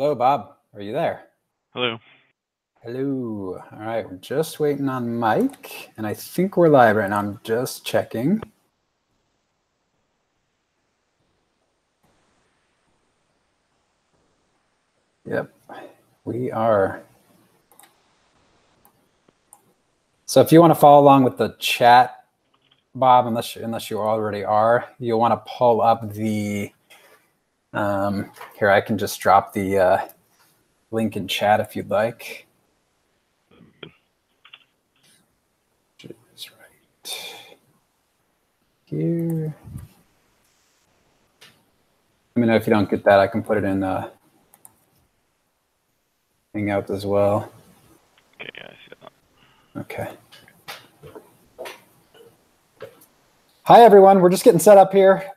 Hello, Bob. Are you there? Hello. Hello. All right, we're just waiting on Mike, and I think we're live right now. I'm just checking. Yep, we are. So if you want to follow along with the chat, Bob, unless you already are, you'll want to pull up the, here, I can just drop the link in chat if you'd like. Just right here. Let me know if you don't get that. I can put it in Hangout as well. Okay, yeah, I see that. Okay. Hi, everyone. We're just getting set up here.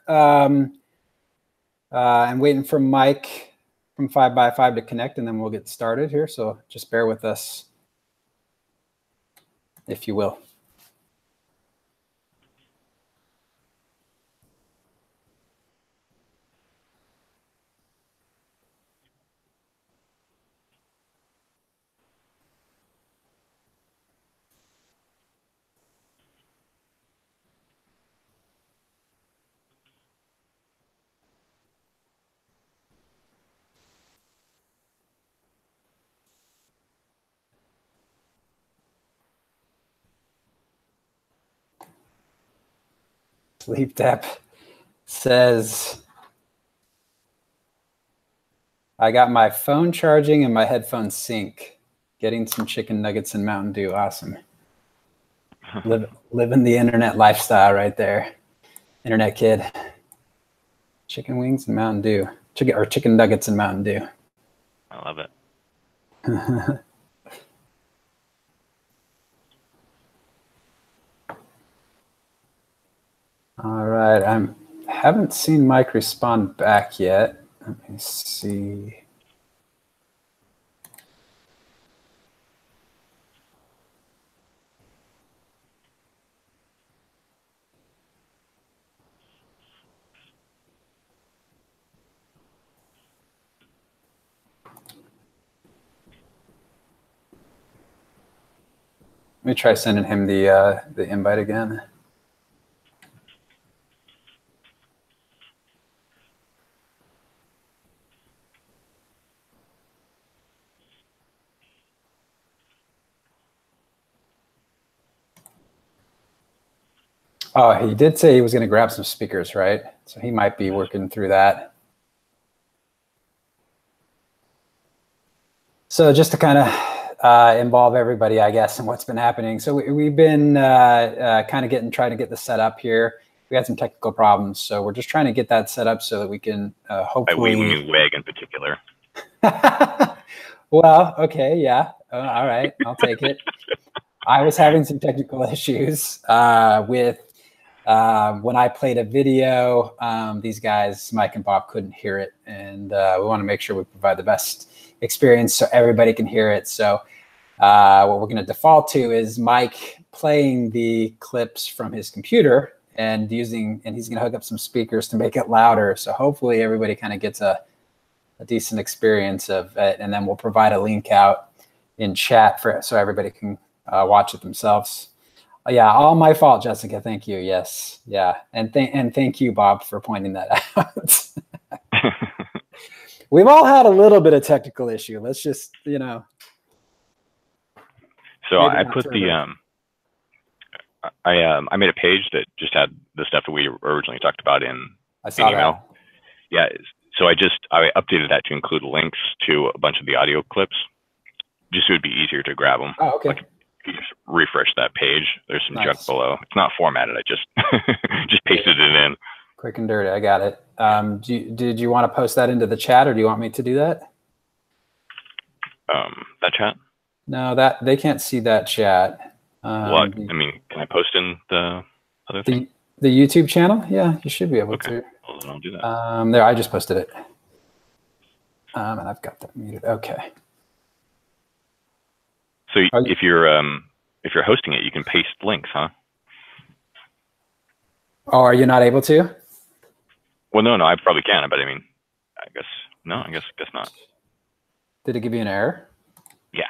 I'm waiting for Mike from 5x5 to connect, and then we'll get started here. So just bear with us, if you will. Sleep Tap says, I got my phone charging and my headphones sync. Getting some chicken nuggets and Mountain Dew. Awesome. Living the internet lifestyle right there. Internet kid. Chicken wings and Mountain Dew. Chicken nuggets and Mountain Dew. I love it. All right, I haven't seen Mike respond back yet. Let me see. Let me try sending him the invite again. Oh, he did say he was going to grab some speakers, right? So he might be working through that. So just to kind of involve everybody, I guess, in what's been happening. So we've been kind of trying to get this set up here. We had some technical problems, so we're just trying to get that set up so that we can hopefully. I mean Weg in particular. Well, okay, yeah, all right, I'll take it. I was having some technical issues with when I played a video. These guys, Mike and Bob, couldn't hear it, and we want to make sure we provide the best experience so everybody can hear it. So what we're going to default to is Mike playing the clips from his computer and he's going to hook up some speakers to make it louder. So hopefully everybody kind of gets a decent experience of it, and then we'll provide a link out in chat so everybody can watch it themselves. Yeah, all my fault, Jessica. Thank you. Yes, yeah, and thank you, Bob, for pointing that out. We've all had a little bit of technical issue. Let's just, you know. So I put the I made a page that just had the stuff that we originally talked about in the email. That. Yeah. So I updated that to include links to a bunch of the audio clips, just so it'd be easier to grab them. Oh, okay. Like, you just refresh that page. There's some junk below. It's not formatted. I just just pasted it in. Quick and dirty. I got it. Did you want to post that into the chat, or do you want me to do that? That chat? No, they can't see that chat. Well, I mean, can I post in the other thing? The YouTube channel? Yeah, you should be able to. Well, then I'll do that. There, I just posted it. And I've got that muted. Okay. So if you're hosting it, you can paste links, huh? Oh, are you not able to? Well, no, I probably can, but I mean, I guess not. Did it give you an error? Yeah.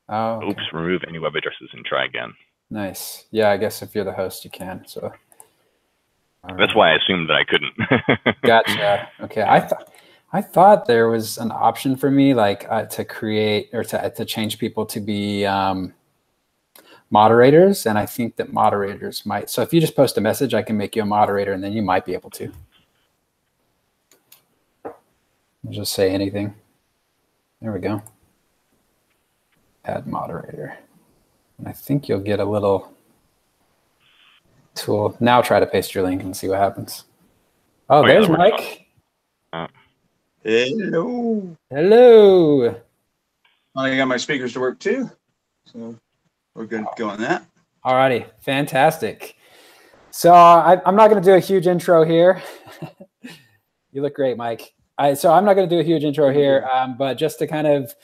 Oh, okay. Oops, remove any web addresses and try again. Nice. Yeah, I guess if you're the host, you can. So that's why I assumed that I couldn't. Gotcha. Okay. I thought there was an option for me, like to create or to change people to be moderators, and I think that moderators might. So if you just post a message, I can make you a moderator, and then you might be able to. I'll just say anything. There we go. Add moderator. And I think you'll get a little tool. Now try to paste your link and see what happens. Oh, there's Mike. Hello. Hello. I got my speakers to work too, so we're good to go on that. All righty, fantastic. So I'm not going to do a huge intro here. You look great, Mike. So I'm not going to do a huge intro here, but just to kind of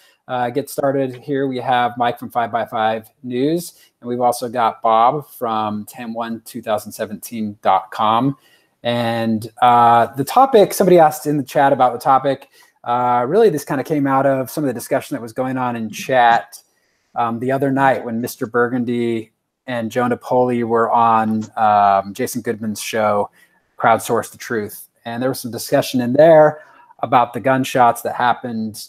get started here, we have Mike from 5x5 News, and we've also got Bob from 10/1/2017.com. And the topic, somebody asked in the chat about the topic. Really, this kind of came out of some of the discussion that was going on in chat the other night when Mr. Burgundy and Joe Napoli were on Jason Goodman's show, Crowdsource the Truth. And there was some discussion in there about the gunshots that happened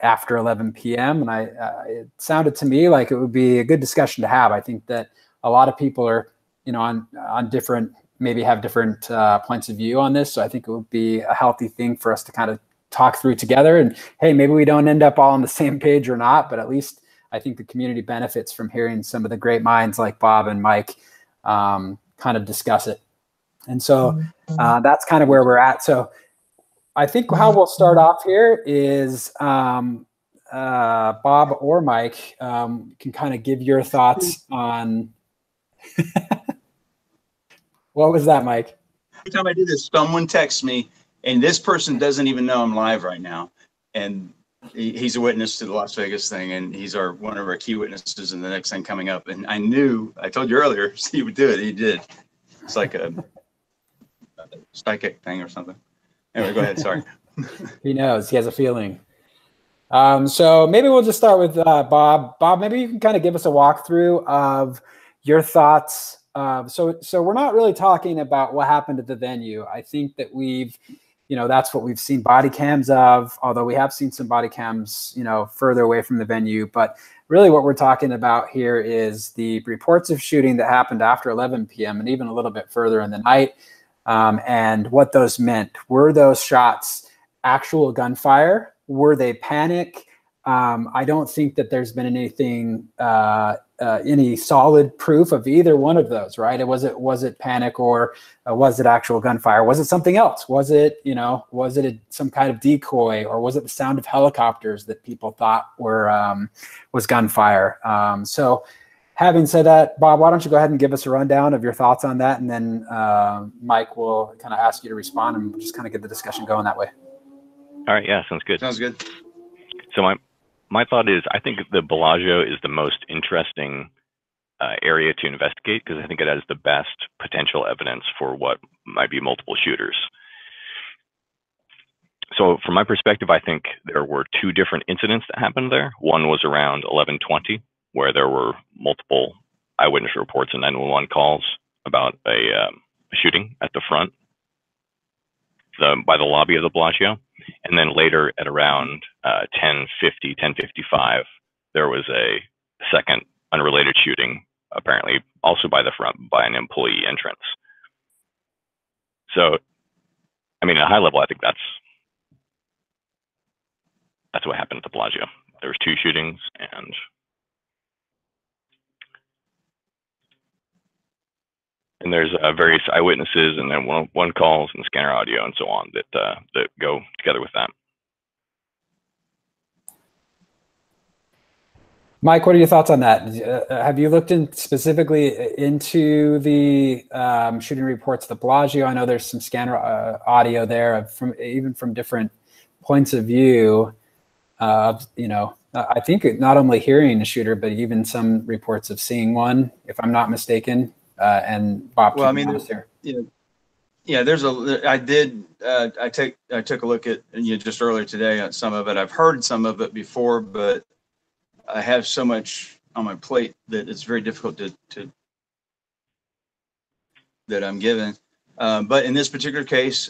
after 11 p.m. And it sounded to me like it would be a good discussion to have. I think that a lot of people are, on different, maybe have different points of view on this. So I think it would be a healthy thing for us to kind of talk through together. And hey, maybe we don't end up all on the same page or not, but at least I think the community benefits from hearing some of the great minds like Bob and Mike kind of discuss it. And so that's kind of where we're at. So I think how we'll start off here is Bob or Mike can kind of give your thoughts on what was that, Mike? Every time I do this, someone texts me, and this person doesn't even know I'm live right now. And he's a witness to the Las Vegas thing, and he's one of our key witnesses in the next thing coming up. And I told you earlier, he would do it. He did. It's like a psychic thing or something. Anyway, go ahead. Sorry. He knows. He has a feeling. So maybe we'll just start with Bob. Bob, maybe you can kind of give us a walkthrough of your thoughts. So we're not really talking about what happened at the venue. I think that that's what we've seen body cams of, although we have seen some body cams, further away from the venue. But really what we're talking about here is the reports of shooting that happened after 11 p.m. and even a little bit further in the night. And what those meant. Were those shots actual gunfire? Were they panic? I don't think that there's been anything, any solid proof of either one of those, right? Was it panic, or was it actual gunfire? Was it something else? Was it, some kind of decoy, or was it the sound of helicopters that people thought was gunfire? So having said that, Bob, why don't you go ahead and give us a rundown of your thoughts on that, and then Mike will kind of ask you to respond, and we'll just kind of get the discussion going that way. All right, yeah, sounds good. Sounds good. So my thought is, I think the Bellagio is the most interesting area to investigate, because I think it has the best potential evidence for what might be multiple shooters. So from my perspective, I think there were two different incidents that happened there. One was around 11:20, where there were multiple eyewitness reports and 911 calls about a shooting at the front by the lobby of the Bellagio. And then later at around 10:50, 10:55, there was a second unrelated shooting, apparently also by the front, by an employee entrance. So, I mean, at a high level, I think that's what happened at the Bellagio. There was two shootings, and there's various eyewitnesses, and then one calls and scanner audio and so on that go together with that. Mike, what are your thoughts on that? Have you looked specifically into the shooting reports at the Bellagio? I know there's some scanner audio there even from different points of view. I think not only hearing a shooter, but even some reports of seeing one, if I'm not mistaken. And Bob, well, I mean, Yeah, I took a look at, just earlier today at some of it. I've heard some of it before, but I have so much on my plate that it's very difficult that I'm given. But in this particular case,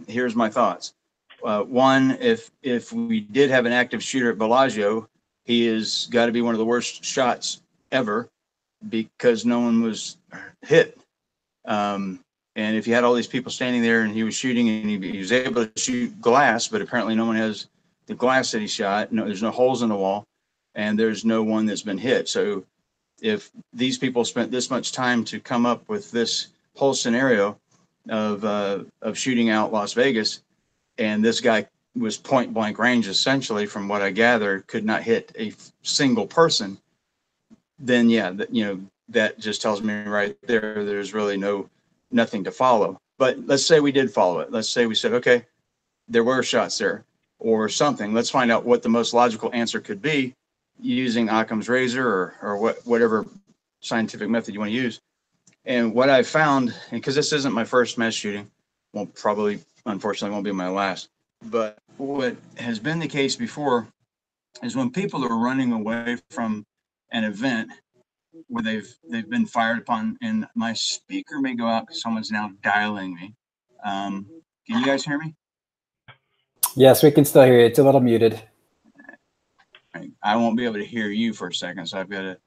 here's my thoughts. One, if we did have an active shooter at Bellagio, he has got to be one of the worst shots ever because no one was hit. And if you had all these people standing there and he was shooting and he was able to shoot glass, but apparently no one has the glass that he shot. No, there's no holes in the wall, and there's no one that's been hit. So if these people spent this much time to come up with this whole scenario of shooting out Las Vegas, and this guy was point blank range, essentially, from what I gather, could not hit a single person, then yeah, that just tells me right there, there's really nothing to follow. But let's say we did follow it. Let's say we said, okay, there were shots there or something. Let's find out what the most logical answer could be using Occam's razor or whatever scientific method you want to use. And what I found, because this isn't my first mass shooting, unfortunately won't be my last, but what has been the case before is when people are running away from an event where they've been fired upon, and my speaker may go out because someone's now dialing me. Can you guys hear me? Yes, we can still hear you. It's a little muted. I won't be able to hear you for a second, so I've got to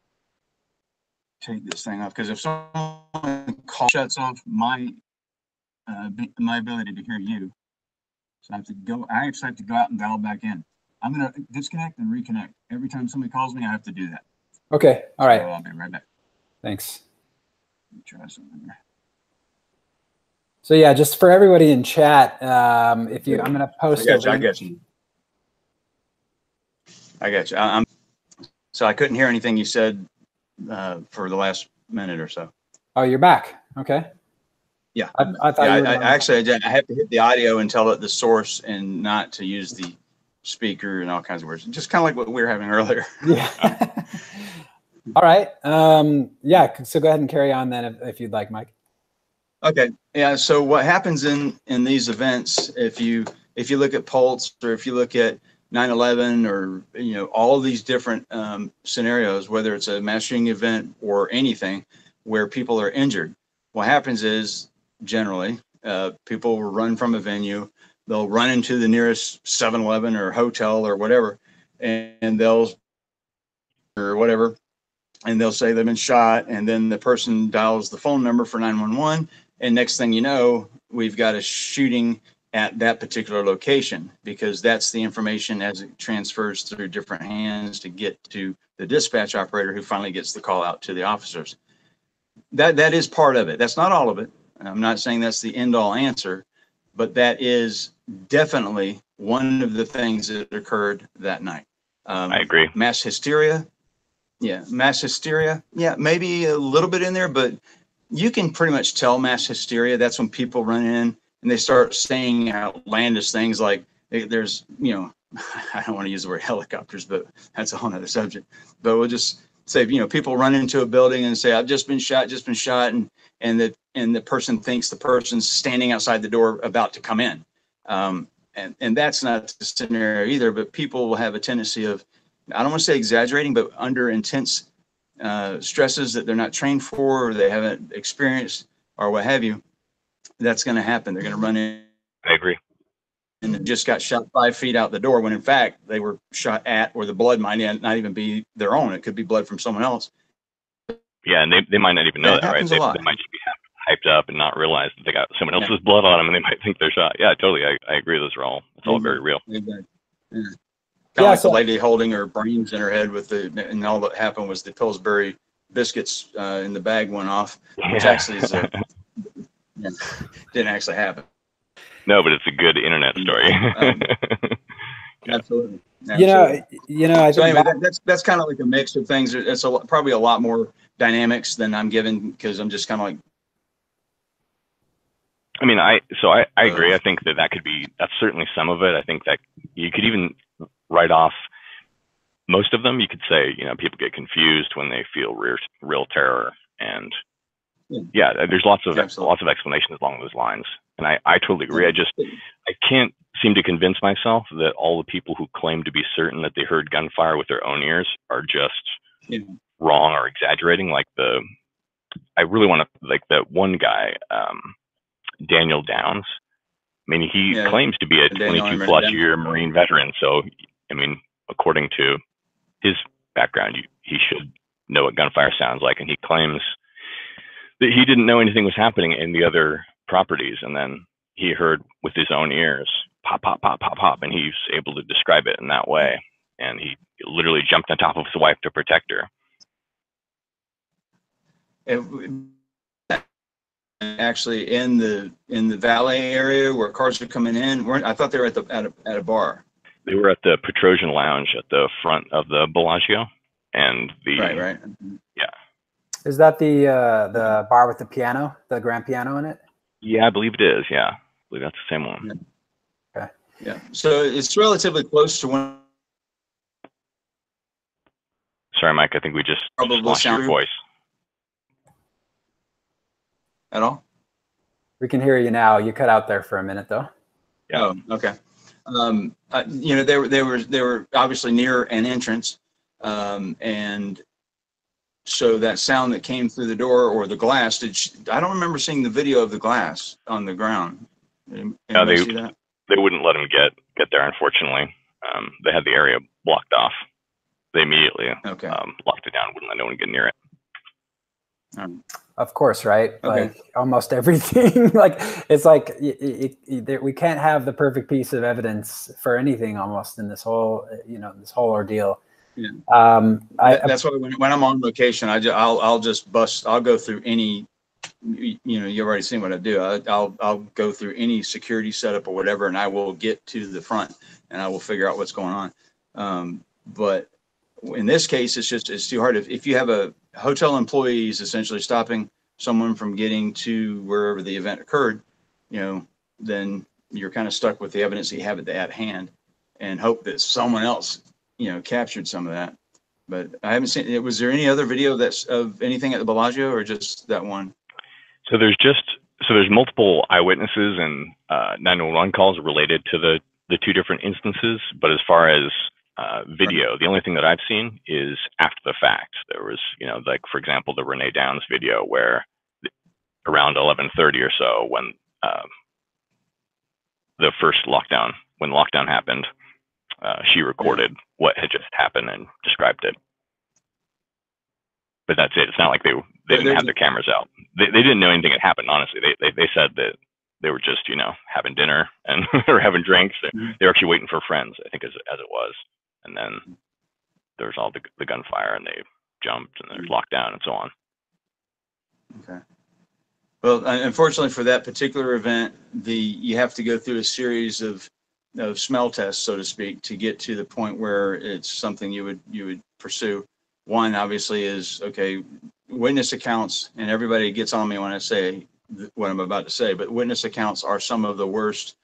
take this thing off, because if someone shuts off my ability to hear you, so I actually have to go out and dial back in. I'm going to disconnect and reconnect. Every time somebody calls me, I have to do that. Okay. All right. So I'll be right back. Thanks. Let me try something here. So yeah, just for everybody in chat, I'm going to post. I got you. So I couldn't hear anything you said for the last minute or so. Oh, you're back. Okay. Yeah. I thought you were I have to hit the audio and tell it the source and not to use the speaker and all kinds of words. Just kind of like what we were having earlier. Yeah. All right. Yeah. So go ahead and carry on then if you'd like, Mike. Okay. Yeah. So what happens in these events, if you look at Pulse or if you look at 9/11 or all of these different scenarios, whether it's a mass shooting event or anything where people are injured, what happens is generally people will run from a venue. They'll run into the nearest 7-Eleven or hotel or whatever, and they'll say they've been shot, and then the person dials the phone number for 911, and next thing you know, we've got a shooting at that particular location, because that's the information as it transfers through different hands to get to the dispatch operator, who finally gets the call out to the officers. That is part of it. That's not all of it. I'm not saying that's the end all answer, but that is definitely one of the things that occurred that night. I agree. Mass hysteria. Yeah, mass hysteria. Yeah, maybe a little bit in there, but you can pretty much tell mass hysteria. That's when people run in and they start saying outlandish things like there's, I don't want to use the word helicopters, but that's a whole other subject. But we'll just say, people run into a building and say, I've just been shot, and the person thinks the person's standing outside the door about to come in. And that's not the scenario either, but people will have a tendency of, I don't want to say exaggerating, but under intense stresses that they're not trained for or they haven't experienced or what have you, that's going to happen. They're going to run in. I agree. And just got shot 5 feet out the door when in fact they were shot at, or the blood might not even be their own. It could be blood from someone else. Yeah, and they might not even know that, right? They might just be hyped up and not realize that they got someone else's blood on them, and they might think they're shot. Yeah, totally. I agree. It's all very real. Exactly. Yeah. Kind of like the lady holding her brains in her head and all that happened was the Pillsbury biscuits in the bag went off, which actually is didn't actually happen. No, but it's a good internet story. Absolutely. So anyway, that's kind of like a mix of things. It's probably a lot more dynamics than I'm given, because I'm just kind of like. I mean, I agree. I think that's certainly some of it. I think that you could even write off most of them. You could say, people get confused when they feel real terror, and Yeah, there's lots of explanations along those lines, and I totally agree. I can't seem to convince myself that all the people who claim to be certain that they heard gunfire with their own ears are just wrong or exaggerating. Like I really want to, like that one guy, Daniel Downs. I mean, he claims to be a 22+ year Marine veteran. So, I mean, according to his background, he should know what gunfire sounds like. And he claims that he didn't know anything was happening in the other properties. And then he heard with his own ears, pop, pop, pop, pop, pop. And he's able to describe it in that way. And he literally jumped on top of his wife to protect her. Actually, in the valet area where cars are coming in, I thought they were at a bar. They were at the Petrosian Lounge at the front of the Bellagio, and right. Yeah. Is that the bar with the piano, the grand piano in it? Yeah, I believe it is. Yeah, I believe that's the same one. Okay. Yeah. So it's relatively close to when. Sorry, Mike. I think we just lost your voice. At all? We can hear you now. You cut out there for a minute, though. Yeah. Oh, okay. You know, they were obviously near an entrance, and so that sound that came through the door or the glass. I don't remember seeing the video of the glass on the ground. No, see that? They wouldn't let him get there. Unfortunately, they had the area blocked off. They immediately locked it down. Wouldn't let anyone get near it. Of course, right? Okay. Like almost everything. Like it's like we can't have the perfect piece of evidence for anything almost in this whole this whole ordeal. Yeah. That's why when I'm on location, I'll go through any. You've already seen what I do. I'll go through any security setup or whatever, and I will get to the front and I will figure out what's going on. But in this case, it's too hard. If you have a hotel employees essentially stopping someone from getting to wherever the event occurred, then you're kind of stuck with the evidence that you have at hand, and hope that someone else, captured some of that. But I haven't seen it. Was there any other video of anything at the Bellagio, or just that one? So there's multiple eyewitnesses and 911 calls related to the two different instances. But as far as video, the only thing that I've seen is after the fact. There was, like for example, the Renee Downs video where around 11:30 or so, when the first lockdown happened, she recorded what had just happened and described it. But that's it. It's not like they didn't have their cameras out. They didn't know anything had happened. Honestly, they said that they were just having dinner and or having drinks. They were actually waiting for friends, I think, as it was. And then there was all the gunfire, and they jumped, and there's lockdown and so on. Okay. Well, unfortunately for that particular event, you have to go through a series of smell tests, so to speak, to get to the point where it's something you would pursue. One obviously is witness accounts, and everybody gets on me when I say what I'm about to say, but witness accounts are some of the worst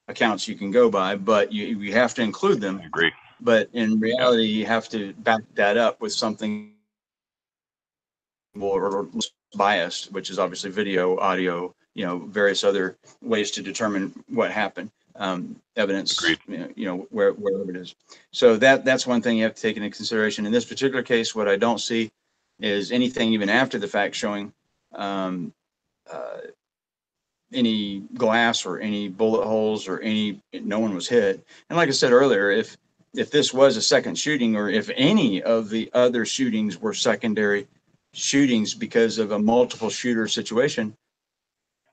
accounts you can go by, but you have to include them. I agree. But in reality, you have to back that up with something or biased, which is obviously video, audio, various other ways to determine what happened. Evidence, wherever it is. So that's one thing you have to take into consideration. In this particular case, what I don't see is anything even after the fact showing any glass or any bullet holes or no one was hit. And like I said earlier, if this was a second shooting, or if any of the other shootings were secondary shootings because of a multiple shooter situation,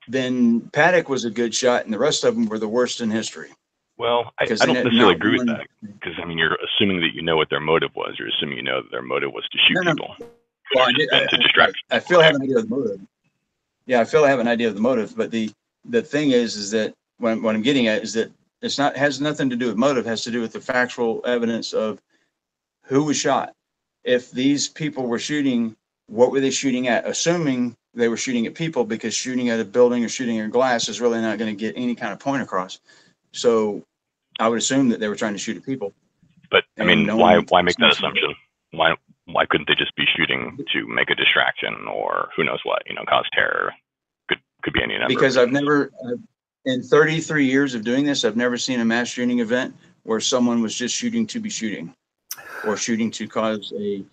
then Paddock was a good shot and the rest of them were the worst in history. Well, I don't necessarily agree with that, because you're assuming that you know what their motive was. You're assuming that their motive was to shoot people. Well, to distract. I feel I have an idea of the motive. Yeah, I feel I have an idea of the motive, but the thing is that what I'm getting at is that has nothing to do with motive. It has to do with the factual evidence of who was shot. If these people were shooting, what were they shooting at? Assuming they were shooting at people, because shooting at a building or shooting at glass is really not going to get any kind of point across. So I would assume that they were trying to shoot at people. But I mean, why make that assumption? Why why couldn't they just be shooting to make a distraction or who knows what, cause terror? Could be any number. Because I've never, in 33 years of doing this, I've never seen a mass shooting event where someone was just shooting to be shooting, or shooting to cause a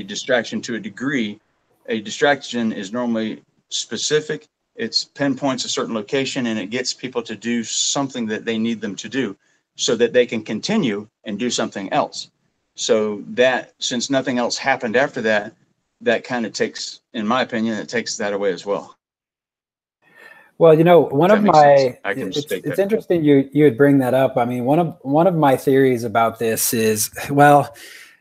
distraction to a degree. A distraction is normally specific. It's pinpoints a certain location and it gets people to do something that they need them to do so that they can continue and do something else. So that, since nothing else happened after that, that kind of takes, in my opinion, it takes that away as well. Well, one of my, it's interesting you would bring that up. I mean, one of my theories about this is, well,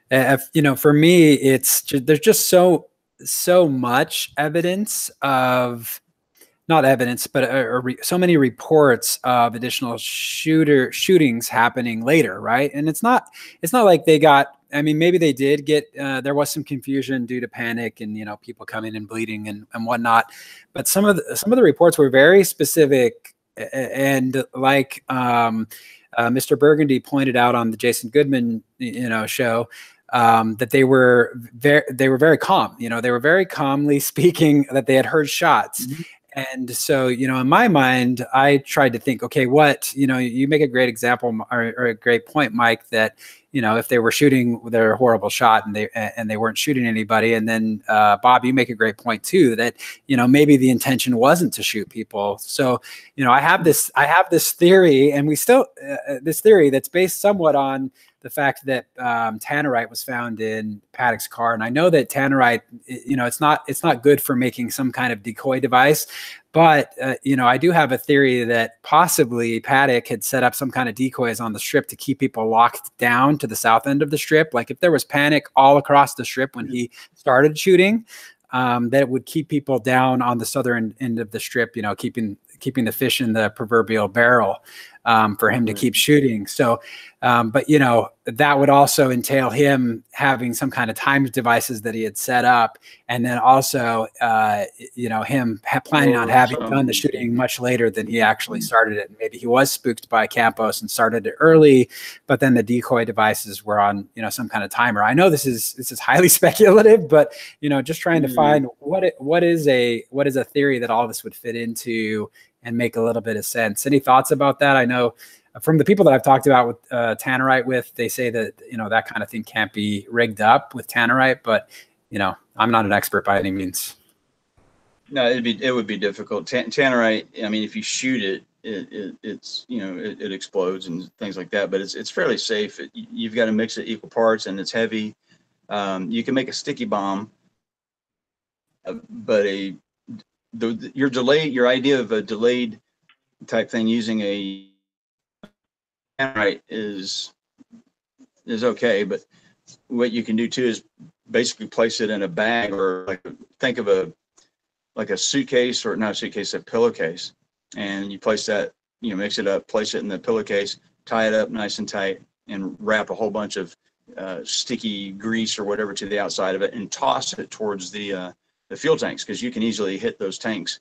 for me, there's just so much evidence of, not evidence, but so many reports of additional shootings happening later, right? And it's not like they got. I mean, maybe they did get. There was some confusion due to panic and people coming and bleeding and whatnot. But some of the reports were very specific, and like Mr. Burgundy pointed out on the Jason Goodman show. That they were very calm. They were very calmly speaking that they had heard shots. Mm-hmm. And so, in my mind, I tried to think, okay, you make a great example or a great point, Mike, that, if they were shooting their horrible shot and they weren't shooting anybody. And then, Bob, you make a great point too, that, maybe the intention wasn't to shoot people. So, I have this theory, and this theory that's based somewhat on the fact that tannerite was found in Paddock's car. And I know that tannerite, it's not good for making some kind of decoy device, but I do have a theory that possibly Paddock had set up some kind of decoys on the strip to keep people locked down to the south end of the strip. Like if there was panic all across the strip when he started shooting, that would keep people down on the southern end of the strip, keeping the fish in the proverbial barrel for him to keep shooting. So, but that would also entail him having some kind of timed devices that he had set up, and then also, him planning on having done the shooting much later than he actually started it. Maybe he was spooked by Campos and started it early, but then the decoy devices were on, some kind of timer. I know this is highly speculative, but just trying to find what is a theory that all this would fit into and make a little bit of sense. Any thoughts about that? I know from the people that I've talked about with tannerite with, they say that, that kind of thing can't be rigged up with tannerite, but, I'm not an expert by any means. No, it would be difficult. Tannerite, I mean, if you shoot it, it explodes and things like that, but it's fairly safe. You've got to mix it equal parts, and it's heavy. You can make a sticky bomb, but your idea of a delayed type thing using a tannerite is okay, but what you can do too is basically place it in a bag, or think of a suitcase, or not a suitcase, a pillowcase, and you place that, mix it up, place it in the pillowcase, tie it up nice and tight, and wrap a whole bunch of sticky grease or whatever to the outside of it, and toss it towards the fuel tanks, because you can easily hit those tanks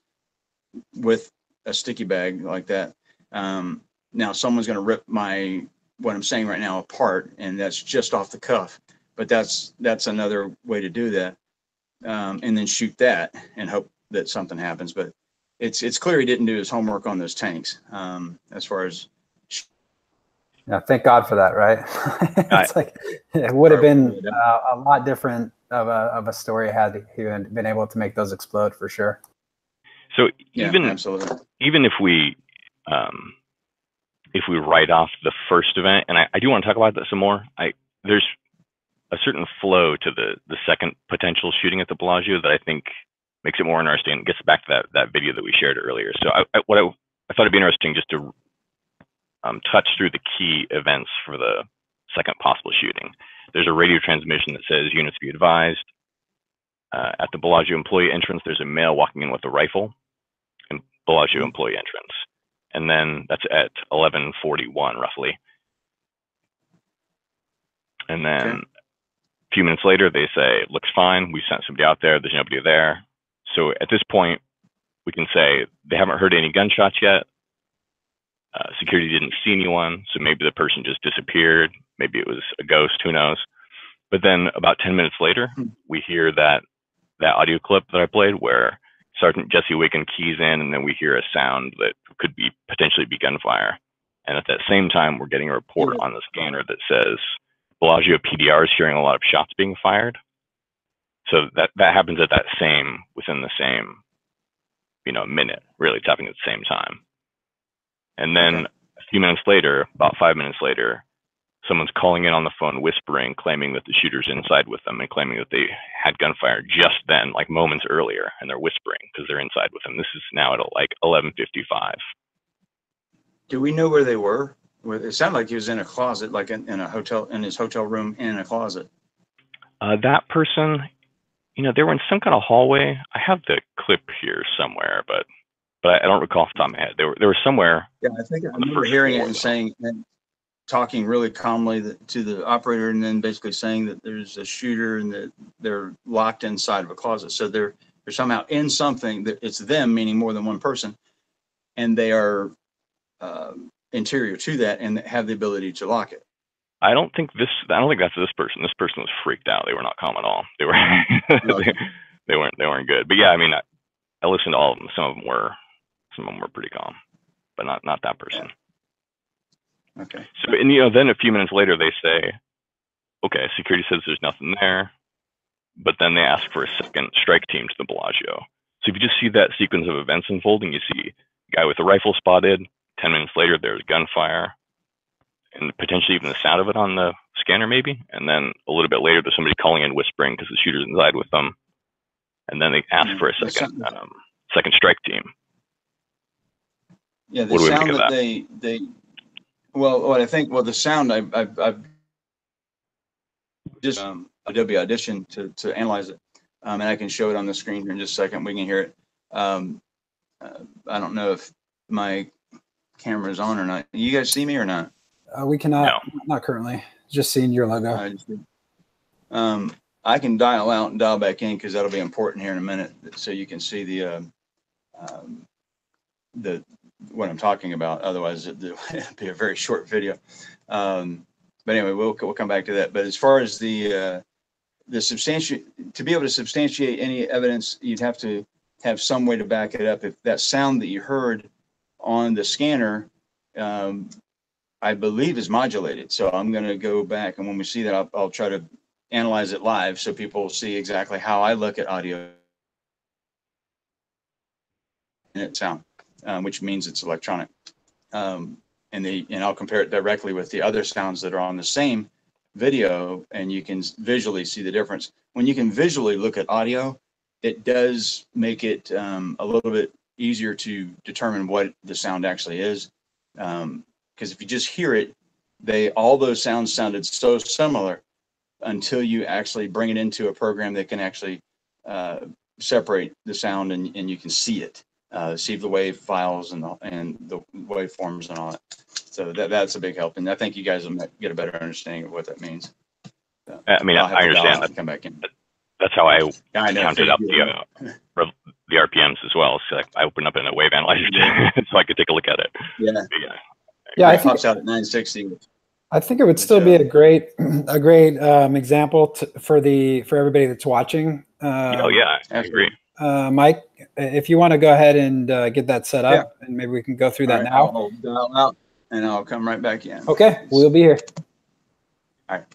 with a sticky bag like that. Now someone's going to rip what I'm saying right now apart, and that's just off the cuff, but that's another way to do that. And then shoot that and hope that something happens. But it's clear he didn't do his homework on those tanks, as far as. Yeah, thank God for that, right? It's like it would have been a lot different of a story had he been able to make those explode, for sure. So absolutely. Even if we write off the first event, and I do want to talk about that some more, there's a certain flow to the second potential shooting at the Bellagio that I think makes it more interesting and gets back to that video that we shared earlier. So I thought it'd be interesting just to touch through the key events for the second possible shooting. There's a radio transmission that says, "Units be advised. At the Bellagio employee entrance, there's a male walking in with a rifle," and Bellagio employee entrance. And then that's at 11:41 roughly. And then a few minutes later, they say, "Looks fine. We sent somebody out there. There's nobody there." So at this point, we can say they haven't heard any gunshots yet. Security didn't see anyone. So maybe the person just disappeared. Maybe it was a ghost. Who knows? But then about 10 minutes later, we hear that audio clip that I played where Sergeant Jesse Wiggin keys in, and then we hear a sound that could potentially be gunfire. And at that same time, we're getting a report on the scanner that says Bellagio PDR is hearing a lot of shots being fired. So that happens at within the same, minute. Really, it's happening at the same time. And then a few minutes later, about 5 minutes later, someone's calling in on the phone, whispering, claiming that the shooter's inside with them and claiming that they had gunfire just then, like moments earlier, and they're whispering because they're inside with them. This is now at like 11:55. Do we know where they were? It sounded like he was in a closet, like in a hotel, in his hotel room, in a closet. That person, they were in some kind of hallway. I have the clip here somewhere, but I don't recall off the top of my head. They were somewhere. Yeah, I think I remember hearing it and saying, and talking really calmly to the operator, and then basically saying that there's a shooter and that they're locked inside of a closet. So they're somehow in something that it's them, meaning more than one person, and they are interior to that and have the ability to lock it. I don't think that's this person. This person was freaked out. They were not calm at all. They were they weren't good. But yeah, I mean, I listened to all of them. Some of them were pretty calm, but not that person. Yeah. Okay. So, and then a few minutes later they say, okay, security says there's nothing there, but then they ask for a second strike team to the Bellagio. So if you just see that sequence of events unfolding, you see a guy with a rifle spotted. 10 minutes later, there's gunfire, and potentially even the sound of it on the scanner, maybe. And then a little bit later, there's somebody calling in, whispering because the shooter's inside with them. And then they ask for a second strike team. Yeah, the sound that they what I think, the sound I've just Adobe Audition to analyze it, and I can show it on the screen here in just a second. We can hear it. I don't know if my camera is on or not. You guys see me or not? We cannot, not currently. Just seeing your logo. I can dial out and dial back in because that'll be important here in a minute, so you can see the what I'm talking about. Otherwise, it'd be a very short video. But anyway, we'll come back to that. But as far as to be able to substantiate any evidence, you'd have to have some way to back it up. If that sound that you heard on the scanner, I believe is modulated. So I'm going to go back, and when we see that, I'll try to analyze it live so people see exactly how I look at audio and sound, which means it's electronic. And I'll compare it directly with the other sounds that are on the same video, and you can visually see the difference. When you can visually look at audio, it does make it a little bit easier to determine what the sound actually is. Because if you just hear it, all those sounds sounded so similar until you actually bring it into a program that can actually separate the sound, and you can see it, see the wave files and the waveforms and all that. So that's a big help, and I think you guys will get a better understanding of what that means. So I mean, I understand that. Come back in. That's how I counted up the RPMs as well. So I opened up in a wave analyzer so I could take a look at it. Yeah. It pops out at 960. I think it would still be a great example for everybody that's watching. I agree. Mike, if you want to go ahead and get that set up, and maybe we can go through that now. I'll dial out and I'll come right back in. Okay, we'll be here. All right.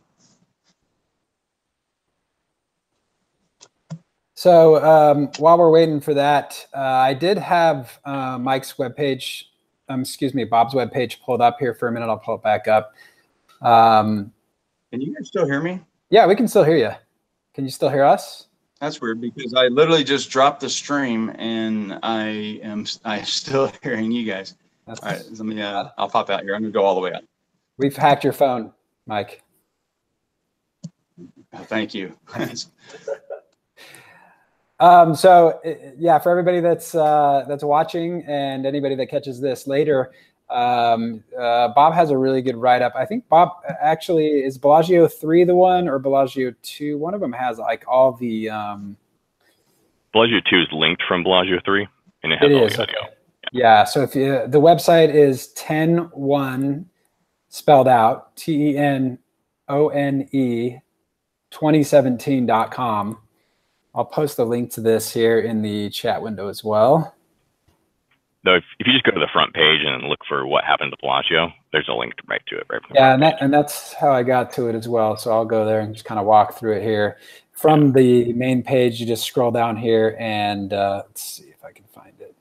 So while we're waiting for that, I did have Mike's webpage, Bob's webpage pulled up here for a minute. I'll pull it back up. Can you guys still hear me? Yeah, we can still hear you. Can you still hear us? That's weird because I literally just dropped the stream and I'm still hearing you guys. All right, let me. I'll pop out here. I'm gonna go all the way out. We've hacked your phone, Mike. Thank you. So yeah, for everybody that's watching and anybody that catches this later, Bob has a really good write-up. I think Bob actually is Bellagio 3 the one, or Bellagio 2. One of them has like all the. Bellagio 2 is linked from Bellagio 3, and it has all the audio. Yeah. So if the website is 101 spelled out TENONE 2017.com. I'll post the link to this here in the chat window as well. Though if you just go to the front page and look for what happened to Bellagio, there's a link right to it. Right from the yeah, and that's how I got to it as well. So I'll go there and just kind of walk through it here. From the main page, you just scroll down here and let's see if I can find it.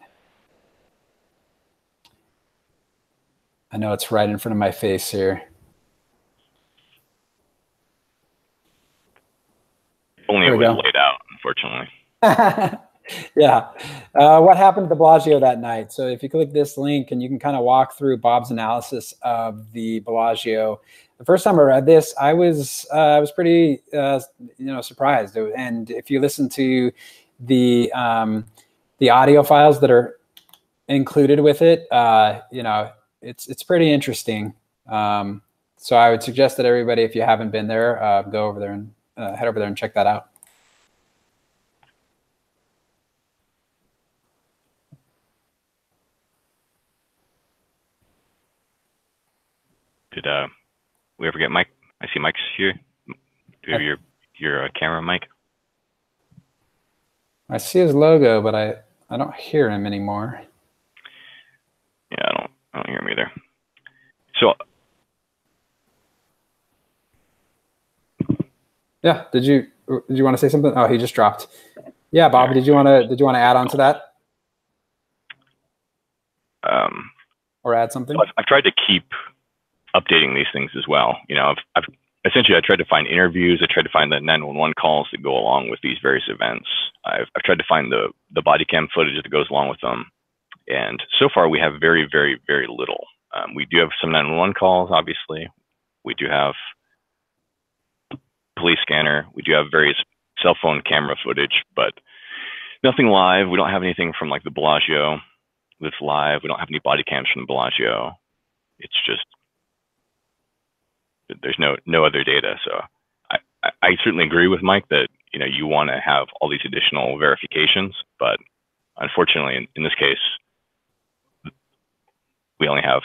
I know it's right in front of my face here. Only it was laid out, unfortunately. Yeah. What happened to the Bellagio that night? So if you click this link and you can kind of walk through Bob's analysis of the Bellagio. The first time I read this, I was pretty surprised. And if you listen to the audio files that are included with it, it's pretty interesting. So I would suggest that everybody, if you haven't been there, go over there and head over there and check that out. Did we ever get Mike? I see Mike's here. Do you have your camera, Mike? I see his logo, but I don't hear him anymore. Yeah, I don't hear him either. So yeah, did you want to say something? Oh, he just dropped. Yeah, Bob, did you want to add on to that? Or add something? I've tried to keep updating these things as well. You know, I've essentially, I tried to find interviews. I tried to find the 911 calls that go along with these various events. I've tried to find the body cam footage that goes along with them. And so far we have very, very, very little. We do have some 911 calls, obviously. We do have police scanner. We do have various cell phone camera footage, but nothing live. We don't have anything from like the Bellagio that's live. We don't have any body cams from the Bellagio. It's just, there's no other data. So I certainly agree with Mike that, you know, you want to have all these additional verifications, but unfortunately in this case, we only have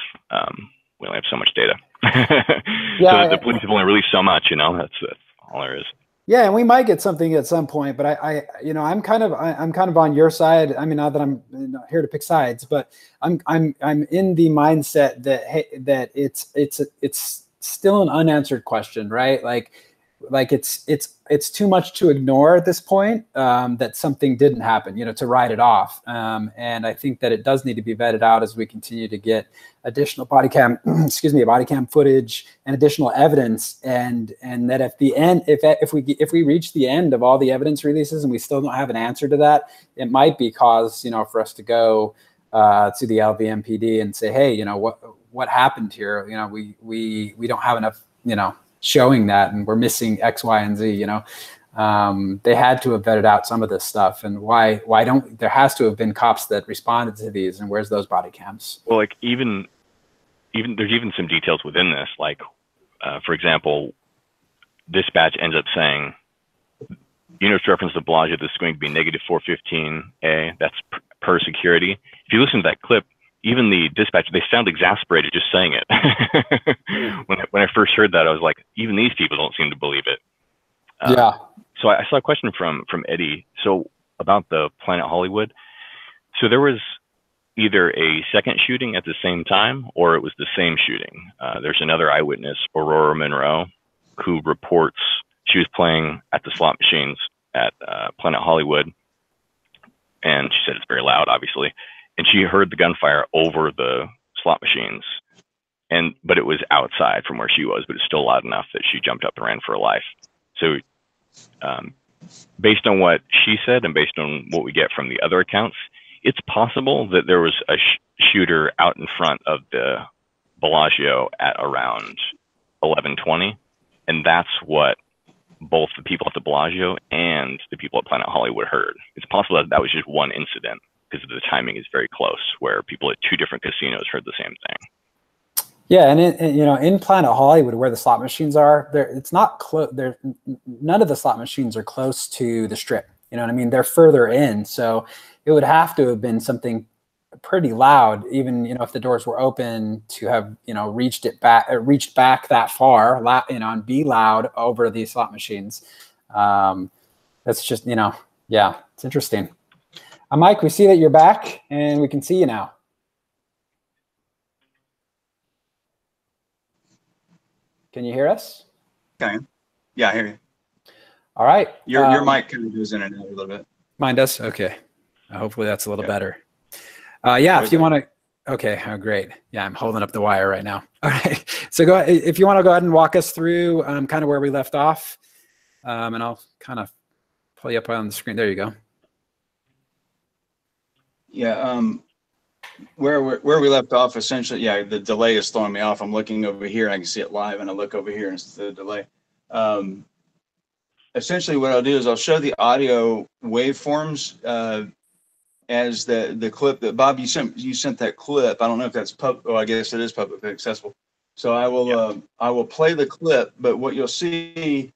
so much data. Yeah, so the police have only released so much, you know, that's all there is. Yeah, and we might get something at some point, but I'm kind of on your side. I mean, not that I'm here to pick sides, but I'm in the mindset that, hey, that it's still an unanswered question, right? Like it's too much to ignore at this point, that something didn't happen, you know, to write it off. And I think that it does need to be vetted out as we continue to get additional body cam footage and additional evidence. And that at the end, if we reach the end of all the evidence releases and we still don't have an answer to that, it might be cause, you know, for us to go to the LVMPD and say, hey, you know, what happened here? You know, we don't have enough, you know, showing that, and we're missing X, Y, and Z, you know. They had to have vetted out some of this stuff, and why don't there has to have been cops that responded to these, and where's those body cams? Well, like even there's even some details within this, like for example, dispatch ends up saying, units reference the Bellagio, this is going to be negative 415A, that's per security. If you listen to that clip, even the dispatch, they sound exasperated just saying it. When I first heard that, I was like, even these people don't seem to believe it. Yeah. So I saw a question from Eddie. So about the Planet Hollywood. So there was either a second shooting at the same time, or it was the same shooting. There's another eyewitness, Aurora Monroe, who reports she was playing at the slot machines at Planet Hollywood. And she said it's very loud, obviously. And she heard the gunfire over the slot machines, but it was outside from where she was, but it's still loud enough that she jumped up and ran for her life. So based on what she said and based on what we get from the other accounts, it's possible that there was a shooter out in front of the Bellagio at around 11:20. And that's what both the people at the Bellagio and the people at Planet Hollywood heard. It's possible that that was just one incident, because the timing is very close, where people at two different casinos heard the same thing. Yeah, and you know, in Planet Hollywood, where the slot machines are, it's not close. None of the slot machines are close to the Strip. You know what I mean? They're further in, so it would have to have been something pretty loud, even, you know, if the doors were open, to have, you know, reached back that far, you know, and be loud over these slot machines. That's just, you know, yeah, it's interesting. Mike, we see that you're back and we can see you now. Can you hear us? Okay. Yeah, I hear you. All right. Your mic kind of goes in and out a little bit. Mine does? Okay. Hopefully that's a little better. Yeah, if you want to. Okay, oh, great. Yeah, I'm holding up the wire right now. All right. So go ahead, if you want to go ahead and walk us through kind of where we left off, and I'll kind of pull you up on the screen. There you go. Yeah. Where we left off, essentially, yeah, the delay is throwing me off. I'm looking over here and I can see it live, and I look over here and it's the delay. Essentially, what I'll do is I'll show the audio waveforms as the clip that Bob, you sent that clip. I don't know if that's I guess it is publicly accessible. So I will play the clip, but what you'll see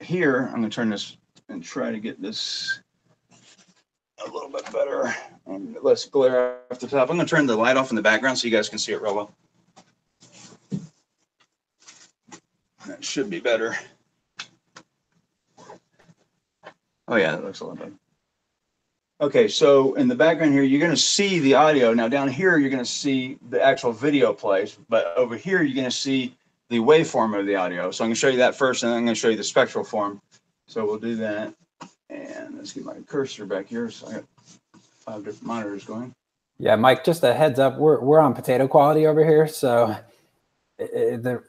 here, I'm going to turn this and try to get this a little bit better. Less glare off the top. I'm going to turn the light off in the background so you guys can see it real well. That should be better. Oh yeah, that looks a lot better. Okay, so in the background here, you're going to see the audio. Now down here, you're going to see the actual video plays, but over here, you're going to see the waveform of the audio. So I'm going to show you that first, and then I'm going to show you the spectral form. So we'll do that. And let's get my cursor back here. So I got 5 different monitors going. Yeah, Mike, just a heads up, we're on potato quality over here, so the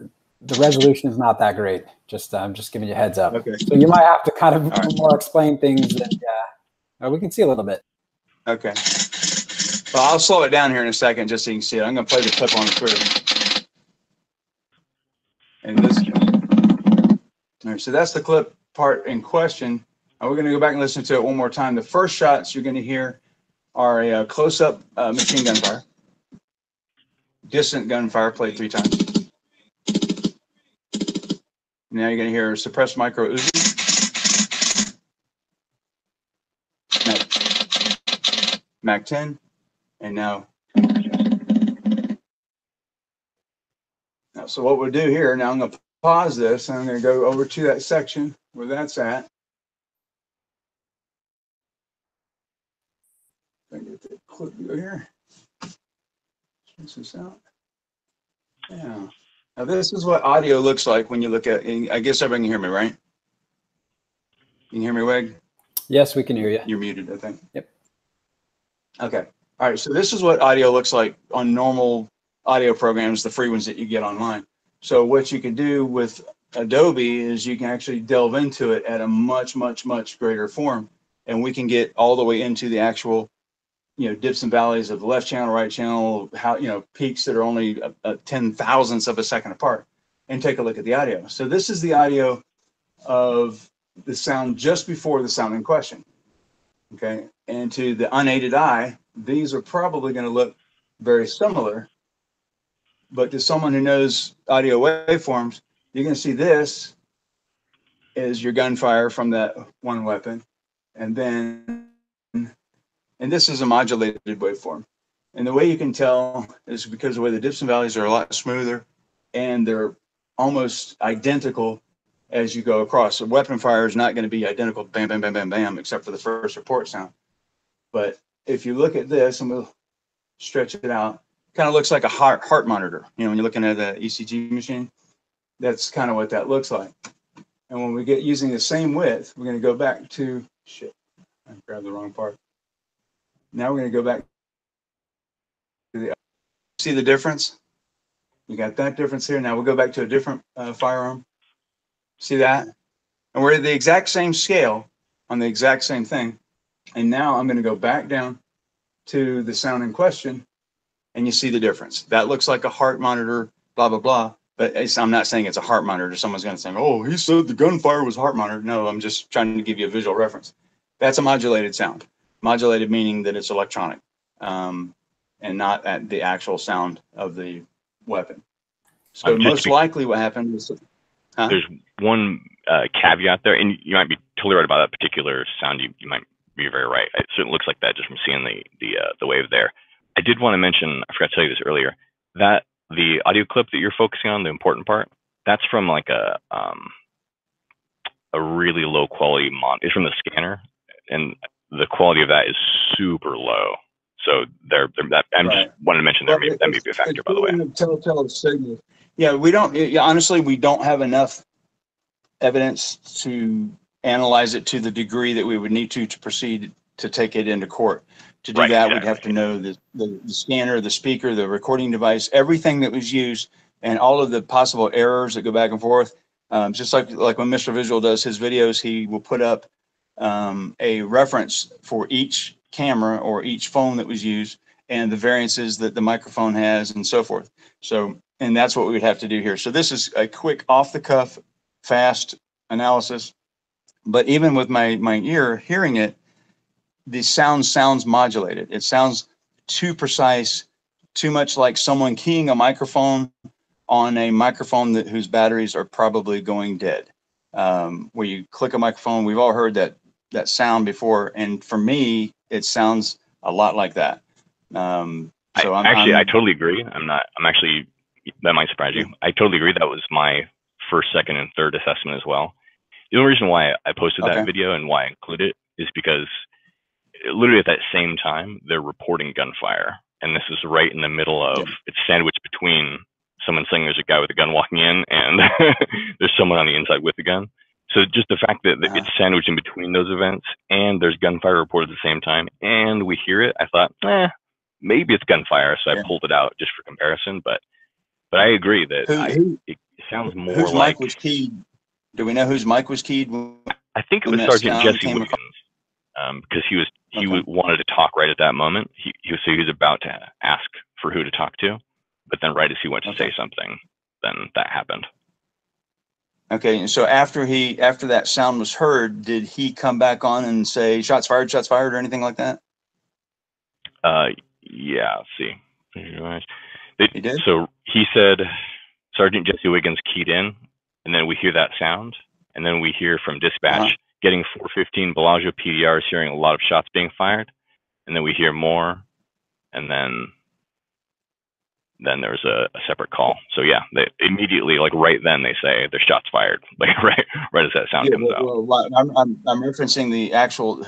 resolution is not that great. I'm just giving you a heads up. Okay. So you might have to kind of more explain things than we can see a little bit. Okay. Well, I'll slow it down here in a second just so you can see it. I'm going to play the clip on through. And this. All right, so that's the clip part in question. And we're going to go back and listen to it one more time. The first shots you're going to hear are a close-up machine gun fire, distant gunfire played 3 times. Now you're going to hear a suppressed micro Uzi. Mac 10, and now. So what we'll do here, now I'm going to pause this, and I'm going to go over to that section where that's at. I get the clip view here. Check this out. Yeah. Now this is what audio looks like when you look at. I guess everyone can hear me, right? You can hear me, Weg? Yes, we can hear you. You're muted, I think. Yep. Okay. All right. So this is what audio looks like on normal audio programs, the free ones that you get online. So what you can do with Adobe is you can actually delve into it at a much, much, much greater form, and we can get all the way into the actual, you know, dips and valleys of the left channel, right channel, how, you know, peaks that are only a 10,000th of a second apart, and take a look at the audio. So this is the audio of the sound just before the sound in question. Okay, and to the unaided eye, these are probably going to look very similar, but to someone who knows audio waveforms, you're going to see this is your gunfire from that one weapon, and this is a modulated waveform. And the way you can tell is because the way the dips and valleys are a lot smoother, and they're almost identical as you go across. So weapon fire is not going to be identical, bam, bam, bam, bam, bam, except for the first report sound. But if you look at this, and we'll stretch it out, kind of looks like a heart monitor. You know, when you're looking at an ECG machine, that's kind of what that looks like. And when we get using the same width, we're going to go back to, shit, I grabbed the wrong part. Now we're going to go back to the, see the difference? We got that difference here. Now we'll go back to a different firearm. See that? And we're at the exact same scale on the exact same thing. And now I'm going to go back down to the sound in question, and you see the difference. That looks like a heart monitor, blah, blah, blah. But I'm not saying it's a heart monitor. Someone's going to say, oh, he said the gunfire was heart monitor. No, I'm just trying to give you a visual reference. That's a modulated sound. Modulated meaning that it's electronic, and not at the actual sound of the weapon. So most likely what happened is... There's one caveat there, and you might be totally right about that particular sound. You might be very right. It certainly looks like that just from seeing the wave there. I did want to mention, I forgot to tell you this earlier, that the audio clip that you're focusing on, the important part, that's from like a really low quality it's from the scanner, and the quality of that is super low. So I'm just wanted to mention that may be a factor, by the way. Telltale signal. Yeah, we don't. Honestly, we don't have enough evidence to analyze it to the degree that we would need to proceed to take it into court. To do that, we'd have to know the scanner, the speaker, the recording device, everything that was used, and all of the possible errors that go back and forth. Just like when Mr. Visual does his videos, he will put up a reference for each camera or each phone that was used and the variances that the microphone has and so forth. So, and that's what we would have to do here. So this is a quick off the cuff, fast analysis. But even with my ear hearing it, the sounds modulated. It sounds too precise, too much like someone keying a microphone on a microphone whose batteries are probably going dead. Where you click a microphone, we've all heard that sound before, and for me, it sounds a lot like that. So I totally agree. That might surprise you. I totally agree. That was my first, second, and third assessment as well. The only reason why I posted that video and why I included it is because literally at that same time, they're reporting gunfire. And this is right in the middle of, it's sandwiched between someone saying there's a guy with a gun walking in and there's someone on the inside with a gun. So just the fact that it's sandwiched in between those events and there's gunfire reported at the same time and we hear it, I thought, maybe it's gunfire. So I pulled it out just for comparison. But I agree that it sounds more whose like... mic was keyed? Do we know whose mic was keyed? I think it was Sergeant Jesse Wiggins. Because he wanted to talk right at that moment. He was about to ask for who to talk to, but then right as he went to say something, then that happened. Okay, and so after that sound was heard, did he come back on and say shots fired, or anything like that? Yeah. Let's see. He did. So he said Sergeant Jesse Wiggins keyed in, and then we hear that sound, and then we hear from dispatch. Getting 415 Bellagio PDRs, hearing a lot of shots being fired, and then we hear more, and then there's a separate call. So yeah, they immediately, like right then, they say there's shots fired, like right as that sound comes out. Well, I'm referencing the actual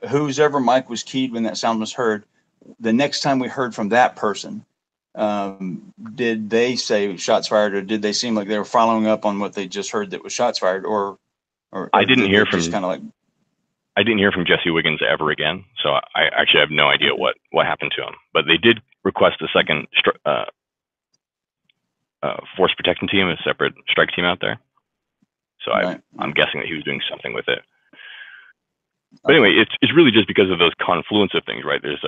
whose ever mic was keyed when that sound was heard. The next time we heard from that person, did they say shots fired, or did they seem like they were following up on what they just heard that was shots fired, or I didn't hear from I didn't hear from Jesse Wiggins ever again, so I actually have no idea what happened to him. But they did request a second force protection team, a separate strike team out there. So I'm guessing that he was doing something with it. But anyway, it's really just because of those confluence of things, right? There's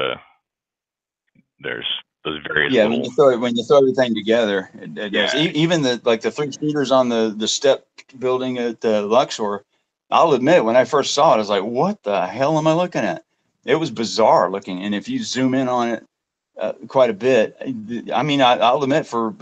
those various when you throw everything together, it does. Even the 3 shooters on the step building at the Luxor, I'll admit, when I first saw it, I was like, what the hell am I looking at? It was bizarre looking, and if you zoom in on it quite a bit, I mean, I'll admit for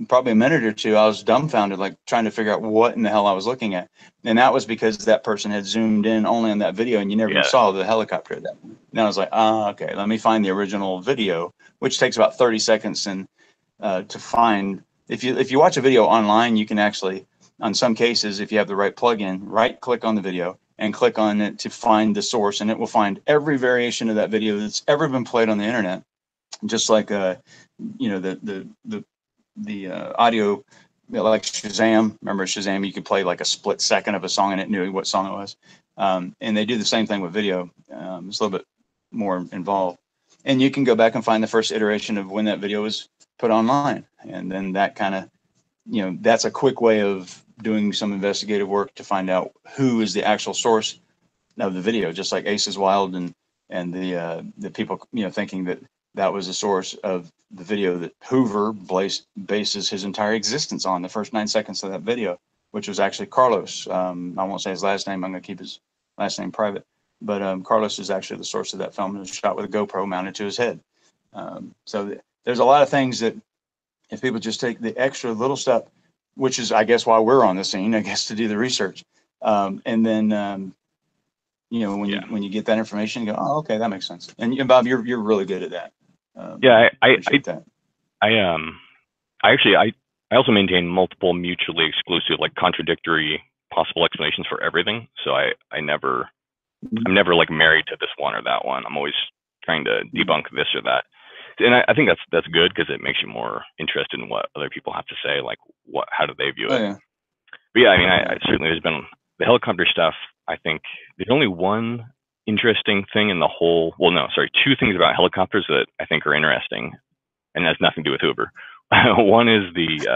probably a minute or two, I was dumbfounded, like trying to figure out what in the hell I was looking at. And that was because that person had zoomed in only on that video and you never even saw the helicopter at that point. And I was like, okay, let me find the original video, which takes about 30 seconds and to find. If you watch a video online, you can actually, on some cases, if you have the right plugin, right click on the video and click on it to find the source, and it will find every variation of that video that's ever been played on the internet. Just like you know, the audio, like Shazam. Remember Shazam? You could play like a split second of a song and it knew what song it was. And they do the same thing with video. It's a little bit more involved. And you can go back and find the first iteration of when that video was put online. And then that kind of, you know, that's a quick way of doing some investigative work to find out who is the actual source of the video, just like Ace is Wild and the people, you know, thinking that that was the source of the video that Hoover bases his entire existence on, the first 9 seconds of that video, which was actually Carlos. I won't say his last name. I'm going to keep his last name private. But Carlos is actually the source of that film. It was shot with a GoPro mounted to his head. So there's a lot of things that if people just take the extra little step, which is, I guess, why we're on the scene, I guess, to do the research. And then, when you get that information, you go, oh, okay, that makes sense. And Bob, you're really good at that. Yeah, appreciate that. I also maintain multiple mutually exclusive, like contradictory possible explanations for everything. So I'm never like married to this one or that one. I'm always trying to debunk this or that. And I think that's good because it makes you more interested in what other people have to say, like how do they view it. Yeah. But yeah, I mean, I certainly, there's been the helicopter stuff. I think there's only one interesting thing in the whole, two things about helicopters that I think are interesting, and has nothing to do with Uber. One is the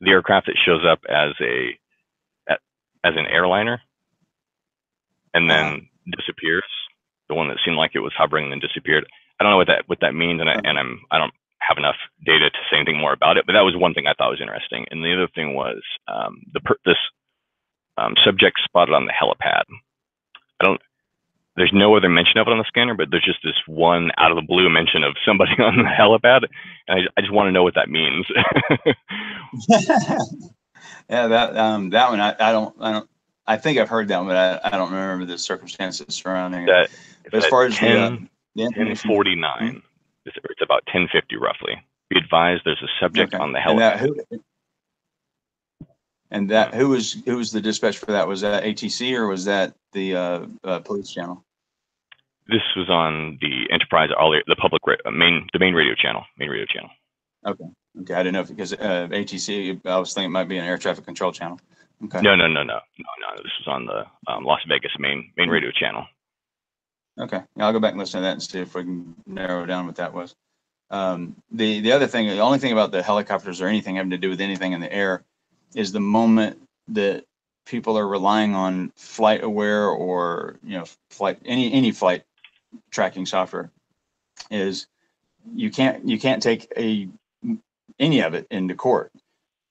aircraft that shows up as an airliner and then disappears. The one that seemed like it was hovering and then disappeared. I don't know what that means, and I don't have enough data to say anything more about it. But that was one thing I thought was interesting. And the other thing was this subject spotted on the helipad. There's no other mention of it on the scanner, but there's just this one out of the blue mention of somebody on the helipad, and I just want to know what that means. Yeah, that one I think I've heard that one, but I don't remember the circumstances surrounding it. But as far as 10:49, it's about 10:50 roughly. Be advised, there's a subject on the helipad. Who was the dispatch for that? Was that ATC or was that the police channel? This was on the Enterprise, the public main radio channel. Okay. I didn't know because ATC. I was thinking it might be an air traffic control channel. Okay. No. This was on the Las Vegas main radio channel. Okay. Yeah, I'll go back and listen to that and see if we can narrow down what that was. The other thing, the only thing about the helicopters or anything having to do with anything in the air is the moment that people are relying on flight aware or any flight tracking software, is you can't take any of it into court.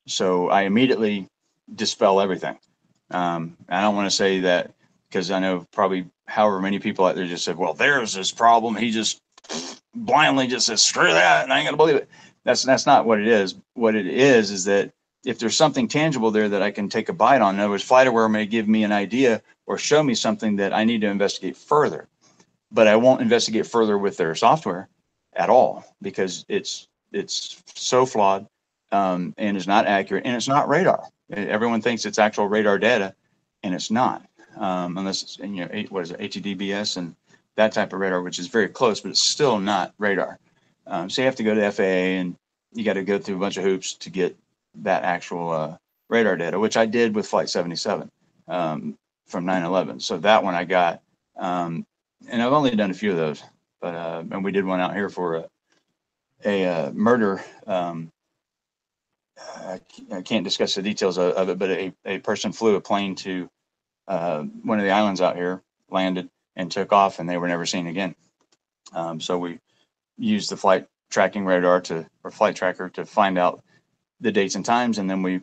So I immediately dispel everything. I don't want to say that because I know probably however many people out there just said, well, there's this problem. He just blindly just says, screw that, and I ain't gonna believe it. That's not what it is. What it is that if there's something tangible there that I can take a bite on, in other words, FlightAware may give me an idea or show me something that I need to investigate further, but I won't investigate further with their software at all because it's so flawed and is not accurate, and it's not radar. Everyone thinks it's actual radar data, and it's not, unless it's what is it, ATDBS and that type of radar, which is very close, but it's still not radar. So you have to go to the FAA, and you got to go through a bunch of hoops to get that actual radar data, which I did with Flight 77 from 9/11. So that one I got, and I've only done a few of those, but and we did one out here for a murder. I can't discuss the details of it, but a person flew a plane to one of the islands out here, landed and took off, and they were never seen again. So we used the flight tracking radar or flight tracker to find out the dates and times, and then we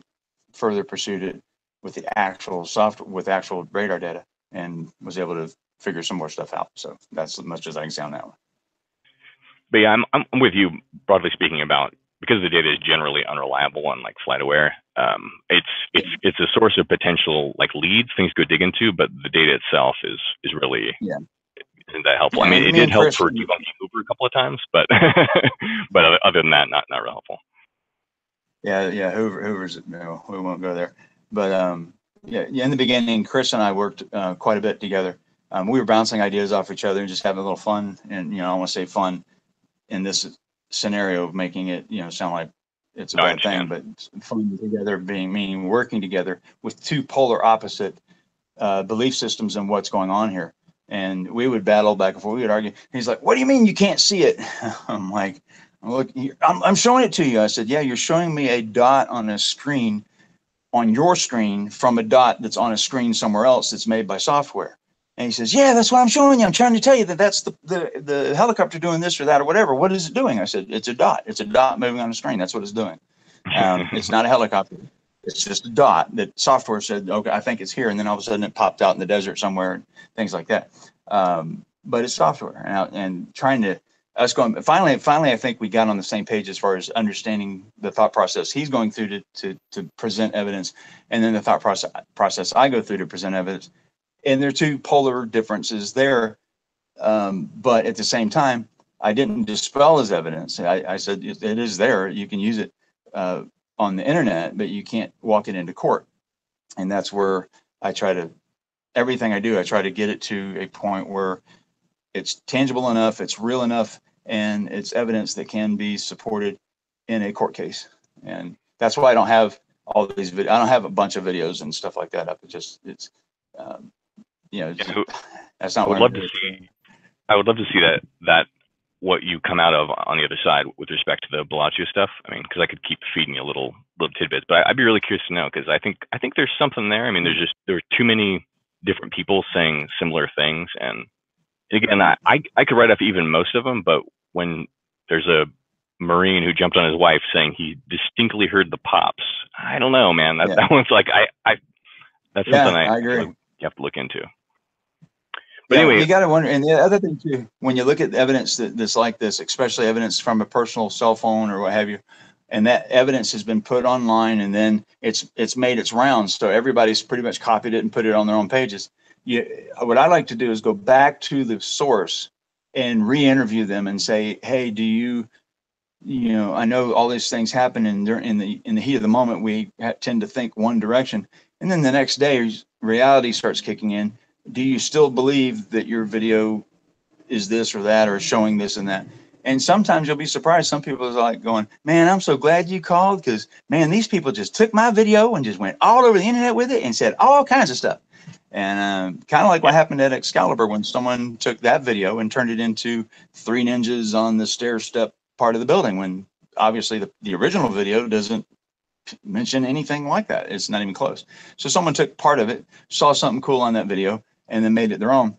further pursued it with the actual software, with actual radar data, and was able to figure some more stuff out. So that's as much as I can say on that one. But yeah, I'm with you, broadly speaking, about because the data is generally unreliable on like FlightAware. It's a source of potential like leads, things to go dig into, but the data itself is really isn't that helpful. Yeah, I mean, it did help for debunking Uber a couple of times, but but other than that, not real helpful. Yeah, Hoover's, we won't go there. But in the beginning, Chris and I worked quite a bit together. We were bouncing ideas off each other and just having a little fun. And I want to say fun in this scenario of making it sound like it's a bad thing, but fun together meaning working together with two polar opposite belief systems and what's going on here. And we would battle back and forth. We would argue. He's like, "What do you mean you can't see it?" I'm like, "Look, I'm showing it to you." I said, "Yeah, you're showing me a dot on a screen, on your screen, from a dot that's on a screen somewhere else that's made by software." And he says, "Yeah, that's what I'm showing you. I'm trying to tell you that that's the helicopter doing this or that or whatever. What is it doing?" I said, "It's a dot. It's a dot moving on the screen. That's what it's doing. It's not a helicopter. It's just a dot that software said, okay, I think it's here." And then all of a sudden it popped out in the desert somewhere and things like that. But it's software, and trying to us going. Finally, I think we got on the same page as far as understanding the thought process he's going through to present evidence, and then the thought process I go through to present evidence. and there are two polar differences there. But at the same time, I didn't dispel his evidence. I said it is there. You can use it on the internet, but you can't walk it into court. And that's where I try to, everything I do, I try to get it to a point where it's tangible enough, it's real enough, and it's evidence that can be supported in a court case. And that's why I don't have all these videos. I don't have a bunch of videos and stuff like that up. It's you know, that's not I would love to see. I would love to see that what you come out of on the other side with respect to the Bellagio stuff. I mean, because I could keep feeding you little tidbits, but I'd be really curious to know, because I think there's something there. I mean, there are too many different people saying similar things, and again, I could write off even most of them, but when there's a Marine who jumped on his wife saying he distinctly heard the pops, I don't know, man. That one's like that's something I agree. You have to look into. But anyway, you got to wonder. And the other thing too, when you look at evidence that's like this, especially evidence from a personal cell phone or what have you, and that evidence has been put online, and then it's made its rounds, so everybody's pretty much copied it and put it on their own pages. What I like to do is go back to the source and re-interview them and say, hey, do you know, I know all these things happen, and they're in the heat of the moment, we tend to think one direction, and then the next day reality starts kicking in. Do you still believe that your video is this or that, or showing this and that? And sometimes you'll be surprised. Some people are like going, man, I'm so glad you called, because, man, these people just took my video and just went all over the internet with it and said all kinds of stuff. And kind of like what happened at Excalibur when someone took that video and turned it into 3 ninjas on the stair step part of the building, when obviously the original video doesn't mention anything like that. It's not even close. So someone took part of it, saw something cool on that video, and then made it their own.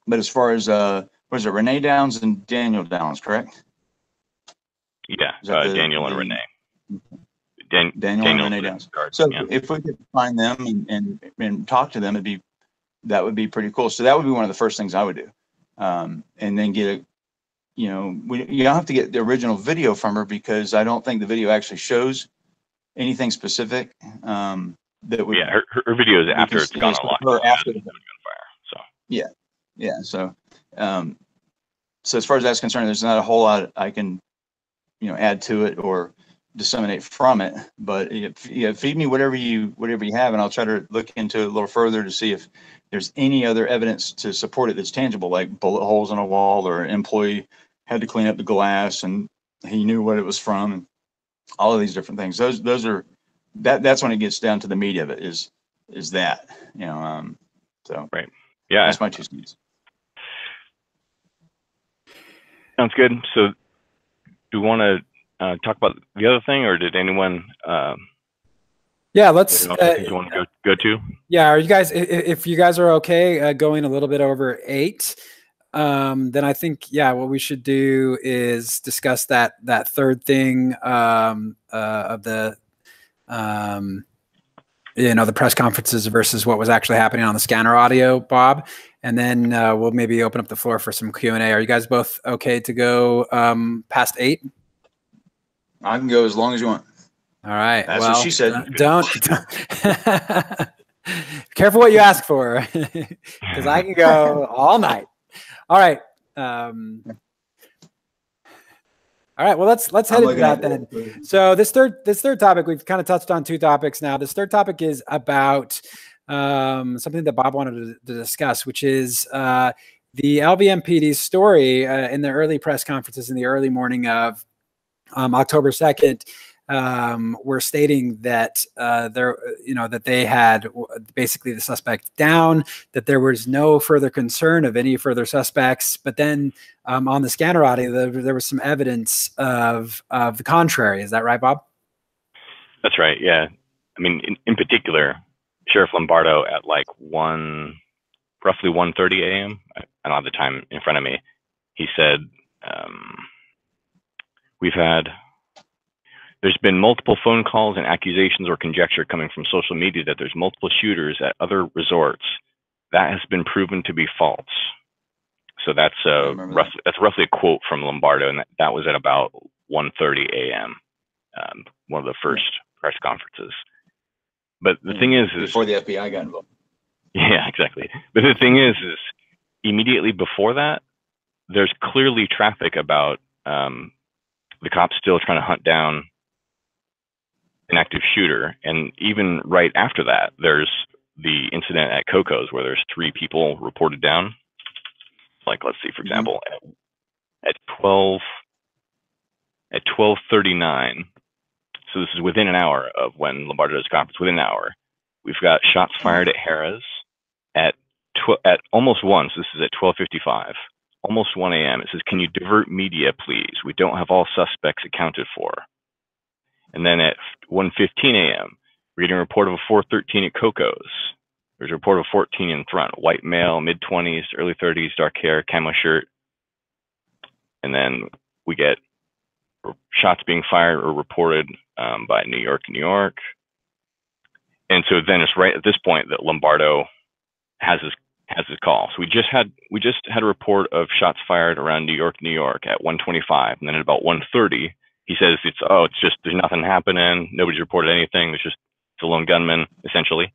But as far as was it Renee Downs and Daniel Downs, correct? Yeah, Daniel and Renee. Daniel and Renee Downs. So if we could find them and talk to them, that would be pretty cool. So that would be one of the first things I would do, and then get you don't have to get the original video from her, because I don't think the video actually shows anything specific. That would, her video is after it's gone a lot. After the gunfire. So yeah. So so as far as that's concerned, there's not a whole lot I can add to it or disseminate from it. But feed me whatever you have, and I'll try to look into it a little further to see if there's any other evidence to support it that's tangible, like bullet holes in a wall, or an employee had to clean up the glass and he knew what it was from, and all of these different things. Those are that's when it gets down to the meat of it, is that, so right. Yeah, that's my 2 cents. Sounds good. So do you want to talk about the other thing, or did anyone let's you want to go to? Yeah, are you guys, if you guys are okay going a little bit over 8, then I think what we should do is discuss that third thing of the the press conferences versus what was actually happening on the scanner audio, Bob, and then we'll maybe open up the floor for some Q&A. Are you guys both okay to go past 8? I can go as long as you want. All right. That's what she said. Don't. Careful what you ask for, because I can go all night. All right. All right. Well, let's head into that then. So this third topic, we've kind of touched on 2 topics now. This third topic is about something that Bob wanted to discuss, which is the LVMPD's story in the early press conferences in the early morning of October 2nd. Were stating that that they had basically the suspect down, that there was no further concern of any further suspects. But then on the scanner audio, there was some evidence of the contrary. Is that right, Bob? That's right. Yeah. I mean, in particular, Sheriff Lombardo at like roughly 1:30 a.m. I don't have the time in front of me. He said, there's been multiple phone calls and accusations or conjecture coming from social media that there's multiple shooters at other resorts. That has been proven to be false. So that's roughly a quote from Lombardo, and that was at about 1:30 a.m. One of the first press conferences. But the thing is before the FBI got involved. Yeah, exactly. But the thing is immediately before that, there's clearly traffic about the cops still trying to hunt down an active shooter. And even right after that, there's the incident at Coco's where there's 3 people reported down. Like, let's see, for example, at 12:39. So this is within an hour of when Lombardo does conference. Within an hour, we've got shots fired at Harrah's at almost 1. So this is at 12:55, almost 1 a.m. It says, "Can you divert media, please? We don't have all suspects accounted for." And then at 1:15 a.m., we're getting a report of a 413 at Coco's. There's a report of a 14 in front, white male, mid-20s, early 30s, dark hair, camo shirt. And then we get shots being fired or reported by New York, New York. And so then it's right at this point that Lombardo has his call. So we just had a report of shots fired around New York, New York at 1:25, and then at about 1:30, he says it's just there's nothing happening, nobody's reported anything, it's a lone gunman essentially.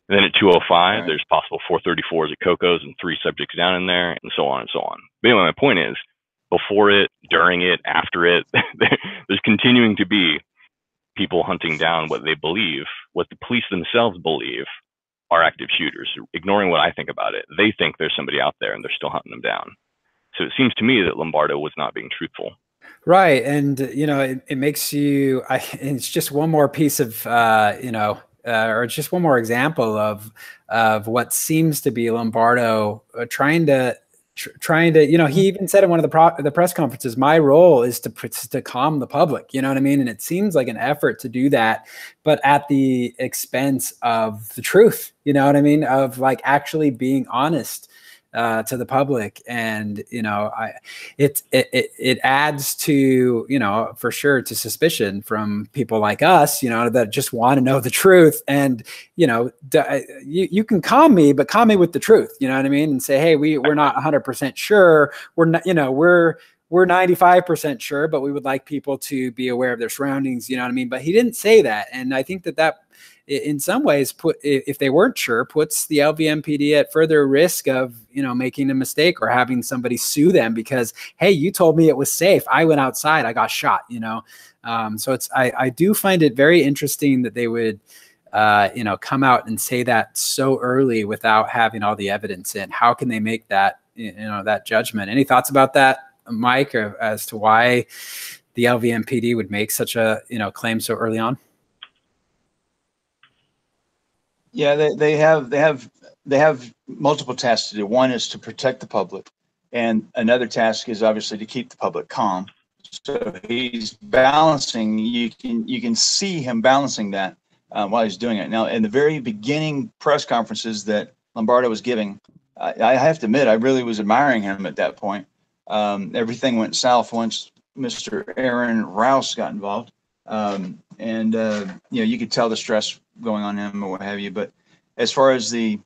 And then at 2:05, there's possible 434s at Coco's and 3 subjects down in there, and so on and so on. But anyway, my point is, before it, during it, after it, there's continuing to be people hunting down what they believe, what the police themselves believe are active shooters, ignoring what I think about it. They think there's somebody out there and they're still hunting them down. So it seems to me that Lombardo was not being truthful. Right. And, it makes you, it's just one more piece of, or just one more example of what seems to be Lombardo trying to, he even said in one of the press conferences, my role is to calm the public, you know what I mean? And it seems like an effort to do that, but at the expense of the truth, you know what I mean? Of like actually being honest to the public. And, it adds to, for sure, to suspicion from people like us, that just want to know the truth. And, you can calm me, but calm me with the truth, you know what I mean? And say, hey, we're not 100% sure. We're not, we're 95% sure, but we would like people to be aware of their surroundings, you know what I mean? But he didn't say that. And I think that in some ways, if they weren't sure, puts the LVMPD at further risk of, making a mistake or having somebody sue them because, hey, you told me it was safe. I went outside, I got shot, So I do find it very interesting that they would, come out and say that so early without having all the evidence in. How can they make that, that judgment? Any thoughts about that, Mike, or as to why the LVMPD would make such a, claim so early on? Yeah, they have multiple tasks to do. One is to protect the public, and another task is obviously to keep the public calm. So he's balancing. You can see him balancing that while he's doing it. Now, in the very beginning press conferences that Lombardo was giving, I have to admit I really was admiring him at that point. Everything went south once Mr. Aaron Rouse got involved. You could tell the stress going on him or what have you. But as far as the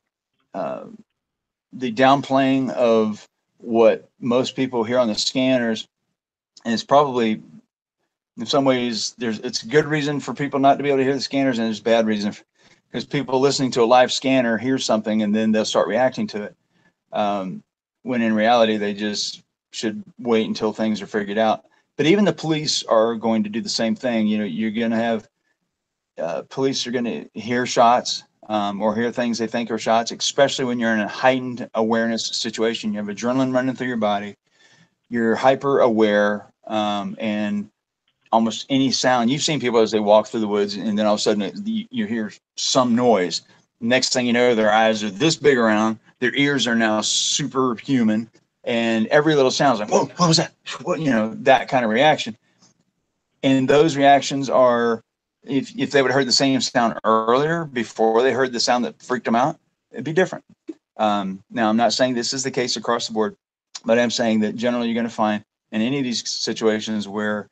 downplaying of what most people hear on the scanners, and it's probably in some ways it's a good reason for people not to be able to hear the scanners, and there's bad reason because people listening to a live scanner hear something and then they'll start reacting to it. When in reality, they just should wait until things are figured out. But even the police are going to do the same thing. You're going to have police are going to hear shots or hear things they think are shots, especially when you're in a heightened awareness situation. You have adrenaline running through your body. You're hyper aware, and almost any sound. You've seen people as they walk through the woods, and then all of a sudden you hear some noise. Next thing you know, their eyes are this big around. Their ears are now superhuman. And every little sound is like, whoa, what was that? What, that kind of reaction. And those reactions are, if they would have heard the same sound earlier before they heard the sound that freaked them out, it'd be different. Now, I'm not saying this is the case across the board, but I'm saying that generally you're going to find in any of these situations where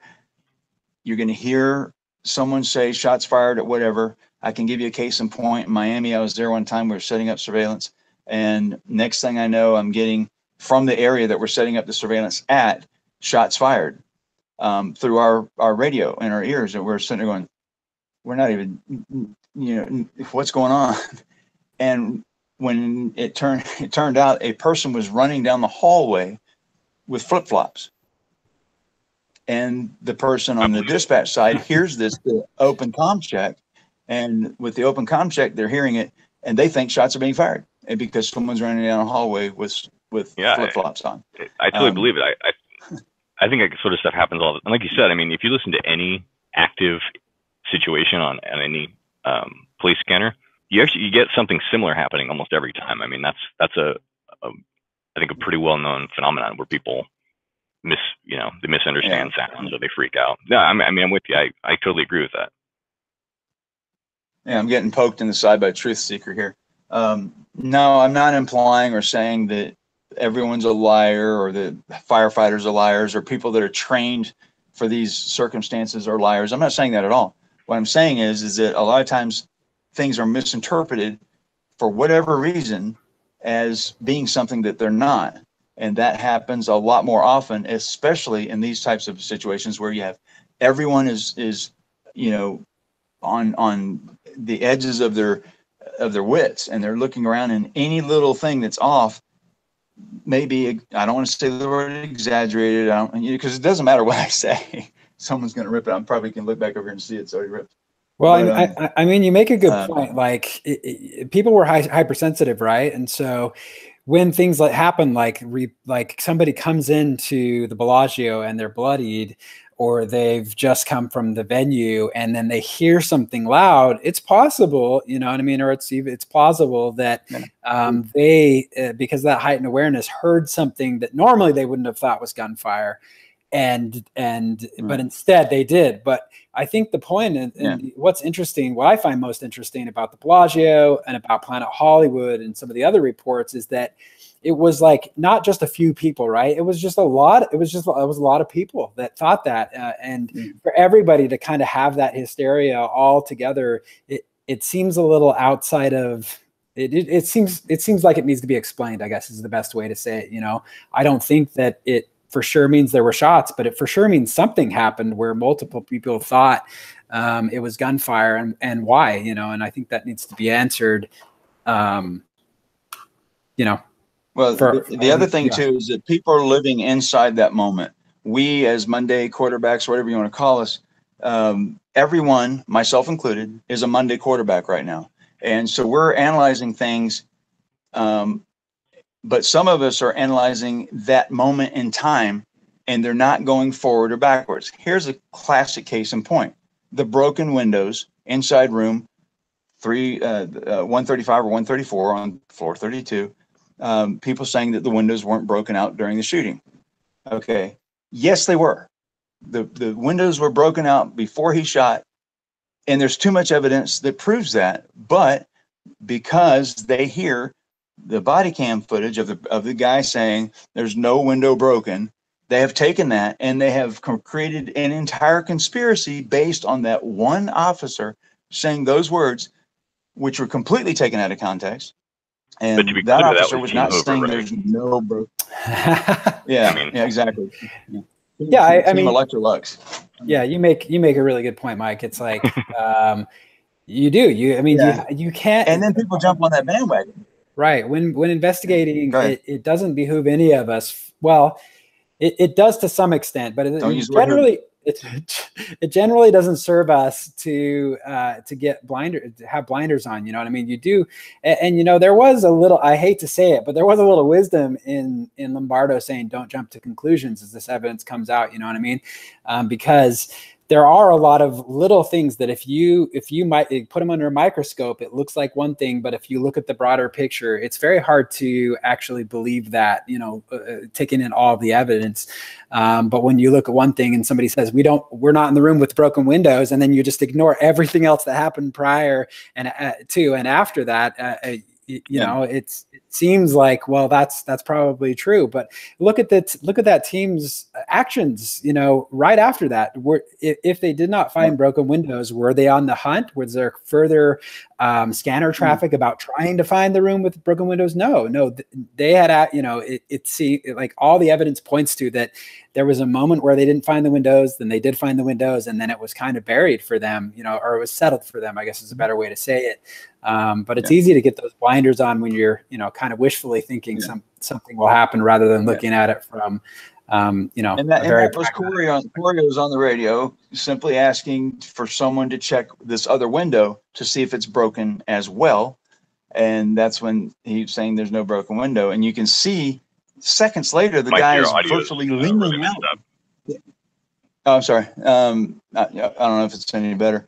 you're going to hear someone say shots fired at whatever. I can give you a case in point. In Miami, I was there one time. We were setting up surveillance. And next thing I know, I'm getting from the area that we're setting up the surveillance at, shots fired through our radio and our ears. And we're sitting there going, we're not even, what's going on? And when it turned out a person was running down the hallway with flip-flops. And the person on the dispatch side hears this open comm check, and with the open comm check, they're hearing it, and they think shots are being fired, and because someone's running down a hallway with flip-flops on. I totally believe it. I think that sort of stuff happens all the time. Like you said, I mean, if you listen to any active situation on any police scanner, you get something similar happening almost every time. I mean, that's I think a pretty well-known phenomenon where people they misunderstand sounds or they freak out. No, I mean, I'm with you. I totally agree with that. Yeah, I'm getting poked in the side by a truth seeker here. No, I'm not implying or saying that everyone's a liar or the firefighters are liars or people that are trained for these circumstances are liars. I'm not saying that at all. What I'm saying is that a lot of times things are misinterpreted for whatever reason as being something that they're not. And that happens a lot more often, especially in these types of situations where you have everyone is on the edges of their wits, and they're looking around, and any little thing that's off, maybe, I don't want to say the word exaggerated, because it doesn't matter what I say. Someone's going to rip it. I probably can look back over here and see it's already ripped. Well, but, I mean, you make a good point. Like people were hypersensitive, right? And so when things happen, like somebody comes into the Bellagio and they're bloodied, or they've just come from the venue and then they hear something loud, it's possible, you know what I mean? Or it's plausible that they, because of that heightened awareness, heard something that normally they wouldn't have thought was gunfire. But instead they did. But I think the point and what's interesting, what I find most interesting about the Bellagio and about Planet Hollywood and some of the other reports is that it was like not just a few people, right? It was just a lot. It was a lot of people that thought that, and for everybody to kind of have that hysteria all together, it seems a little outside of it. It seems like it needs to be explained, I guess, is the best way to say it. You know, I don't think that it for sure means there were shots, but it for sure means something happened where multiple people thought it was gunfire, and why, you know, and I think that needs to be answered, you know. Well, the other thing too is that people are living inside that moment. We as Monday quarterbacks, whatever you want to call us, everyone, myself included, is a Monday quarterback right now. And so we're analyzing things, but some of us are analyzing that moment in time, and they're not going forward or backwards. Here's a classic case in point. The broken windows inside room 135 or 134 on floor 32. People saying that the windows weren't broken out during the shooting. Okay. Yes, they were. The windows were broken out before he shot, and there's too much evidence that proves that. But because they hear the body cam footage of the guy saying there's no window broken, they have taken that and they have created an entire conspiracy based on that one officer saying those words, which were completely taken out of context. And but to be that clear, officer that was not saying there's no broken. Yeah, exactly. I mean, Electrolux. Yeah, you make a really good point, Mike. It's like you can't. And then people jump on that bandwagon. Right. When investigating, it doesn't behoove any of us. Well, it does to some extent, but it generally doesn't serve us to get to have blinders on. You know what I mean? You do, and you know, there was a little, I hate to say it, but there was a little wisdom in Lombardo saying don't jump to conclusions as this evidence comes out. You know what I mean? Because there are a lot of little things that if you might put them under a microscope, it looks like one thing, but if you look at the broader picture, it's very hard to actually believe that, you know, taking in all of the evidence. But when you look at one thing and somebody says, we're not in the room with broken windows, and then you just ignore everything else that happened prior and to and after that, you know, it's seems like, well, that's probably true. But look at that team's actions, you know, right after that. If they did not find broken windows, were they on the hunt? Was there further scanner traffic about trying to find the room with broken windows? No, they had, you know, like all the evidence points to that there was a moment where they didn't find the windows, then they did find the windows, and then it was kind of buried for them, you know, or it was settled for them, I guess is a better way to say it. But it's easy to get those blinders on when you're, you know, kind of wishfully thinking something will happen rather than looking at it from, you know, and that was Corey was on the radio simply asking for someone to check this other window to see if it's broken as well. And that's when he's saying there's no broken window. And you can see seconds later, the guy is virtually leaning out. Oh, I'm sorry. I don't know if it's any better.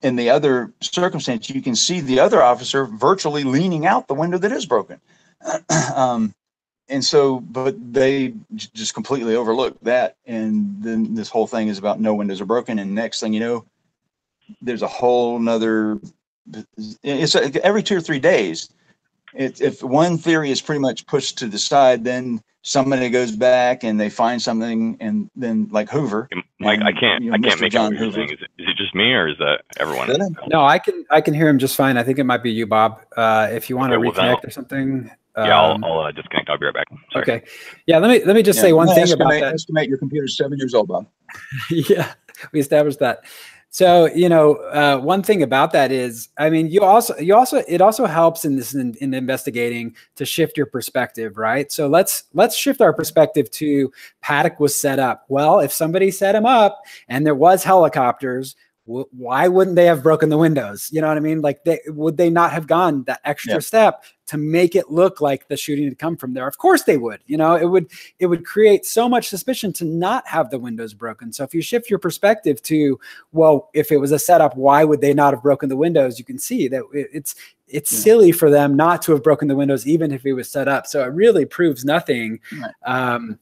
In the other circumstance, you can see the other officer virtually leaning out the window that is broken. And so, but they just completely overlooked that. And then this whole thing is about no windows are broken. And next thing you know, there's a whole nother, it's every 2 or 3 days. If one theory is pretty much pushed to the side, then somebody goes back and they find something, and then like Hoover. Mike, and, I can't make out what you're saying. Is it just me, or is that everyone? No, I can hear him just fine. I think it might be you, Bob. If you want to reconnect or something. Yeah, I'll disconnect. I'll be right back. Sorry. Okay. Yeah, let me just say one thing about that. Estimate your computer's 7 years old, Bob. Yeah, we established that. So, you know, one thing about that is, I mean, it also helps in investigating to shift your perspective, right? So let's shift our perspective to Paddock was set up. Well, if somebody set him up and there was helicopters, why wouldn't they have broken the windows? You know what I mean? Like, would they not have gone that extra step to make it look like the shooting had come from there? Of course they would. You know, it would create so much suspicion to not have the windows broken. So if you shift your perspective to, well, if it was a setup, why would they not have broken the windows? You can see that it's silly for them not to have broken the windows, even if it was set up. So it really proves nothing.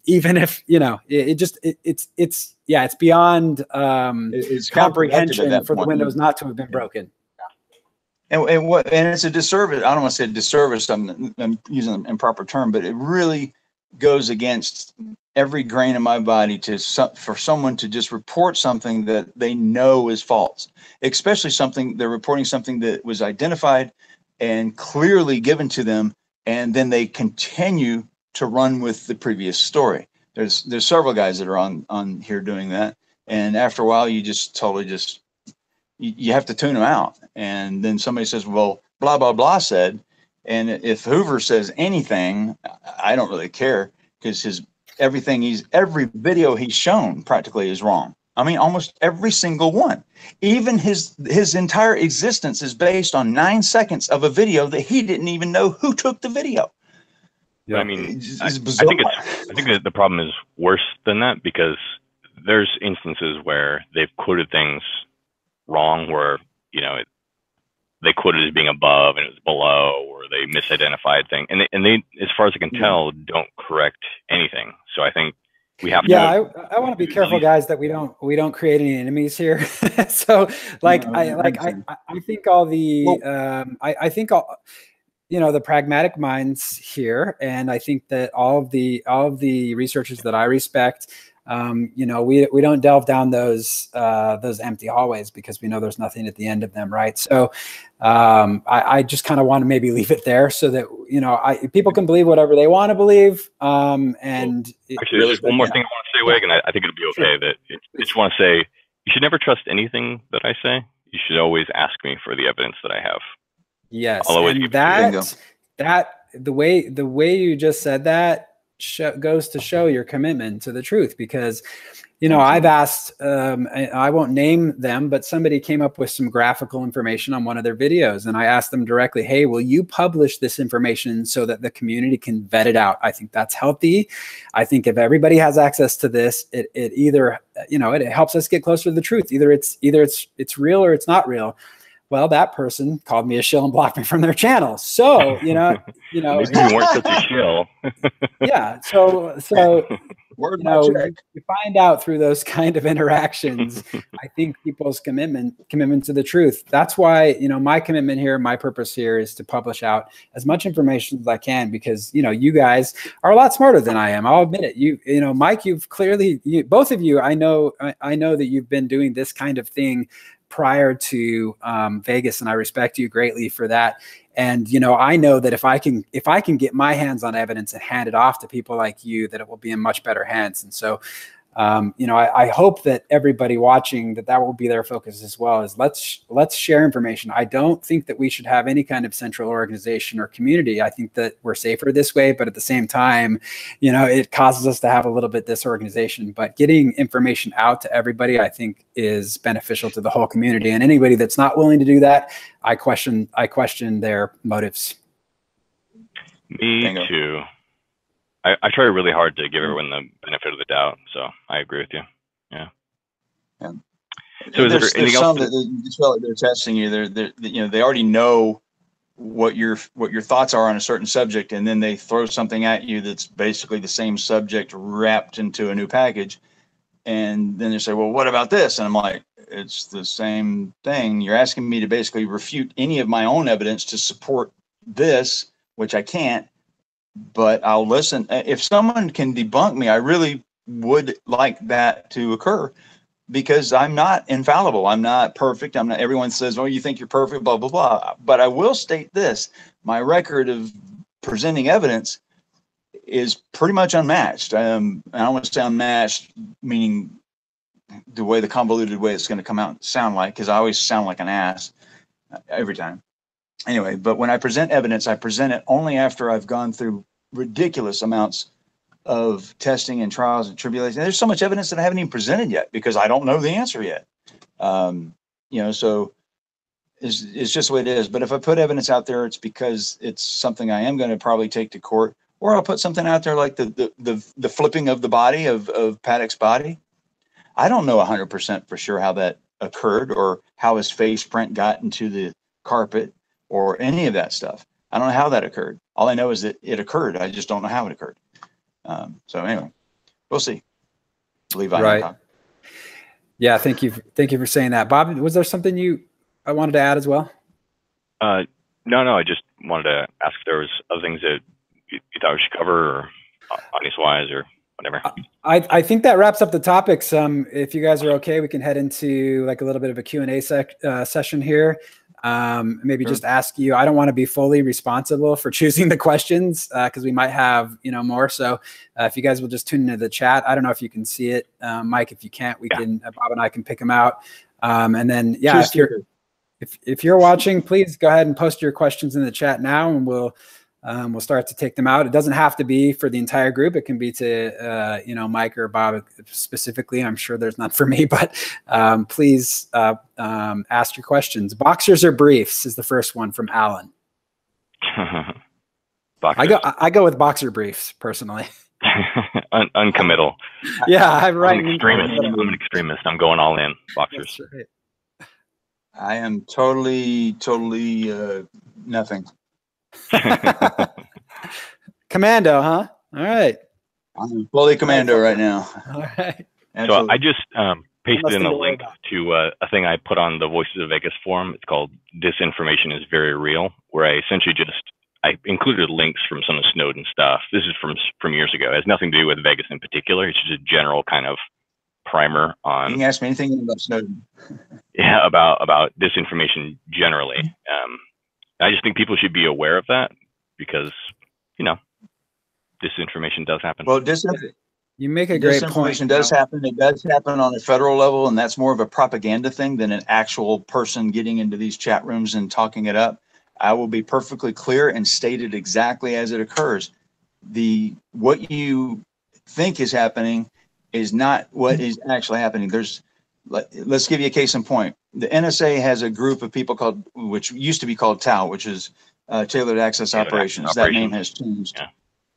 Even if, you know, it's beyond it's comprehension for the windows not to have been broken. And it's a disservice. I don't want to say a disservice. I'm using an improper term, but it really goes against every grain of my body for someone to just report something that they know is false, especially they're reporting something that was identified and clearly given to them, and then they continue to run with the previous story. There's several guys that are on here doing that, and after a while, you just totally you have to tune them out. And then somebody says, well, blah, blah, blah said. And if Hoover says anything, I don't really care, because every video he's shown practically is wrong. I mean, almost every single one. Even his entire existence is based on 9 seconds of a video that he didn't even know who took the video. Yeah. I mean, I think that the problem is worse than that, because there's instances where they've quoted things wrong, where, you know, they quoted as being above and it was below, or they misidentified things, and they, as far as I can tell, don't correct anything. So I think we have to. Yeah, I want to be careful, guys, that we don't create any enemies here. So, like, I think all the I think all, you know, the pragmatic minds here, and I think that all of the researchers that I respect, you know, we don't delve down those empty hallways, because we know there's nothing at the end of them, right? So I just kind of want to maybe leave it there, so that, you know, people can believe whatever they want to believe. And actually, there's one more thing I want to say, Weg, and I think it'll be okay. That I just want to say, you should never trust anything that I say. You should always ask me for the evidence that I have. Yes, and that the way you just said that goes to show your commitment to the truth, because, you know, I've asked, I won't name them, but somebody came up with some graphical information on one of their videos, and I asked them directly, hey, will you publish this information so that the community can vet it out? I think that's healthy. I think if everybody has access to this, it either, you know, it helps us get closer to the truth. Either it's real or it's not real. Well, that person called me a shill and blocked me from their channel. So, you know, maybe you weren't such a shill. Yeah. So, Word you know, check. you find out through those kind of interactions, I think people's commitment to the truth. That's why, you know, my commitment here, my purpose here is to publish out as much information as I can, because, you know, you guys are a lot smarter than I am. I'll admit it. You know, Mike, you've clearly, both of you, I know that you've been doing this kind of thing prior to Vegas, and I respect you greatly for that. And, you know, I know that if I can get my hands on evidence and hand it off to people like you, that it will be in much better hands. And so, you know, I hope that everybody watching, that will be their focus as well, is let's share information. I don't think that we should have any kind of central organization or community. I think that we're safer this way, but at the same time, you know, it causes us to have a little bit disorganization. But getting information out to everybody, I think, is beneficial to the whole community. And anybody that's not willing to do that, I question their motives. Me Bingo. too. I try really hard to give everyone the benefit of the doubt, so I agree with you. Yeah. So is there anything else? They're testing you. You know, they already know what your thoughts are on a certain subject, and then they throw something at you that's basically the same subject wrapped into a new package, and then they say, "Well, what about this?" And I'm like, "It's the same thing. You're asking me to basically refute any of my own evidence to support this, which I can't." But I'll listen. If someone can debunk me, I really would like that to occur, because I'm not infallible. I'm not perfect. I'm not. Everyone says, "Oh, you think you're perfect," blah, blah, blah. But I will state this: my record of presenting evidence is pretty much unmatched. I don't want to say unmatched, meaning the convoluted way it's going to come out and sound like, because I always sound like an ass every time. Anyway, but when I present evidence, I present it only after I've gone through ridiculous amounts of testing and trials and tribulations. And there's so much evidence that I haven't even presented yet, because I don't know the answer yet. You know, so it's just the way it is. But if I put evidence out there, it's because it's something I am going to probably take to court, or I'll put something out there like the flipping of the body of Paddock's body. I don't know 100% for sure how that occurred, or how his face print got into the carpet, or any of that stuff. I don't know how that occurred. All I know is that it occurred. I just don't know how it occurred. So anyway, we'll see. Levi. Right. Yeah. Thank you for saying that. Bob, was there something I wanted to add as well? No. I just wanted to ask if there was other things that you thought we should cover, or audience-wise, or whatever. I think that wraps up the topics. If you guys are okay, we can head into like a little bit of a Q&A session here. Maybe just ask you. I don't want to be fully responsible for choosing the questions, because we might have, you know, more. So if you guys will just tune into the chat. I don't know if you can see it, Mike. If you can't, we can. Bob and I can pick them out. And then if you're watching, please go ahead and post your questions in the chat now, and we'll start to take them out. It doesn't have to be for the entire group. It can be to, you know, Mike or Bob specifically. I'm sure there's none for me, but please ask your questions. Boxers or briefs is the first one from Alan. I go with boxer briefs personally. Uncommittal. Yeah, I'm right. I'm an extremist. I'm going all in. Boxers. That's right. I am totally nothing. Commando, huh? All right. I'm fully commando right now. All right. So I just pasted in a link to a thing I put on the Voices of Vegas forum. It's called "Disinformation is Very Real," where I essentially I included links from some of Snowden's stuff. This is from years ago. It has nothing to do with Vegas in particular. It's just a general kind of primer on. You can ask me anything about Snowden. Yeah, about disinformation generally. I just think people should be aware of that, because, you know, disinformation does happen. Well, you make a great point. Disinformation does happen. It does happen on a federal level, and that's more of a propaganda thing than an actual person getting into these chat rooms and talking it up. I will be perfectly clear and state it exactly as it occurs. What you think is happening is not what is actually happening. Let's give you a case in point. The NSA has a group of people which used to be called TAO, which is Tailored Access Operations. That name has changed.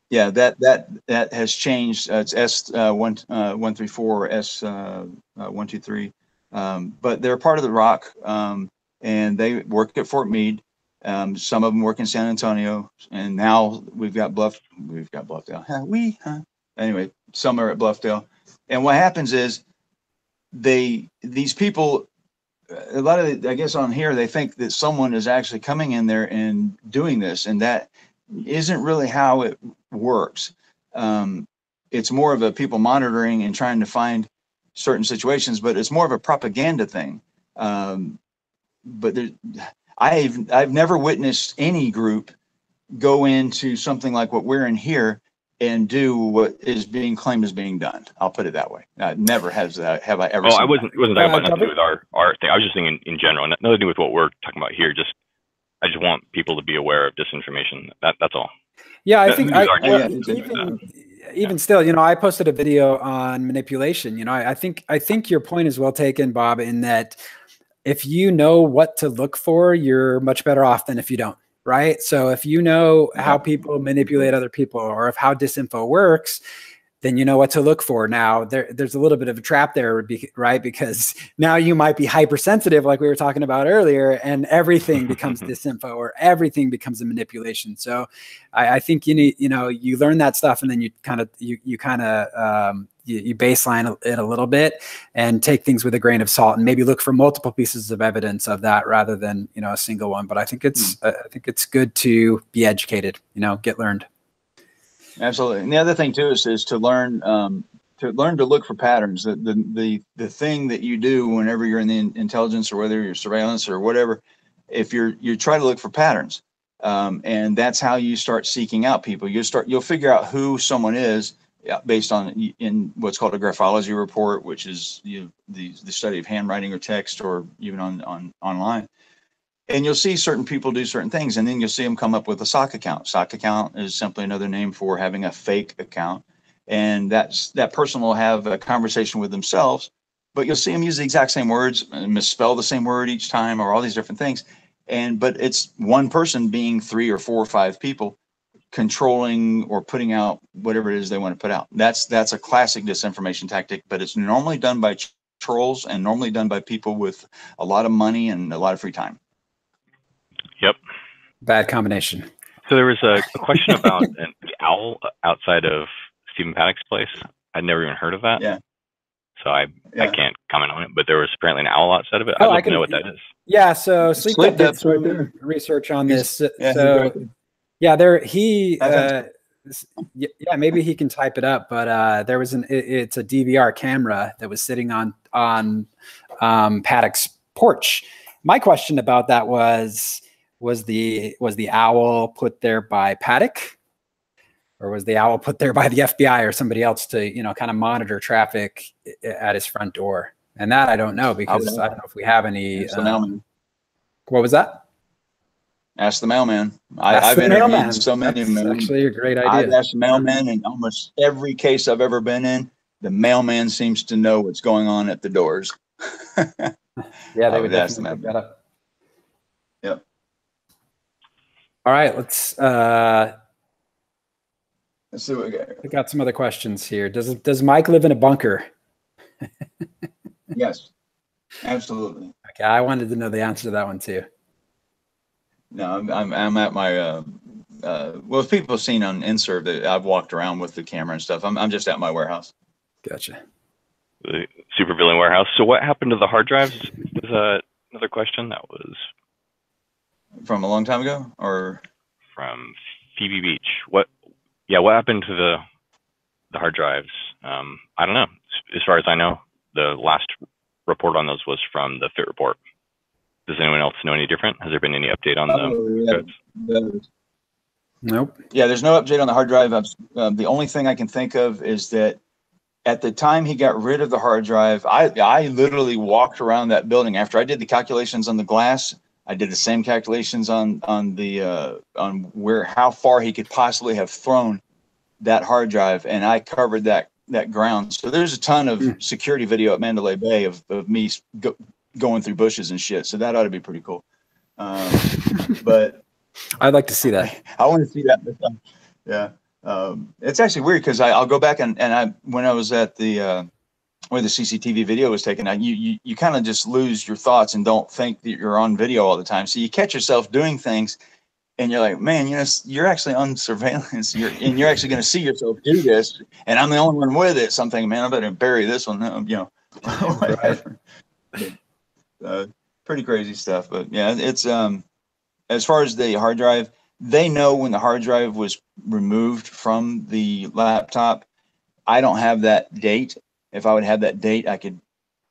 Yeah, that has changed. It's S134 or S123. But they're part of the ROC and they work at Fort Meade. Some of them work in San Antonio, and now we've got Bluffdale. Anyway, some are at Bluffdale. And what happens is these people, a lot of, I guess on here, they think that someone is actually coming in there and doing this, and that isn't really how it works. It's more of a people monitoring and trying to find certain situations, but it's more of a propaganda thing. But I've never witnessed any group go into something like what we're in here and do what is being claimed as being done. I'll put it that way. Never have I ever. Oh, it wasn't talking about nothing to do with our thing. I was just thinking in general, nothing to do with what we're talking about here. I just want people to be aware of disinformation. That's all. Yeah, I think even still, you know, I posted a video on manipulation. You know, I think your point is well taken, Bob, in that if you know what to look for, you're much better off than if you don't, right? So if you know how people manipulate other people, or if how disinfo works, then you know what to look for. Now, there's a little bit of a trap there, right? Because now you might be hypersensitive, like we were talking about earlier, and everything becomes disinfo, or everything becomes a manipulation. So I think you need, you know, you learn that stuff, and then you kind of you baseline it a little bit and take things with a grain of salt, and maybe look for multiple pieces of evidence of that rather than, you know, a single one. But I think it's good to be educated, you know, get learned. Absolutely. And the other thing too is to learn to look for patterns. The thing that you do whenever you're in the intelligence, or whether you're surveillance or whatever, if you try to look for patterns, and that's how you start seeking out people. You'll figure out who someone is based on in what's called a graphology report, which is the study of handwriting or text, or even online. And you'll see certain people do certain things, and then you'll see them come up with a sock account. Sock account is simply another name for having a fake account. And that person will have a conversation with themselves, but you'll see them use the exact same words, misspell the same word each time, or all these different things. But it's one person being 3 or 4 or 5 people controlling or putting out whatever it is they want to put out. That's a classic disinformation tactic, but it's normally done by trolls, and normally done by people with a lot of money and a lot of free time. Yep. Bad combination. So there was a question about an owl outside of Stephen Paddock's place. I'd never even heard of that. Yeah. So I can't comment on it, but there was apparently an owl outside of it. Oh, I'd like to know what that is. Yeah. So Sleep did some right research on this. Yeah, so maybe he can type it up, but there was it's a DVR camera that was sitting on Paddock's porch. My question about that was the owl put there by Paddock, or was the owl put there by the FBI or somebody else to, you know, kind of monitor traffic at his front door? And that I don't know, because I don't know if we have any. What was that? Ask the mailman. I've interviewed so many. That's actually a great idea. I've asked the mailman in almost every case I've ever been in. The mailman seems to know what's going on at the doors. Yeah, they would definitely pick that up. Yep. All right, let's see what we got. We got some other questions here. Does Mike live in a bunker? Yes, absolutely. Okay, I wanted to know the answer to that one too. No, I'm at my well, people have seen on Inserv that I've walked around with the camera and stuff. I'm just at my warehouse. Gotcha. The supervillain warehouse. So what happened to the hard drives? Was another question that was from a long time ago, or from Phoebe Beach. What happened to the hard drives? I don't know. As far as I know, the last report on those was from the FIT report. Does anyone else know any different? Has there been any update on the? Nope. Yeah, there's no update on the hard drive. The only thing I can think of is that at the time he got rid of the hard drive, I literally walked around that building after I did the calculations on the glass. I did the same calculations on how far he could possibly have thrown that hard drive, and I covered that ground. So there's a ton of security video at Mandalay Bay of me going through bushes and shit. So that ought to be pretty cool. But I'd like to see that. I want to see that. Yeah. It's actually weird because I'll go back and when I was at the where the CCTV video was taken out, you kind of just lose your thoughts and don't think that you're on video all the time. So you catch yourself doing things, and you're like, man, you know, you're actually on surveillance. You're actually going to see yourself do this, and I'm the only one with it. So I'm thinking, man, I better bury this one, you know, whatever. Pretty crazy stuff, but yeah, it's as far as the hard drive, they know when the hard drive was removed from the laptop. I don't have that date. If I would have that date, I could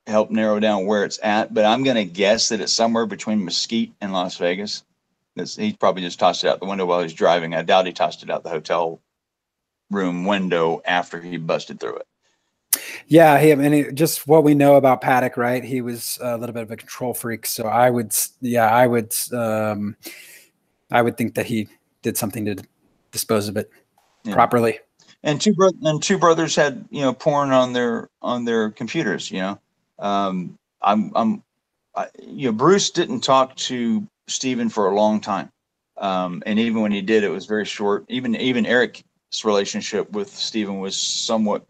help narrow down where it's at, but I'm going to guess that it's somewhere between Mesquite and Las Vegas. He probably just tossed it out the window while he's driving. I doubt he tossed it out the hotel room window after he busted through it. Yeah, just what we know about Paddock, right? He was a little bit of a control freak. So I would think that he did something to dispose of it properly. And two brothers had, you know, porn on their computers. You know, you know, Bruce didn't talk to Stephen for a long time, and even when he did, it was very short. Even Eric's relationship with Stephen was somewhat,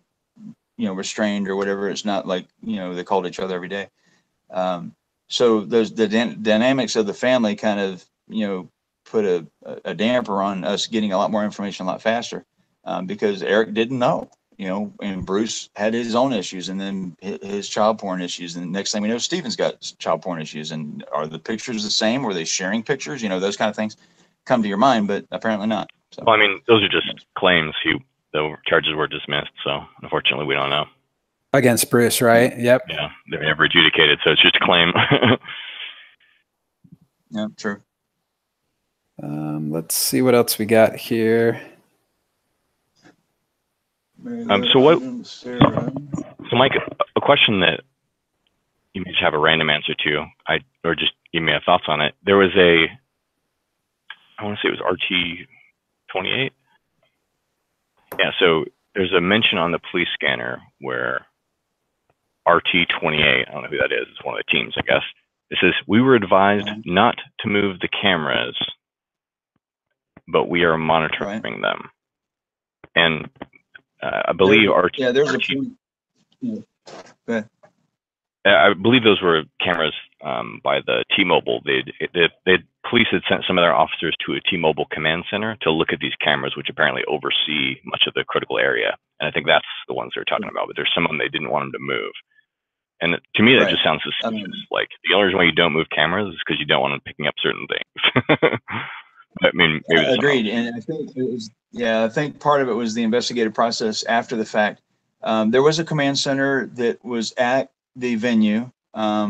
you know, restrained or whatever. It's not like, you know, they called each other every day. So the dynamics of the family kind of, you know, put a damper on us getting a lot more information a lot faster, because Eric didn't know, you know, and Bruce had his own issues, and then his child porn issues. And the next thing we know, Stephen's got child porn issues. And are the pictures the same? Were they sharing pictures? You know, those kind of things come to your mind, but apparently not. So. Well, I mean, those are just claims. The charges were dismissed, so unfortunately we don't know. Against Bruce, right? Yep. Yeah, they're never adjudicated, so it's just a claim. Yeah, true. Let's see what else we got here. So Mike, a question that you may just have a random answer to, or just give me a thoughts on it. There was I want to say it was RT28. Yeah, so there's a mention on the police scanner where RT28, I don't know who that is, it's one of the teams, I guess. It says, we were advised not to move the cameras, but we are monitoring them. And I believe I believe those were cameras by the T-Mobile. Police had sent some of their officers to a T-Mobile command center to look at these cameras, which apparently oversee much of the critical area. And I think that's the ones they're talking about. But there's some of them they didn't want them to move. And to me, that just sounds suspicious. Like, the only reason why you don't move cameras is because you don't want them picking up certain things. I mean, maybe agreed. And I think it was, I think part of it was the investigative process after the fact. There was a command center that was at the venue. I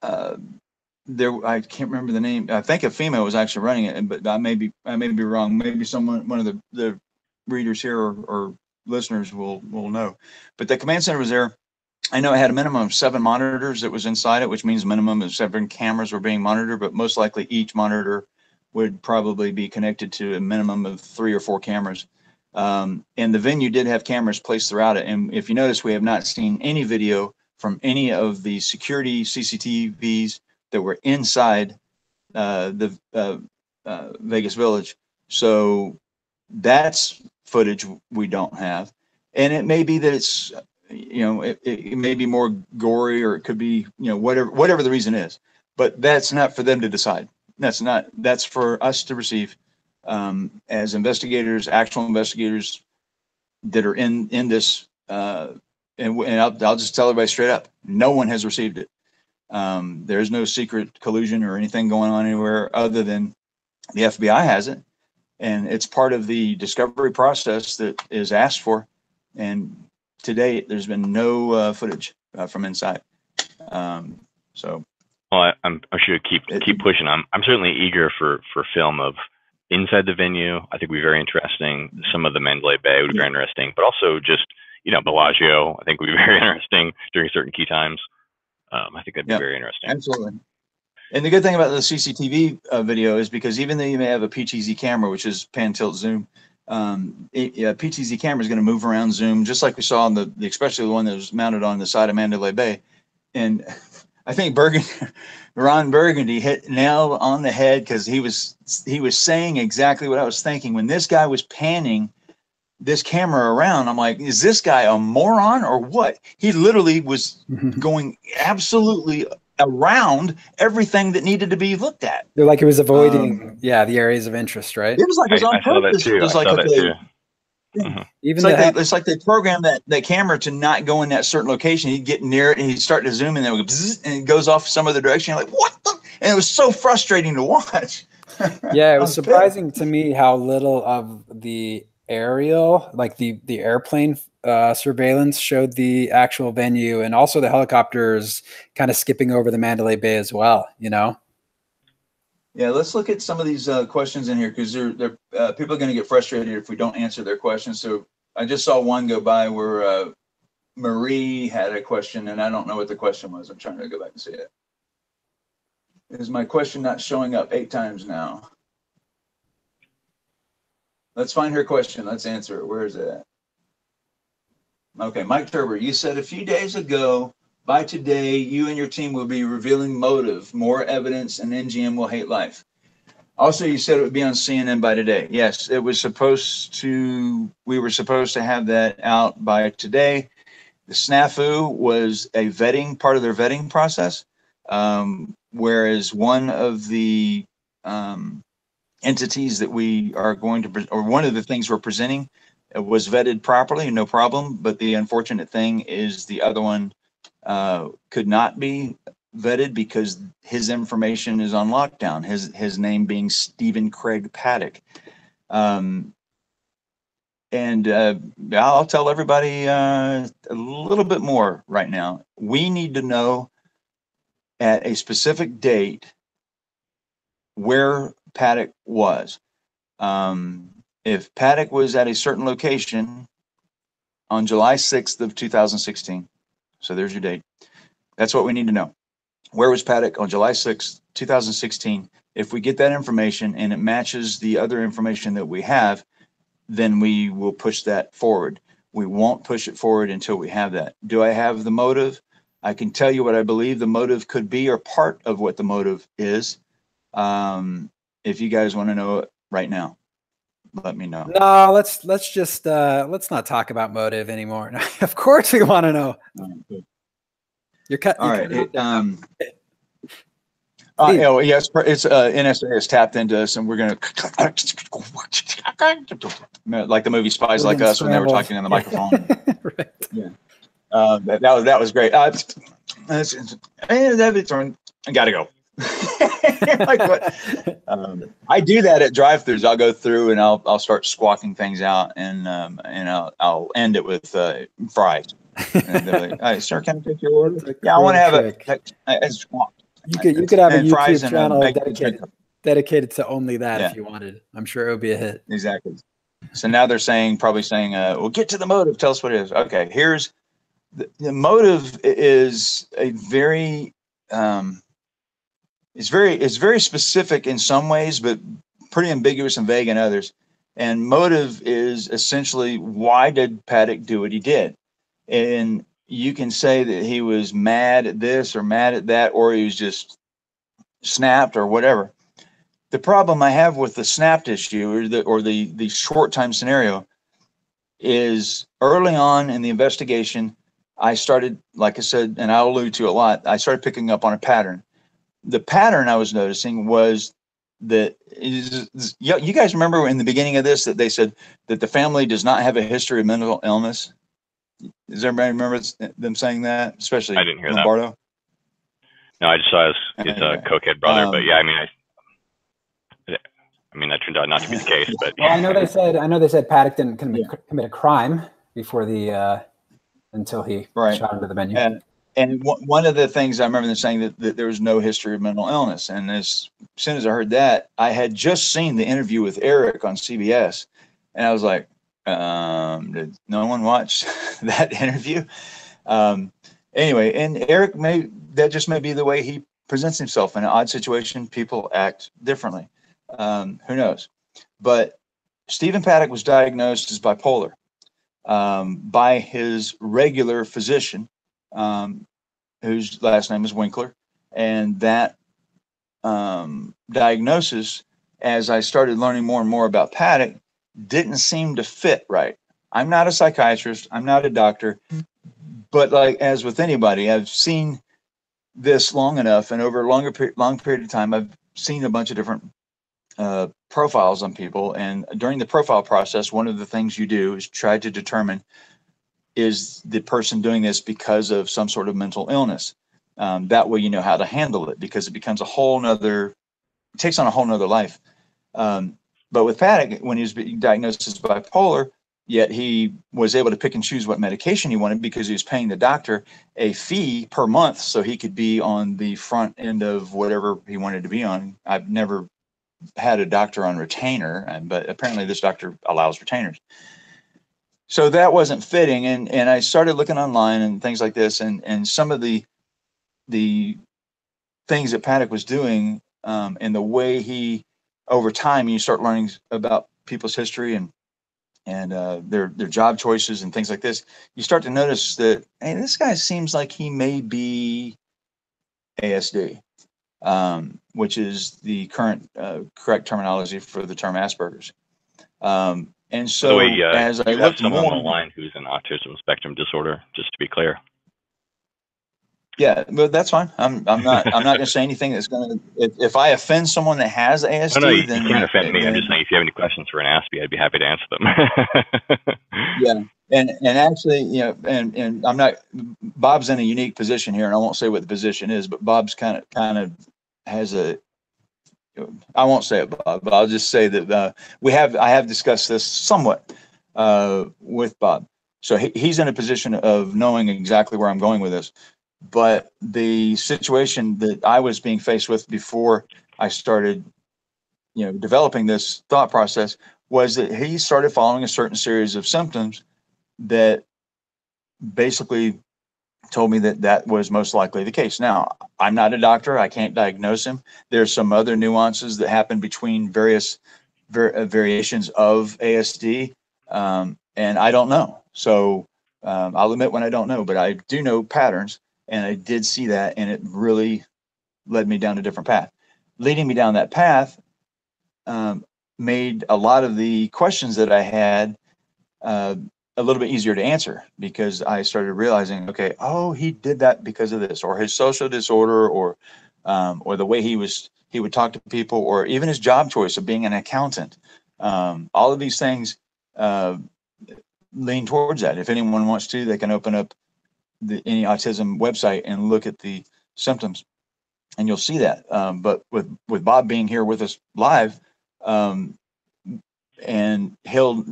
can't remember the name. I think a female was actually running it, but I may be wrong. Maybe one of the readers here or listeners will know. But the command center was there. I know it had a minimum of 7 monitors that was inside it, which means a minimum of 7 cameras were being monitored, but most likely each monitor would probably be connected to a minimum of 3 or 4 cameras. And the venue did have cameras placed throughout it. And if you notice, we have not seen any video from any of the security CCTVs that were inside the Vegas Village. So that's footage we don't have. And it may be that it's, it may be more gory, or it could be, whatever the reason is. But that's not for them to decide. That's for us to receive as investigators, actual investigators that are in this. And I'll just tell everybody straight up: no one has received it. There's no secret collusion or anything going on anywhere other than the FBI has it, and it's part of the discovery process that is asked for. And to date, there's been no footage from inside. So. Well, I should keep pushing. I'm certainly eager for film of inside the venue. I think would be very interesting. Some of the Mandalay Bay would be very interesting, but also just Bellagio, I think would be very interesting during certain key times. I think that'd be very interesting. Absolutely. And the good thing about the CCTV video is, because even though you may have a PTZ camera, which is pan, tilt, zoom, PTZ camera is going to move around, zoom, just like we saw on especially the one that was mounted on the side of Mandalay Bay. And I think Ron Burgundy hit nail on the head, because he was saying exactly what I was thinking. When this guy was panning this camera around. I'm like, is this guy a moron or what? He literally was going absolutely around everything that needed to be looked at. They're like, it was avoiding, the areas of interest, right? It was like it was on I saw that purpose. too. It was I like, saw that okay, too. Even it's like they programmed that camera to not go in that certain location. He'd get near it and he'd start to zoom in, and it would go bzzz, and it goes off some other direction. You're like, what the? And it was so frustrating to watch. Yeah, it was surprising to me how little of the aerial, like the airplane surveillance showed the actual venue, and also the helicopters kind of skipping over the Mandalay Bay as well, you know? Yeah, let's look at some of these questions in here, because they're people are going to get frustrated if we don't answer their questions. So I just saw one go by where Marie had a question, and I don't know what the question was. I'm trying to go back and see it. Is my question not showing up 8 times now? Let's find her question. Let's answer it. Where is it at? Okay, Mike Turber, you said a few days ago, by today, you and your team will be revealing motive, more evidence, and NGM will hate life. Also, you said it would be on CNN by today. Yes, it was supposed to, we were supposed to have that out by today. The snafu was a vetting, part of their vetting process, whereas one of the entities that we are going to, or one of the things we're presenting was vetted properly, no problem. But the unfortunate thing is the other one could not be vetted because his information is on lockdown, his name being Stephen Craig Paddock. And I'll tell everybody a little bit more right now. We need to know at a specific date where Paddock was. If Paddock was at a certain location on July 6th of 2016, so there's your date. That's what we need to know. Where was Paddock on July 6th, 2016? If we get that information and it matches the other information that we have, then we will push that forward. We won't push it forward until we have that. Do I have the motive? I can tell you what I believe the motive could be, or part of what the motive is. If you guys want to know it right now, let me know. No, let's just let's not talk about motive anymore. Of course we want to know. You're cut. All right. Yes, it's NSA has tapped into us, and we're gonna like the movie Spies Like Us when they were talking on the microphone. Right. Yeah, that was great. I gotta go. Like what? I do that at drive-throughs. I'll go through and I'll start squawking things out, and I'll end it with fries. And they're like, "Hey, sir, can I take your order?" Yeah, I want to have a squawk. You could have a YouTube channel dedicated to only that if you wanted. I'm sure it would be a hit. Exactly. So now they're probably saying, well, get to the motive. Tell us what it is. Okay, here's the motive is a very, it's very specific in some ways, but pretty ambiguous and vague in others. And motive is essentially, why did Paddock do what he did? And you can say that he was mad at this or mad at that, or he was just snapped or whatever. The problem I have with the snapped issue, or the short time scenario, is early on in the investigation, I started, like I said, and I'll allude to a lot, I started picking up on a pattern. The pattern I was noticing was that you guys remember in the beginning of this that they said that the family does not have a history of mental illness? Does everybody remember them saying that? Especially I didn't hear Lombardo? That. No, I just saw his cokehead brother, but yeah, I mean, that turned out not to be the case. But well, I know they said Paddock didn't commit a crime before until he shot into the venue. And one of the things I remember them saying that there was no history of mental illness. And as soon as I heard that, I had just seen the interview with Eric on CBS, and I was like, did no one watch that interview? Anyway, and Eric that just may be the way he presents himself in an odd situation. People act differently. Who knows? But Stephen Paddock was diagnosed as bipolar by his regular physician, whose last name is Winkler. And that diagnosis, as I started learning more and more about Paddock, didn't seem to fit right. I'm not a psychiatrist. I'm not a doctor. But like, as with anybody, I've seen this long enough, and over a long period of time, I've seen a bunch of different profiles on people. And during the profile process, one of the things you do is try to determine, is the person doing this because of some sort of mental illness? That way you know how to handle it, because it becomes a whole nother, it takes on a whole nother life. But with Paddock, when he was diagnosed as bipolar, yet he was able to pick and choose what medication he wanted, because he was paying the doctor a fee per month so he could be on the front end of whatever he wanted to be on. I've never had a doctor on retainer, but apparently this doctor allows retainers. So that wasn't fitting. And I started looking online and things like this, and some of the things that Paddock was doing, and the way he, over time, you start learning about people's history and their job choices and things like this, you start to notice that, hey, this guy seems like he may be ASD, which is the correct terminology for the term Asperger's. And so, by the way, as I you have looked someone more on the line who's an autism spectrum disorder, just to be clear. Yeah, but that's fine. I'm not going to say anything that's going to, if I offend someone that has ASD, No, you then can't offend me. I'm just saying, if you have any questions for an Aspie, I'd be happy to answer them. yeah. And actually, you know, and I'm not, Bob's in a unique position here, and I won't say what the position is, but Bob's kind of has a, I won't say it, Bob, but I'll just say that I have discussed this somewhat with Bob. So he's in a position of knowing exactly where I'm going with this. But the situation that I was being faced with before I started, you know, developing this thought process, was that he started following a certain series of symptoms that basically told me that that was most likely the case. Now, I'm not a doctor. I can't diagnose him. There's some other nuances that happen between various variations of ASD, and I don't know. So I'll admit when I don't know, but I do know patterns, and I did see that, and it really led me down a different path. Leading me down that path made a lot of the questions that I had a little bit easier to answer, because I started realizing, okay, oh, he did that because of this, or his social disorder, or the way he would talk to people, or even his job choice of being an accountant. All of these things lean towards that. If anyone wants to, they can open up any autism website and look at the symptoms, and you'll see that. But with Bob being here with us live, and he'll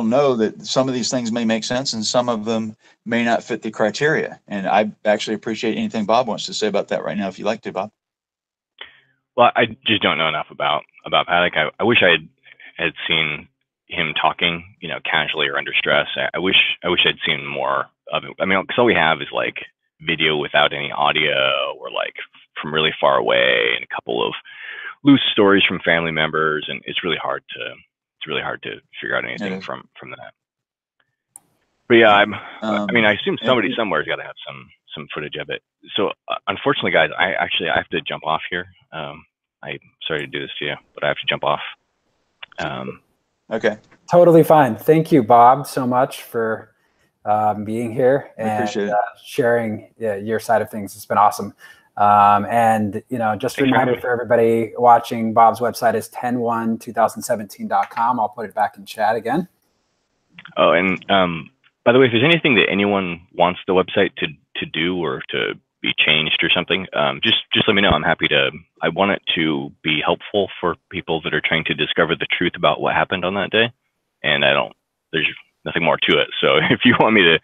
know that some of these things may make sense and some of them may not fit the criteria. And I actually appreciate anything Bob wants to say about that right now, if you'd like to, Bob. Well, I just don't know enough about Paddock. I wish I had seen him talking, you know, casually or under stress. I wish I'd seen more of it. I mean, because all we have is like video without any audio, or like from really far away, and a couple of loose stories from family members, and it's really hard to figure out anything from that. But yeah, I mean, I assume somebody somewhere's got to have some footage of it. So unfortunately, guys, I have to jump off here. I'm sorry to do this to you, but I have to jump off. Okay. Totally fine. Thank you, Bob, so much for being here and sharing your side of things. It's been awesome. And, you know, just a reminder for everybody watching, Bob's website is 10/1/2017.com. I'll put it back in chat again. Oh, and by the way, if there's anything that anyone wants the website to do or to be changed or something, just let me know. I'm happy to. I want it to be helpful for people that are trying to discover the truth about what happened on that day. And there's nothing more to it. So if you want me to